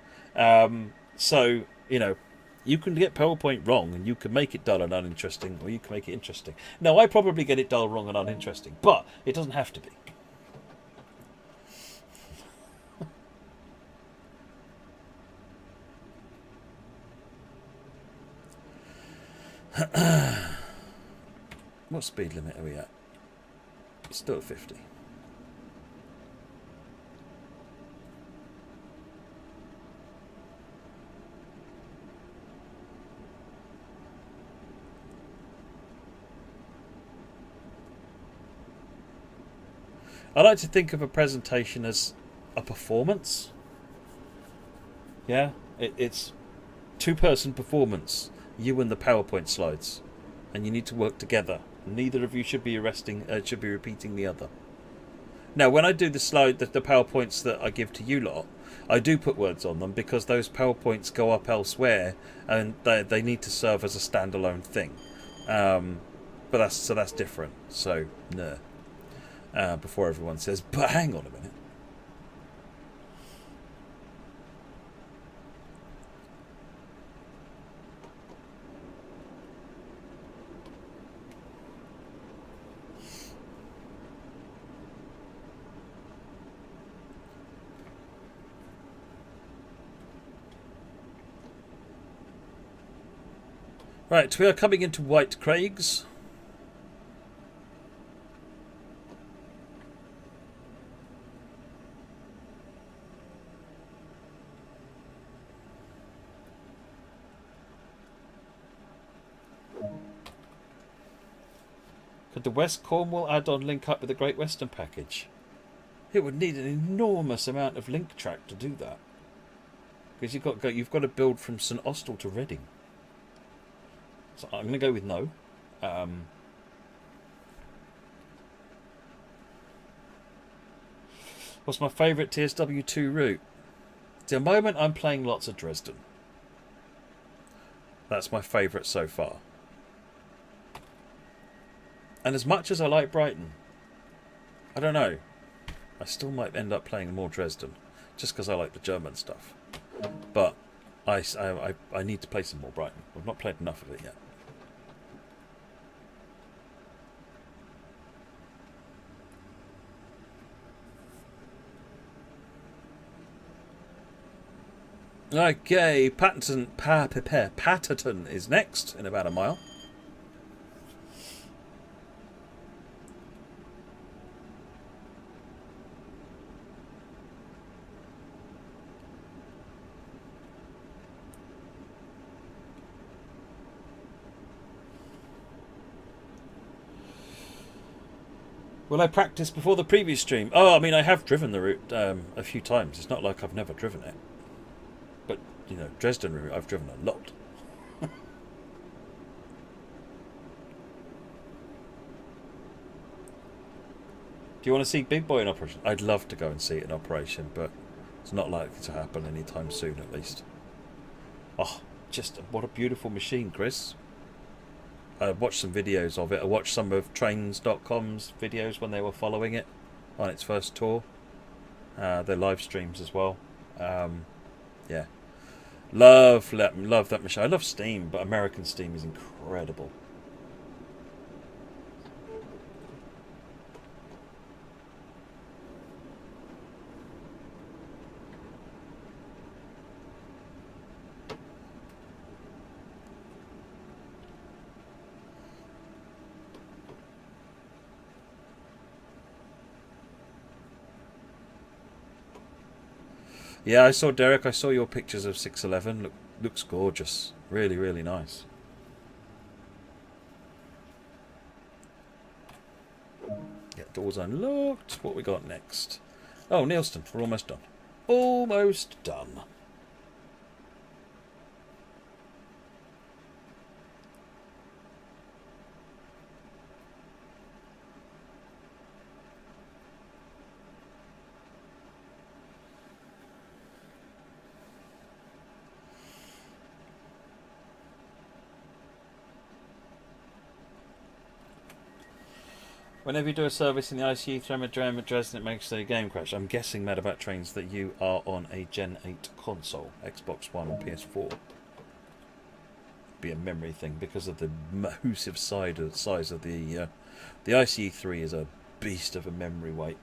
So, you can get PowerPoint wrong and you can make it dull and uninteresting, or you can make it interesting. No, I probably get it dull, wrong, and uninteresting, but it doesn't have to be. What speed limit are we at? Still at 50. I like to think of a presentation as a performance. Yeah, it's two-person performance. You and the PowerPoint slides, and you need to work together. Neither of you should be repeating the other. Now, when I do the PowerPoints that I give to you lot, I do put words on them because those PowerPoints go up elsewhere, and they need to serve as a standalone thing. But that's different. So, no. Before everyone says, but hang on a minute. Right, we are coming into White Craigs. Could the West Cornwall add-on link up with the Great Western package? It would need an enormous amount of link track to do that, because you've got to build from St Austell to Reading. So I'm going to go with no. What's my favourite TSW2 route? At the moment, I'm playing lots of Dresden. That's my favourite so far. And as much as I like Brighton, I don't know, I still might end up playing more Dresden, just because I like the German stuff. But I need to play some more Brighton. I've not played enough of it yet. Okay, Patterton is next in about a mile. Well, I practiced before the previous stream. Oh, I mean, I have driven the route a few times. It's not like I've never driven it. But, Dresden route, I've driven a lot. Do you want to see Big Boy in operation? I'd love to go and see it in operation, but it's not likely to happen anytime soon, at least. Oh, just what a beautiful machine, Chris. I watched some videos of it. I watched some of Trains.com's videos when they were following it on its first tour. Their live streams as well. Yeah. Love that machine. I love Steam, but American Steam is incredible. Yeah, I saw Derek. I saw your pictures of 611. Looks gorgeous. Really, really nice. Yeah, doors unlocked. What we got next? Oh, Neilston. We're almost done. Almost done. Whenever you do a service in the ICU through Dram at Dresden, it makes a game crash. I'm guessing, Madabat Trains, that you are on a Gen 8 console, Xbox One or PS4. Be a memory thing because of the massive size of the ICE3 is a beast of a memory weight.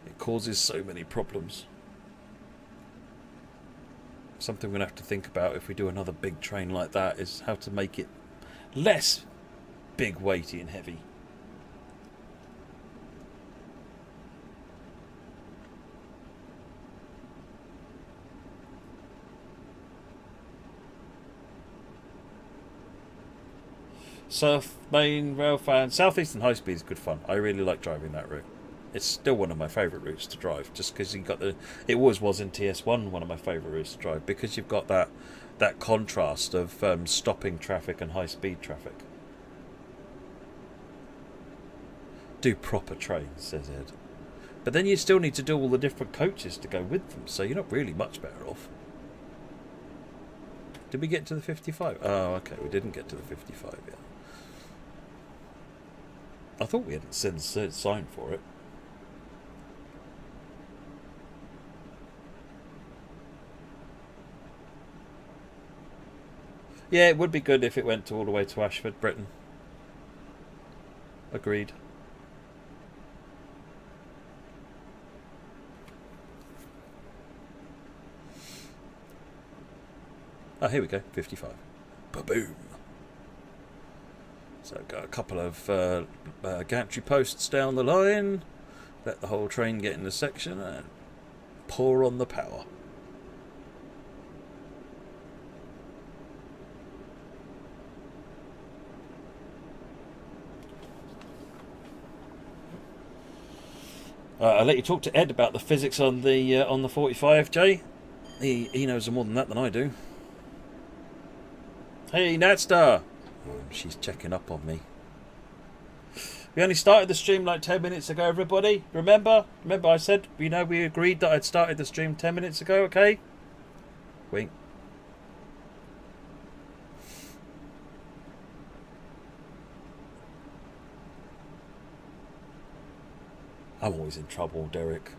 It causes so many problems. Something we're going to have to think about if we do another big train like that is how to make it less big, weighty and heavy. Surf Main Rail fan. Southeastern High Speed is good fun. I really like driving that route. It's still one of my favourite routes to drive, just because you got the. It was in TS1 one of my favourite routes to drive because you've got that contrast of stopping traffic and high speed traffic. Do proper trains, says Ed. But then you still need to do all the different coaches to go with them, so you're not really much better off. Did we get to the 55? Oh, okay, we didn't get to the 55 yet. I thought we hadn't signed for it. Yeah, it would be good if it went all the way to Ashford, Britain. Agreed. Oh, here we go, 55. Ba-boom. So got a couple of gantry posts down the line. Let the whole train get in the section and pour on the power. I'll let you talk to Ed about the physics on the 45, Jay. He knows more than that than I do. Hey, Natstar! She's checking up on me. We only started the stream like 10 minutes ago, everybody. Remember I said, we agreed that I'd started the stream 10 minutes ago, okay? Wink. I'm always in trouble, Derek.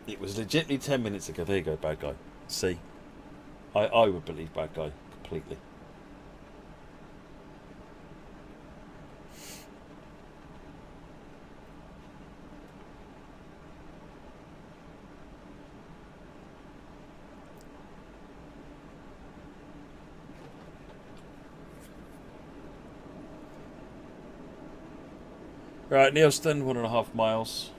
It was legitimately 10 minutes ago. There you go, bad guy. See? I would believe bad guy completely. Right, Neilston, 1.5 miles.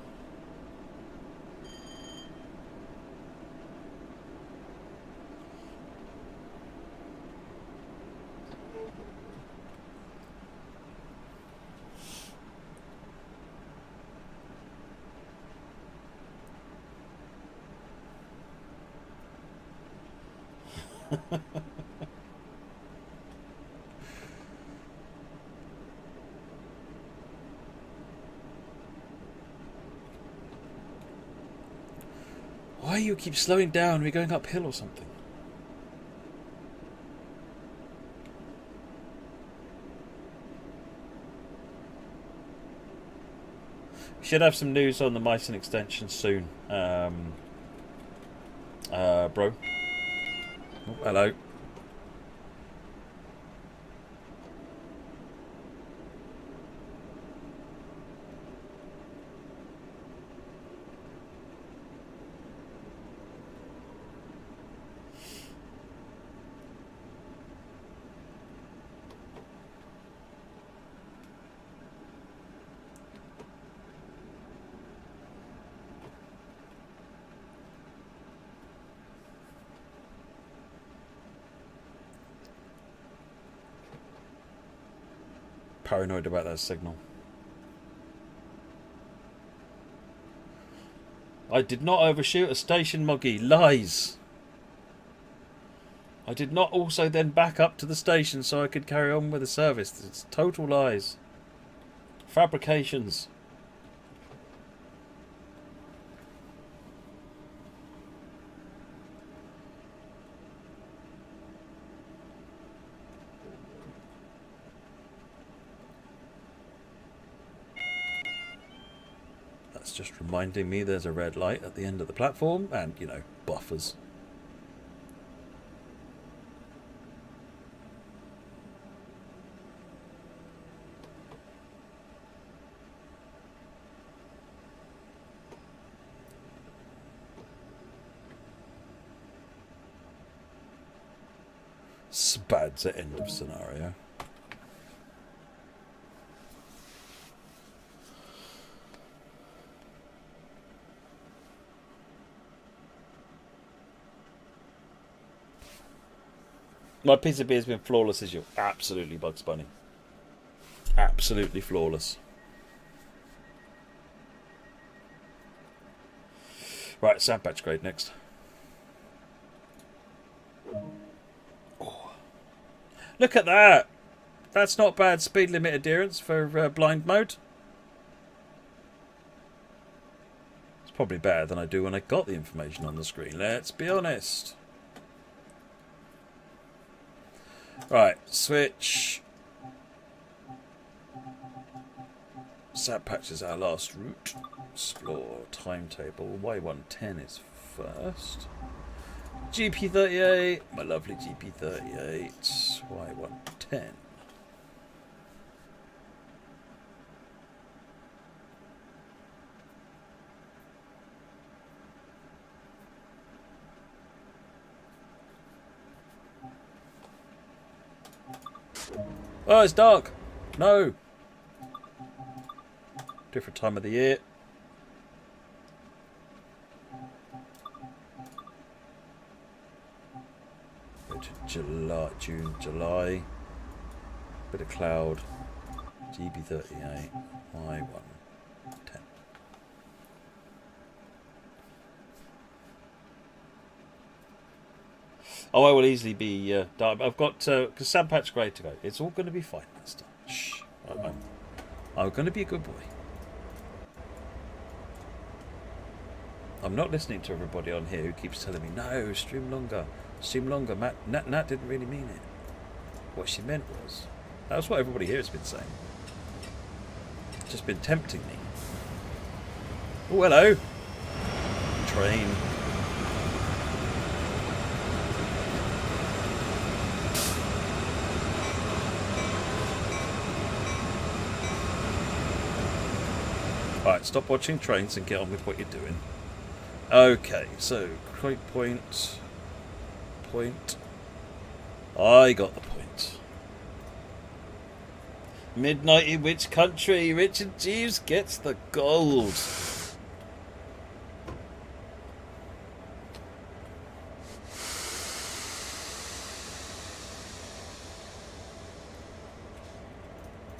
Why you keep slowing down? We're going uphill or something. We should have some news on the Meissen extension soon, bro. Oh, hello. Paranoid about that signal. I did not overshoot a station, Moggy. Lies. I did not also then back up to the station so I could carry on with the service. It's total lies. Fabrications. That's just reminding me there's a red light at the end of the platform and, you know, buffers. Spads at end of scenario. My PCB has been flawless as usual. Absolutely Bugs Bunny. Absolutely flawless. Right, sound patch grade next. Oh. Look at that! That's not bad speed limit adherence for blind mode. It's probably better than I do when I got the information on the screen, let's be honest. Right, switch. Sat patch is our last route. Explore timetable. Y110 is first. GP38, my lovely GP38. Y110. Oh, it's dark. No. Different time of the year. Go to July, June, July. Bit of cloud. GB38. Y110. Oh, I will easily be dark. I've got sand patch grade to go. It's all going to be fine, Master. Shh. I'm going to be a good boy. I'm not listening to everybody on here who keeps telling me, no, stream longer. Stream longer. Nat didn't really mean it. What she meant was, that was what everybody here has been saying. It's just been tempting me. Oh, hello. Train. Alright, stop watching trains and get on with what you're doing. Okay, so, point. I got the point. Midnight in which country? Richard Jeeves gets the gold.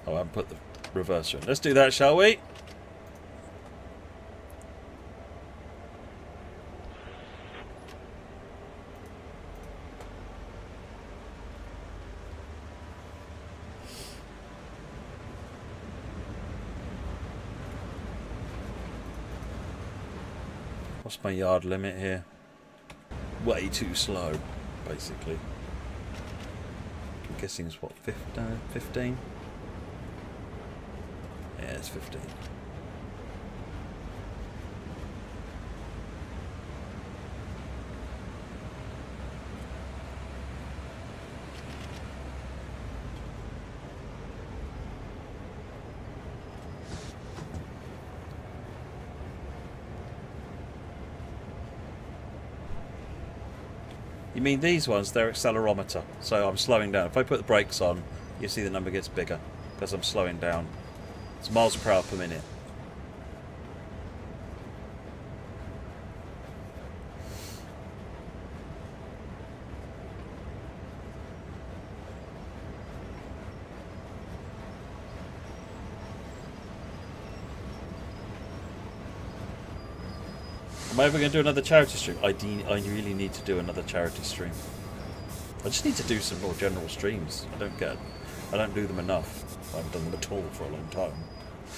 Oh, I haven't put the reverser in. Let's do that, shall we? What's my yard limit here? Way too slow, basically. I'm guessing it's what, 15? Yeah, it's 15. You mean these ones, they're accelerometer, so I'm slowing down. If I put the brakes on, you see the number gets bigger, because I'm slowing down. It's miles per hour per minute. Am I ever going to do another charity stream? I really need to do another charity stream. I just need to do some more general streams. I don't do them enough. I haven't done them at all for a long time.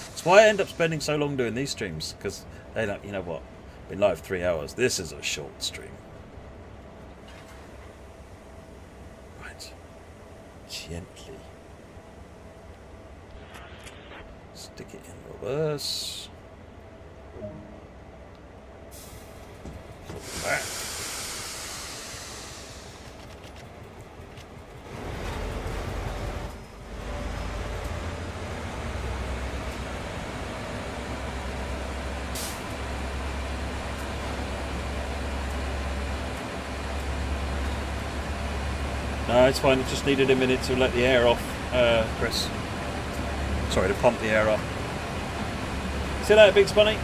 That's why I end up spending so long doing these streams, because they don't, you know what? Been live 3 hours. This is a short stream. Right. Gently. Stick it in reverse. Put back. No, it's fine. It just needed a minute to let the air off, Chris. Sorry, to pump the air off. See that, Big Spunny?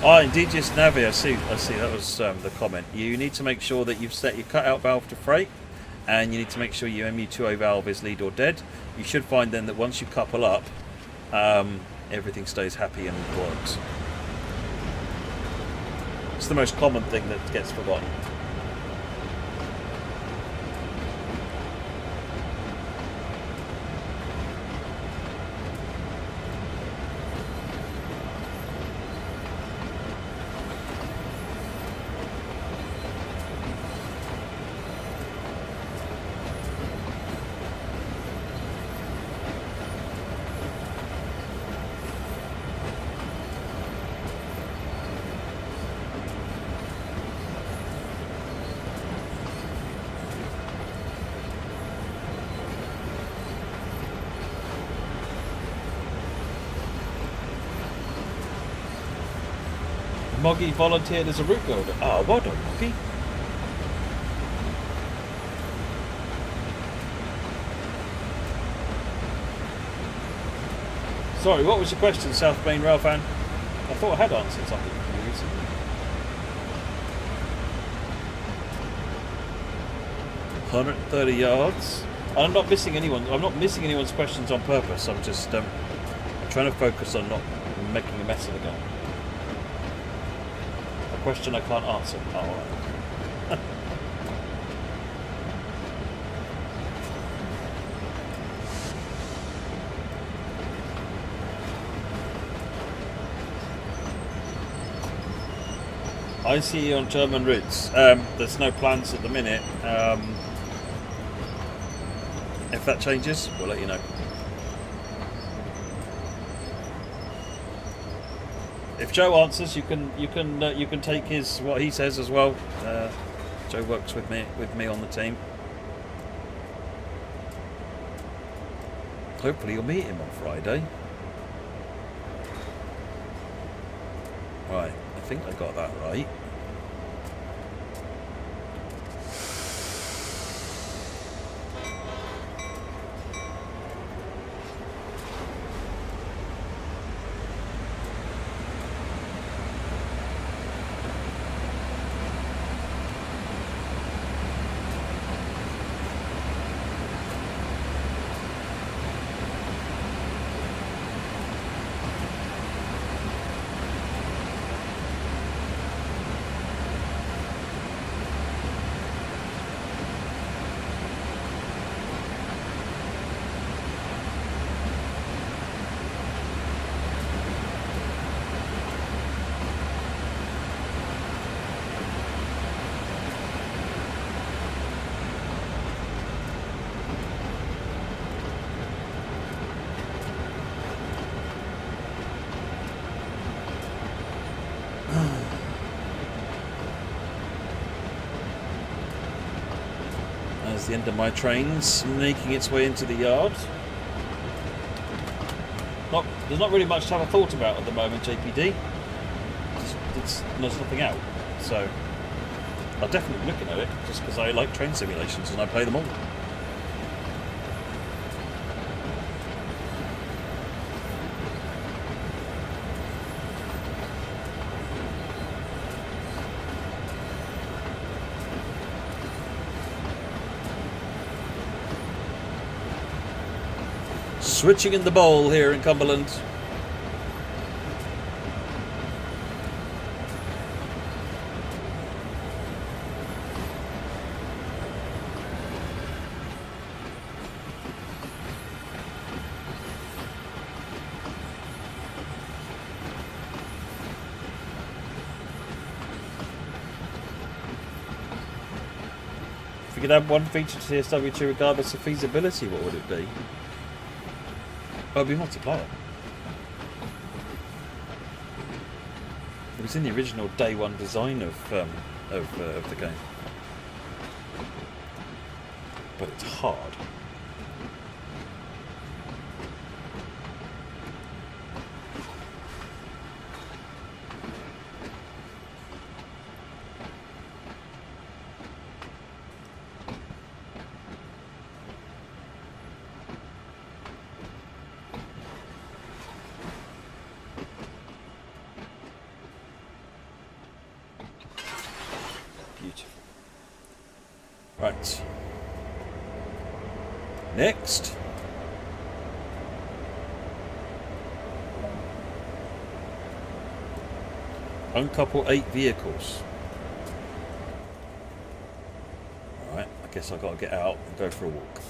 Oh, indeed, just Navi. I see. That was the comment. You need to make sure that you've set your cutout valve to freight. And you need to make sure your MU2O valve is lead or dead. You should find then that once you couple up, everything stays happy and works. It's the most common thing that gets forgotten. Moggy volunteered as a route builder. Ah, well done, Moggy. Sorry, what was your question, South Main Rail fan? I thought I had answered something for you recently. 130 yards. I'm not missing anyone's questions on purpose. I'm just trying to focus on not making a mess of the gun. Question I can't answer. Oh, all right. I see you on German routes. There's no plans at the minute. If that changes, we'll let you know. If Joe answers, you can take what he says as well. Joe works with me on the team. Hopefully you'll meet him on Friday. Right, I think I got that right. The end of my train's making its way into the yard. There's not really much to have a thought about at the moment, JPD. There's nothing out, so I'll definitely be looking at it just because I like train simulations and I play them all. Switching in the bowl here in Cumberland. If you could add one feature to CSW2 regardless of feasibility, what would it be? Well, it'd be multiplayer. It was in the original day one design of the game, but it's hard. Right. Next. Uncouple 8 vehicles. Alright, I guess I've got to get out and go for a walk.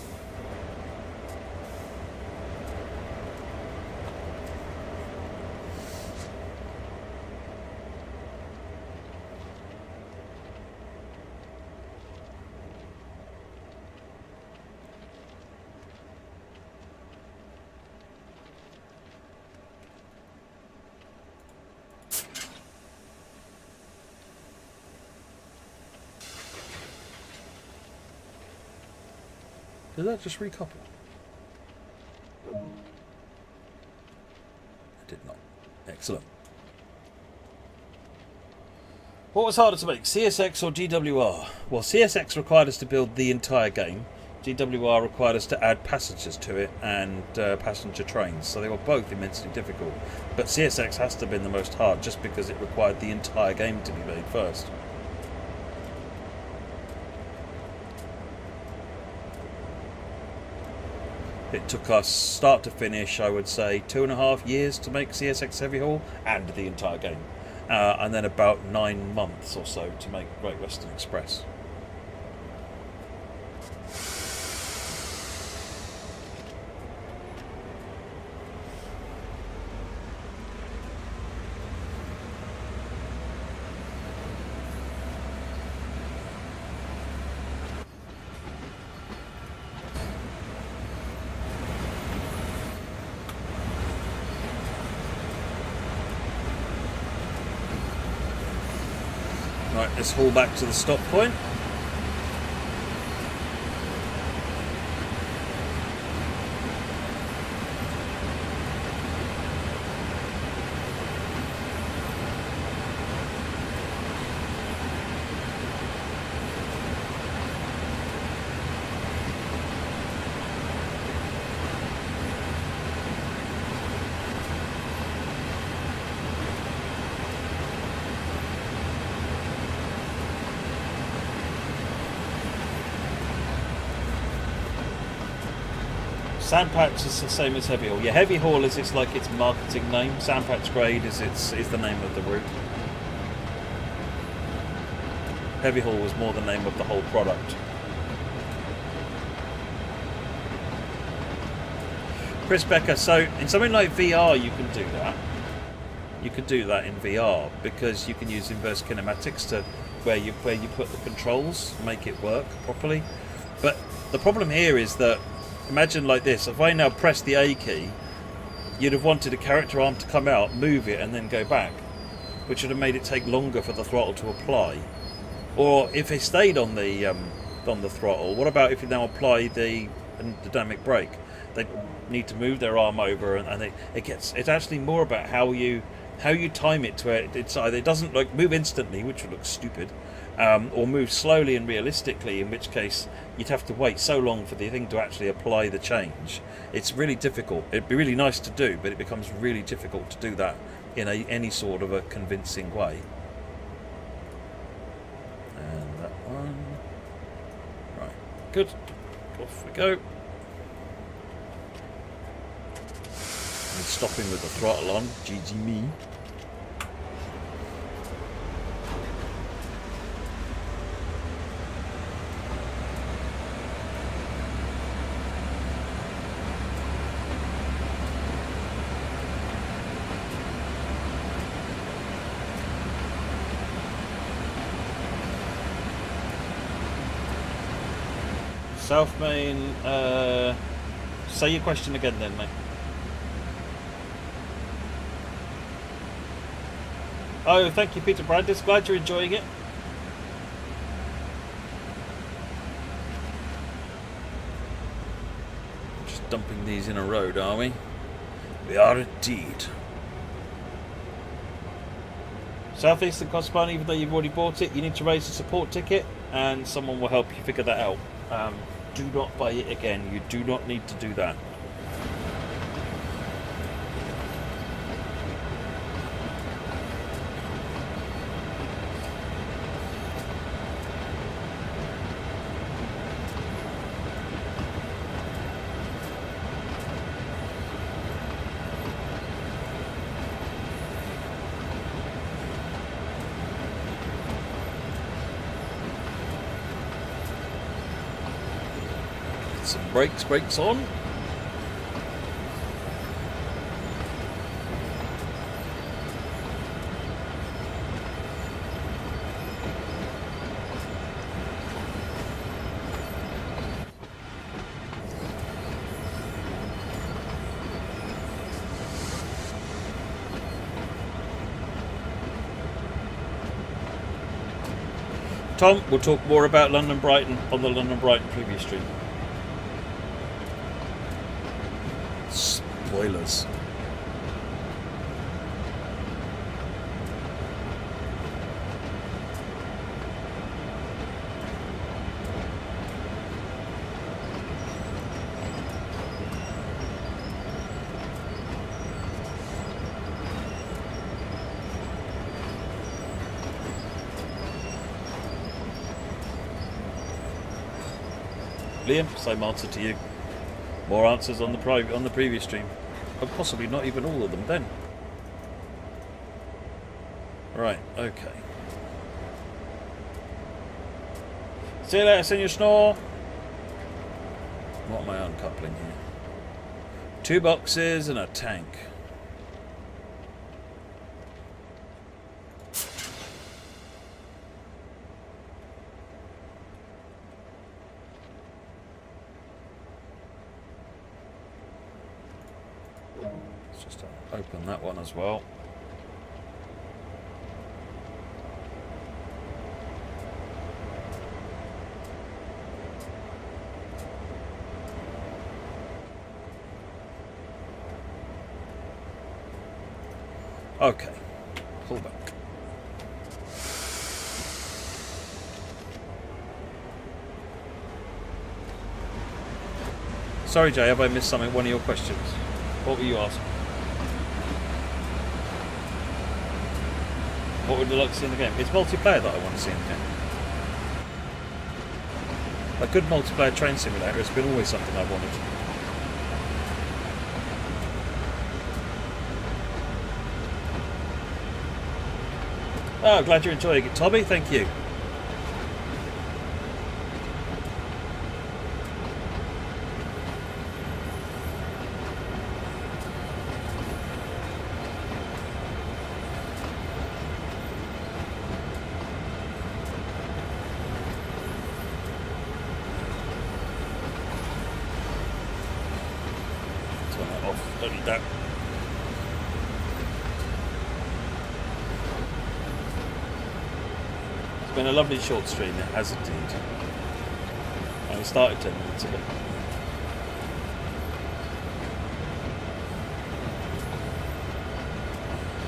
Did that just recouple? It did not. Excellent. What was harder to make, CSX or GWR? Well, CSX required us to build the entire game. GWR required us to add passengers to it and passenger trains. So they were both immensely difficult. But CSX has to have been the most hard just because it required the entire game to be made first. It took us, start to finish, I would say 2.5 years to make CSX Heavy Haul and the entire game. And then about 9 months or so to make Great Western Express. Right, let's haul back to the stop point. Sandpatch is the same as Heavy Haul. Yeah, Heavy Haul is its marketing name. Sandpatch Grade is the name of the route. Heavy Haul was more the name of the whole product. Chris Becker, so in something like VR you can do that. You can do that in VR because you can use inverse kinematics to where you put the controls, make it work properly. But the problem here is that imagine like this, if I now press the A key, you'd have wanted a character arm to come out, move it and then go back, which would have made it take longer for the throttle to apply. Or if it stayed on the throttle, what about if you now apply the dynamic brake? They need to move their arm over and it's actually more about how you time it to where it's either it doesn't like move instantly, which would look stupid, or move slowly and realistically, in which case you'd have to wait so long for the thing to actually apply the change. It's really difficult. It'd be really nice to do, but it becomes really difficult to do that in any sort of a convincing way. And that one. Right, good. Off we go. and stopping with the throttle on. GG me. South Main, say your question again then, mate. Oh, thank you, Peter Brandis. Glad you're enjoying it. Just dumping these in a road, are we? We are indeed. Southeastern costs money, even though you've already bought it. You need to raise a support ticket, and someone will help you figure that out. Do not buy it again. You do not need to do that. Some brakes on. Tom, we'll talk more about London Brighton on the London Brighton preview stream. Spoilers. Liam, same answer to you. More answers on the previous stream. But possibly not even all of them then. Right, okay. See you later, Senior Snore. What am I uncoupling here? 2 boxes and a tank. Just open that one as well. Okay, pull back. Sorry, Jay, have I missed something? One of your questions. What were you asking? What would you like to see in the game? It's multiplayer that I want to see in the game. A good multiplayer train simulator has been always something I wanted. Oh, glad you're enjoying it, Tommy. Thank you. Been a lovely short stream, it has indeed. I started 10 minutes ago.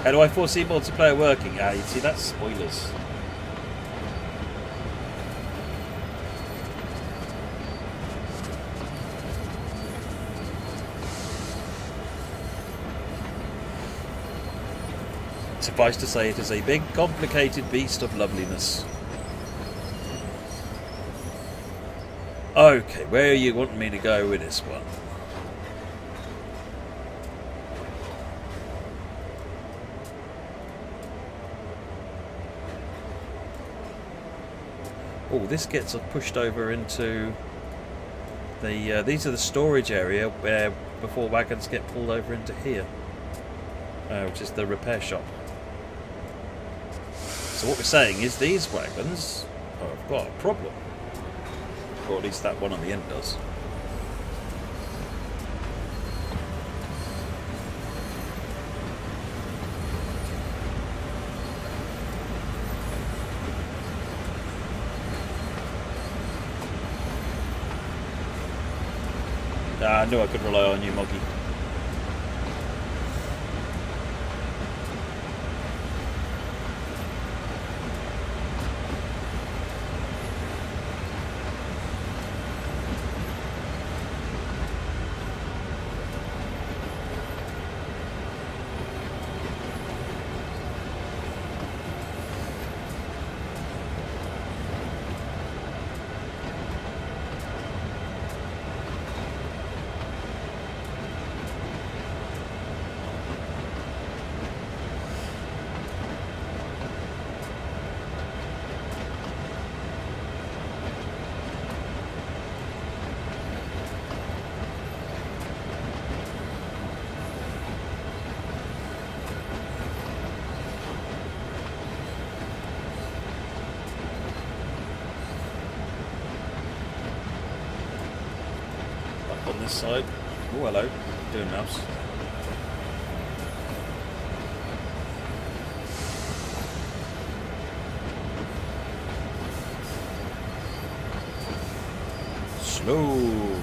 How do I foresee multiplayer working? Ah, you see, that's spoilers. Suffice to say, it is a big, complicated beast of loveliness. Okay, where are you wanting me to go with this one? Oh, this gets pushed over into the... these are the storage area where before wagons get pulled over into here. Which is the repair shop. So what we're saying is these wagons have got a problem. Or at least that one on the end does. I knew I could rely on you, Moggy. This side. Oh, hello. Doing mouse. Slow.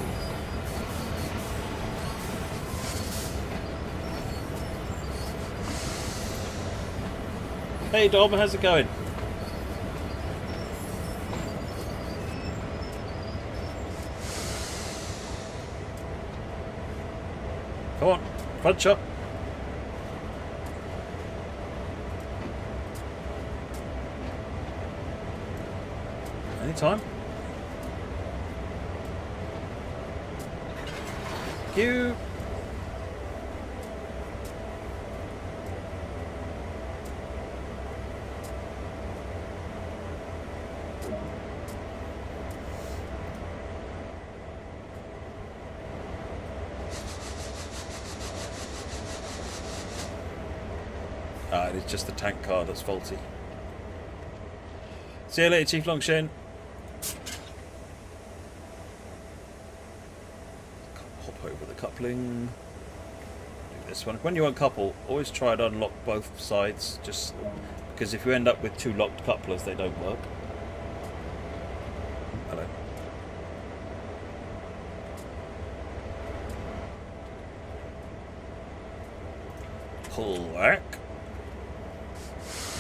Hey Dom, how's it going? Come on, punch up. Anytime. Thank you. It's just the tank car that's faulty. See you later, Chief Longshan. Hop over the coupling. Do this one. When you uncouple, always try to unlock both sides, just because if you end up with two locked couplers, they don't work. Hello. Pull back.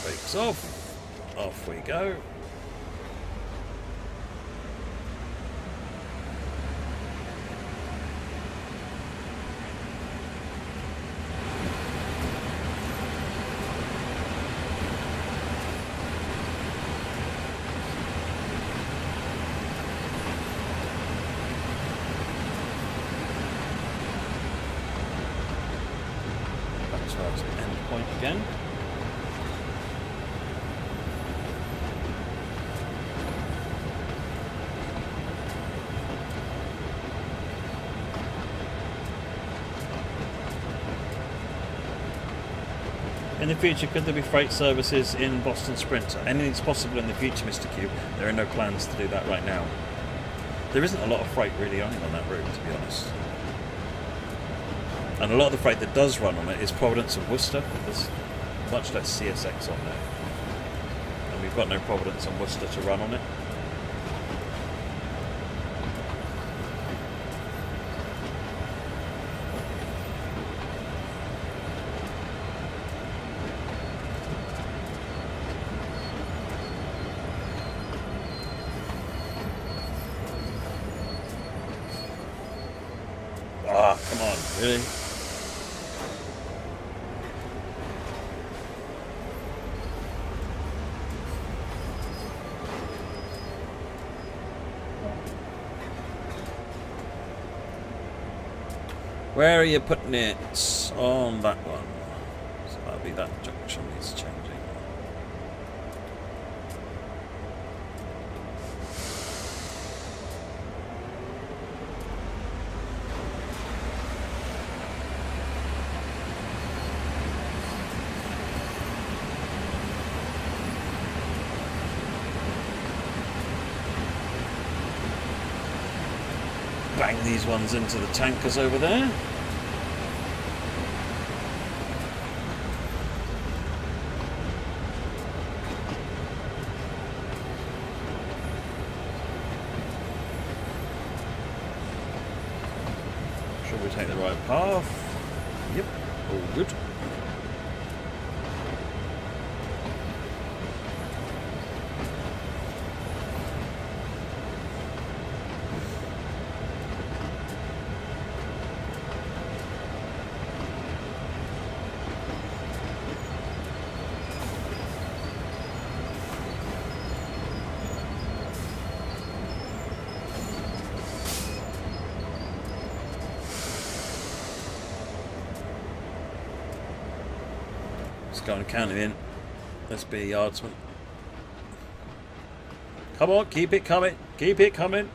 Brakes off. Off we go. Back to our end point again. In the future, could there be freight services in Boston Sprinter? Anything's possible in the future, Mr. Q. There are no plans to do that right now. There isn't a lot of freight really on that route, to be honest. And a lot of the freight that does run on it is Providence and Worcester. There's much less CSX on there. And we've got no Providence and Worcester to run on it. Ah, come on, really? Where are you putting it? On that one. So that'll be that junction needs changing. bang these ones into the tankers over there. Should we take the right path? Yep, all good. Go and count him in. Let's be a yardsman. Come on, keep it coming. Keep it coming.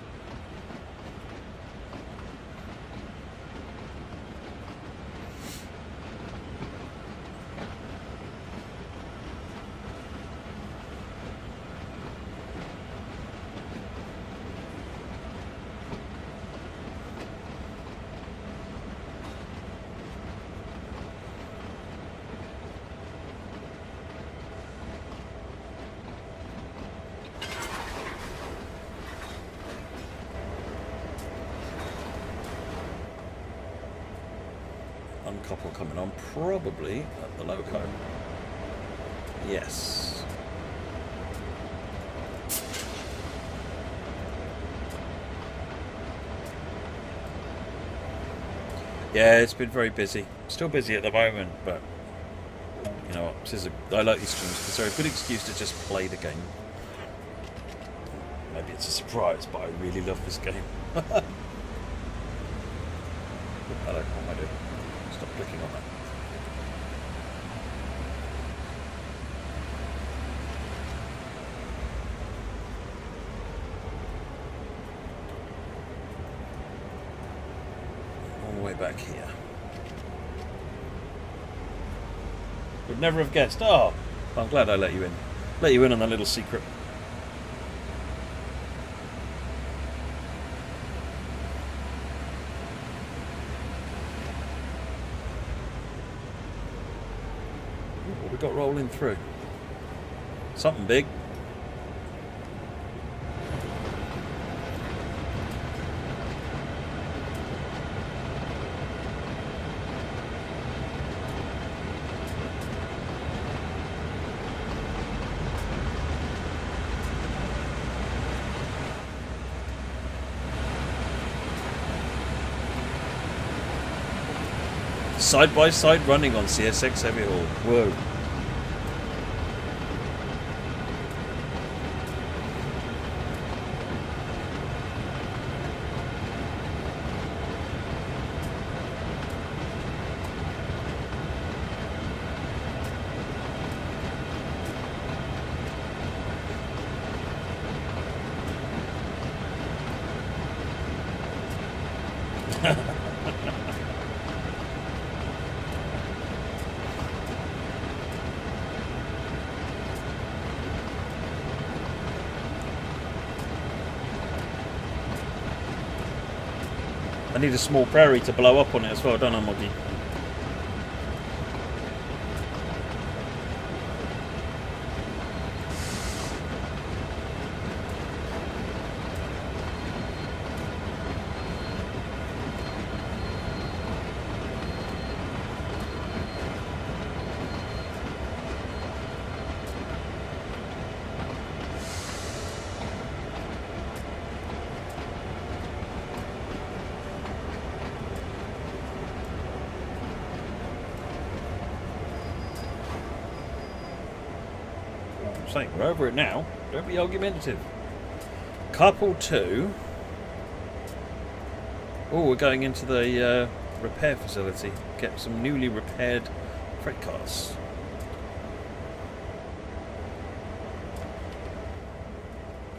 Uncouple coming on, probably at the loco. Yes. Yeah, it's been very busy. Still busy at the moment, but you know what? I like these streams because they're a good excuse to just play the game. Maybe it's a surprise, but I really love this game. Hello, what am I doing? Stop clicking on that. All the way back here. Would never have guessed. Oh, I'm glad I let you in. Let you in on that little secret. What we got rolling through? Something big. Side by side running on CSX Heavy Haul. Whoa. I need a small prairie to blow up on it as well, don't I, Moggy? Saying we're over it now. Don't be argumentative. Couple 2. Oh, we're going into the repair facility. Get some newly repaired freight cars.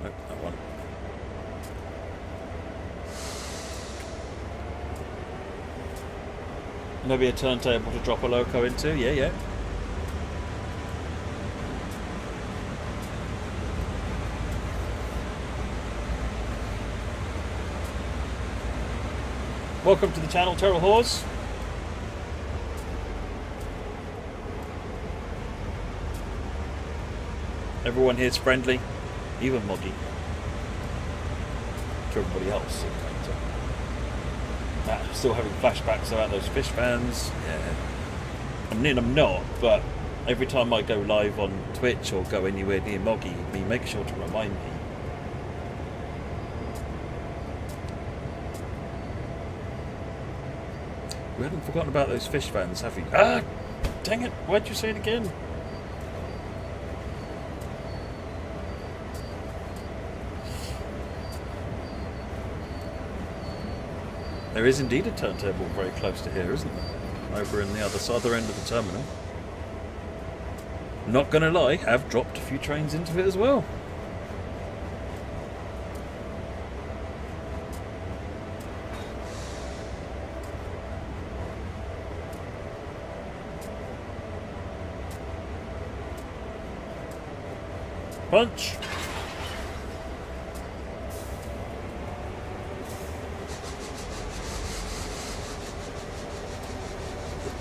Oh, that one. Maybe a turntable to drop a loco into. Yeah, yeah. Welcome to the channel, Terrell Hawes. Everyone here's friendly, even Moggy. To everybody else. I'm still having flashbacks about those fish fans. Yeah. I mean, I'm not, but every time I go live on Twitch or go anywhere near Moggy, he makes sure to remind me. We haven't forgotten about those fish fans, have we? Ah! Dang it! Why'd you say it again? There is indeed a turntable very close to here, isn't there? Over in the other end of the terminal. Not gonna lie, I've dropped a few trains into it as well. Punch!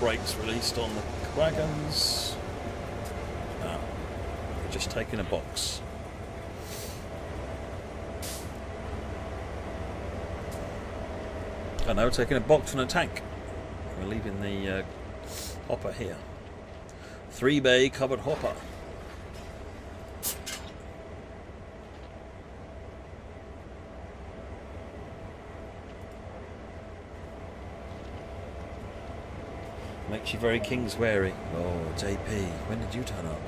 Brakes released on the wagons. Now, we're just taking a box. And now we're taking a box and a tank. We're leaving the hopper here. 3-bay covered hopper. Makes you very King's wary. Oh, JP, when did you turn up?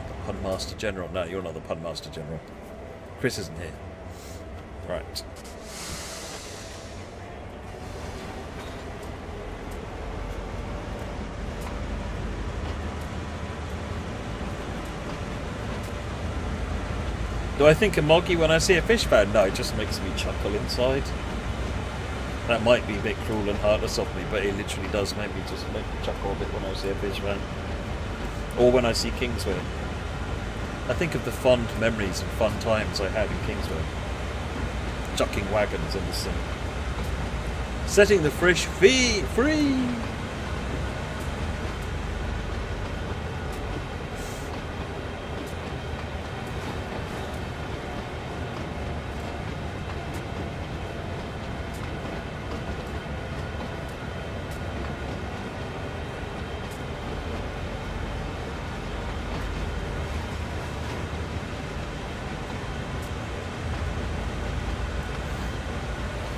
The Pun Master General. No, you're not the Pun Master General. Chris isn't here. Right. Do I think of Moggy when I see a fish fan? No, it just makes me chuckle inside. That might be a bit cruel and heartless of me, but it literally does make me chuckle a bit when I see a fish fan. Or when I see Kingsway. I think of the fond memories and fun times I had in Kingsway. Chucking wagons in the sea. Setting the fish free!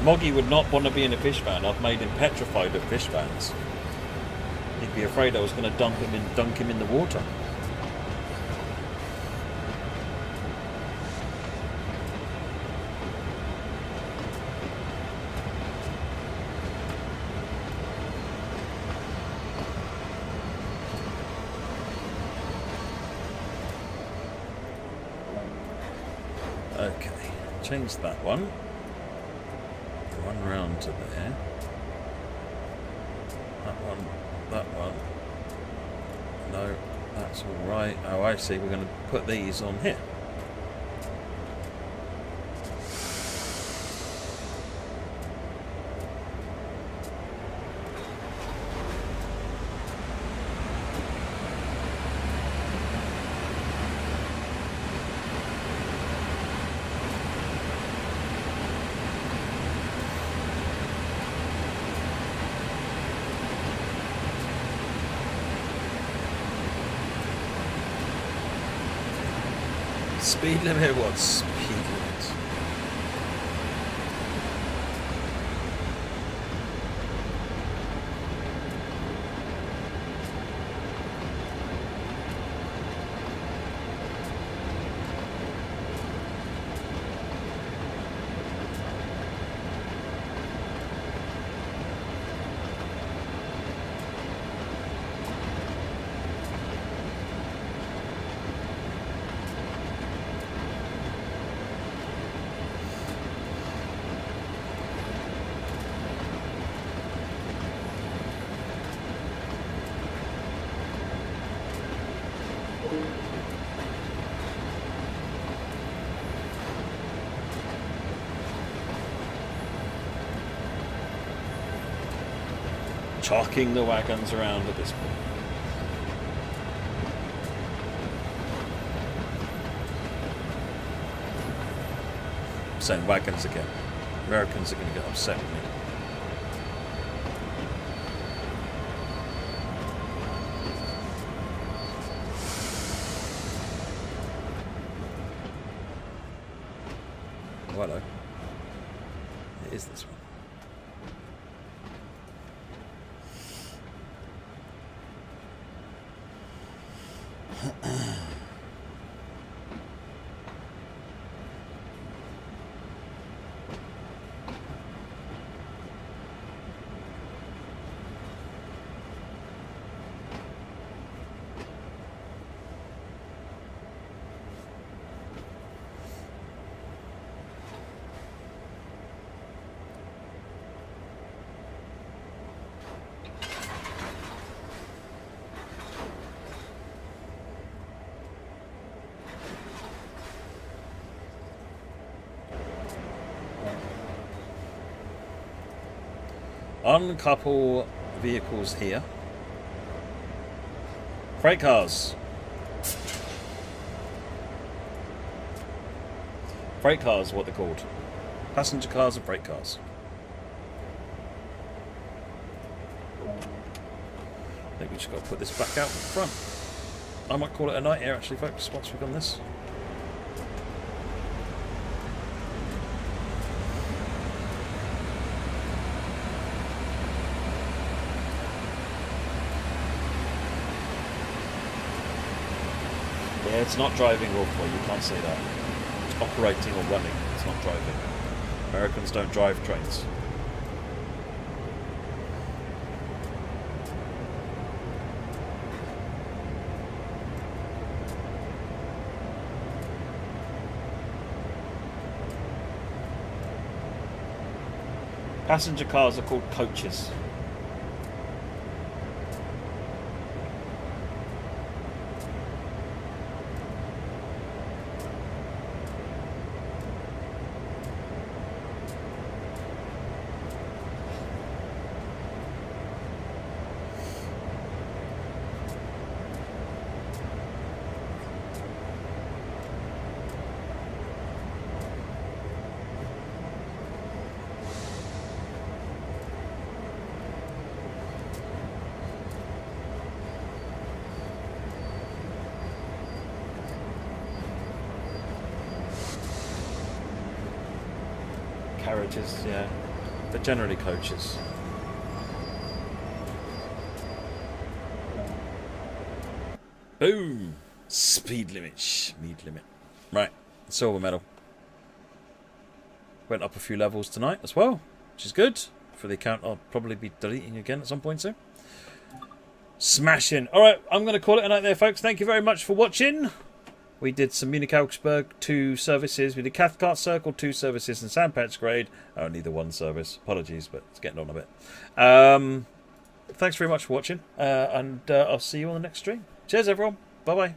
Moggy would not want to be in a fish van. I've made him petrified of fish vans. He'd be afraid I was going to dunk him in the water. Okay, change that one. One round to there. That one. No, that's all right. Oh, I see. We're going to put these on here. Speed limit? What speed limit? chalking the wagons around at this point. I'm saying wagons again. Americans are going to get upset with me. Oh, hello. It is this one. Uncouple vehicles here. Freight cars. Freight cars, what they're called. Passenger cars and freight cars. I think we just got to put this back out in front. I might call it a night here actually, folks, once we've done this. Yeah, it's not driving, Wolfboy, you can't say that. It's operating or running, it's not driving. Americans don't drive trains. Passenger cars are called coaches. Carriages, yeah. They're generally coaches. Boom! Speed limit. Speed limit. Right. Silver medal. Went up a few levels tonight as well, which is good. For the account I'll probably be deleting again at some point soon. Smashing. Alright, I'm going to call it a night there, folks. Thank you very much for watching. We did some Munich-Augsburg, 2 services. We did Cathcart Circle, 2 services. And St. Patrick's only the 1 service. Apologies, but it's getting on a bit. Thanks very much for watching. And I'll see you on the next stream. Cheers, everyone. Bye-bye.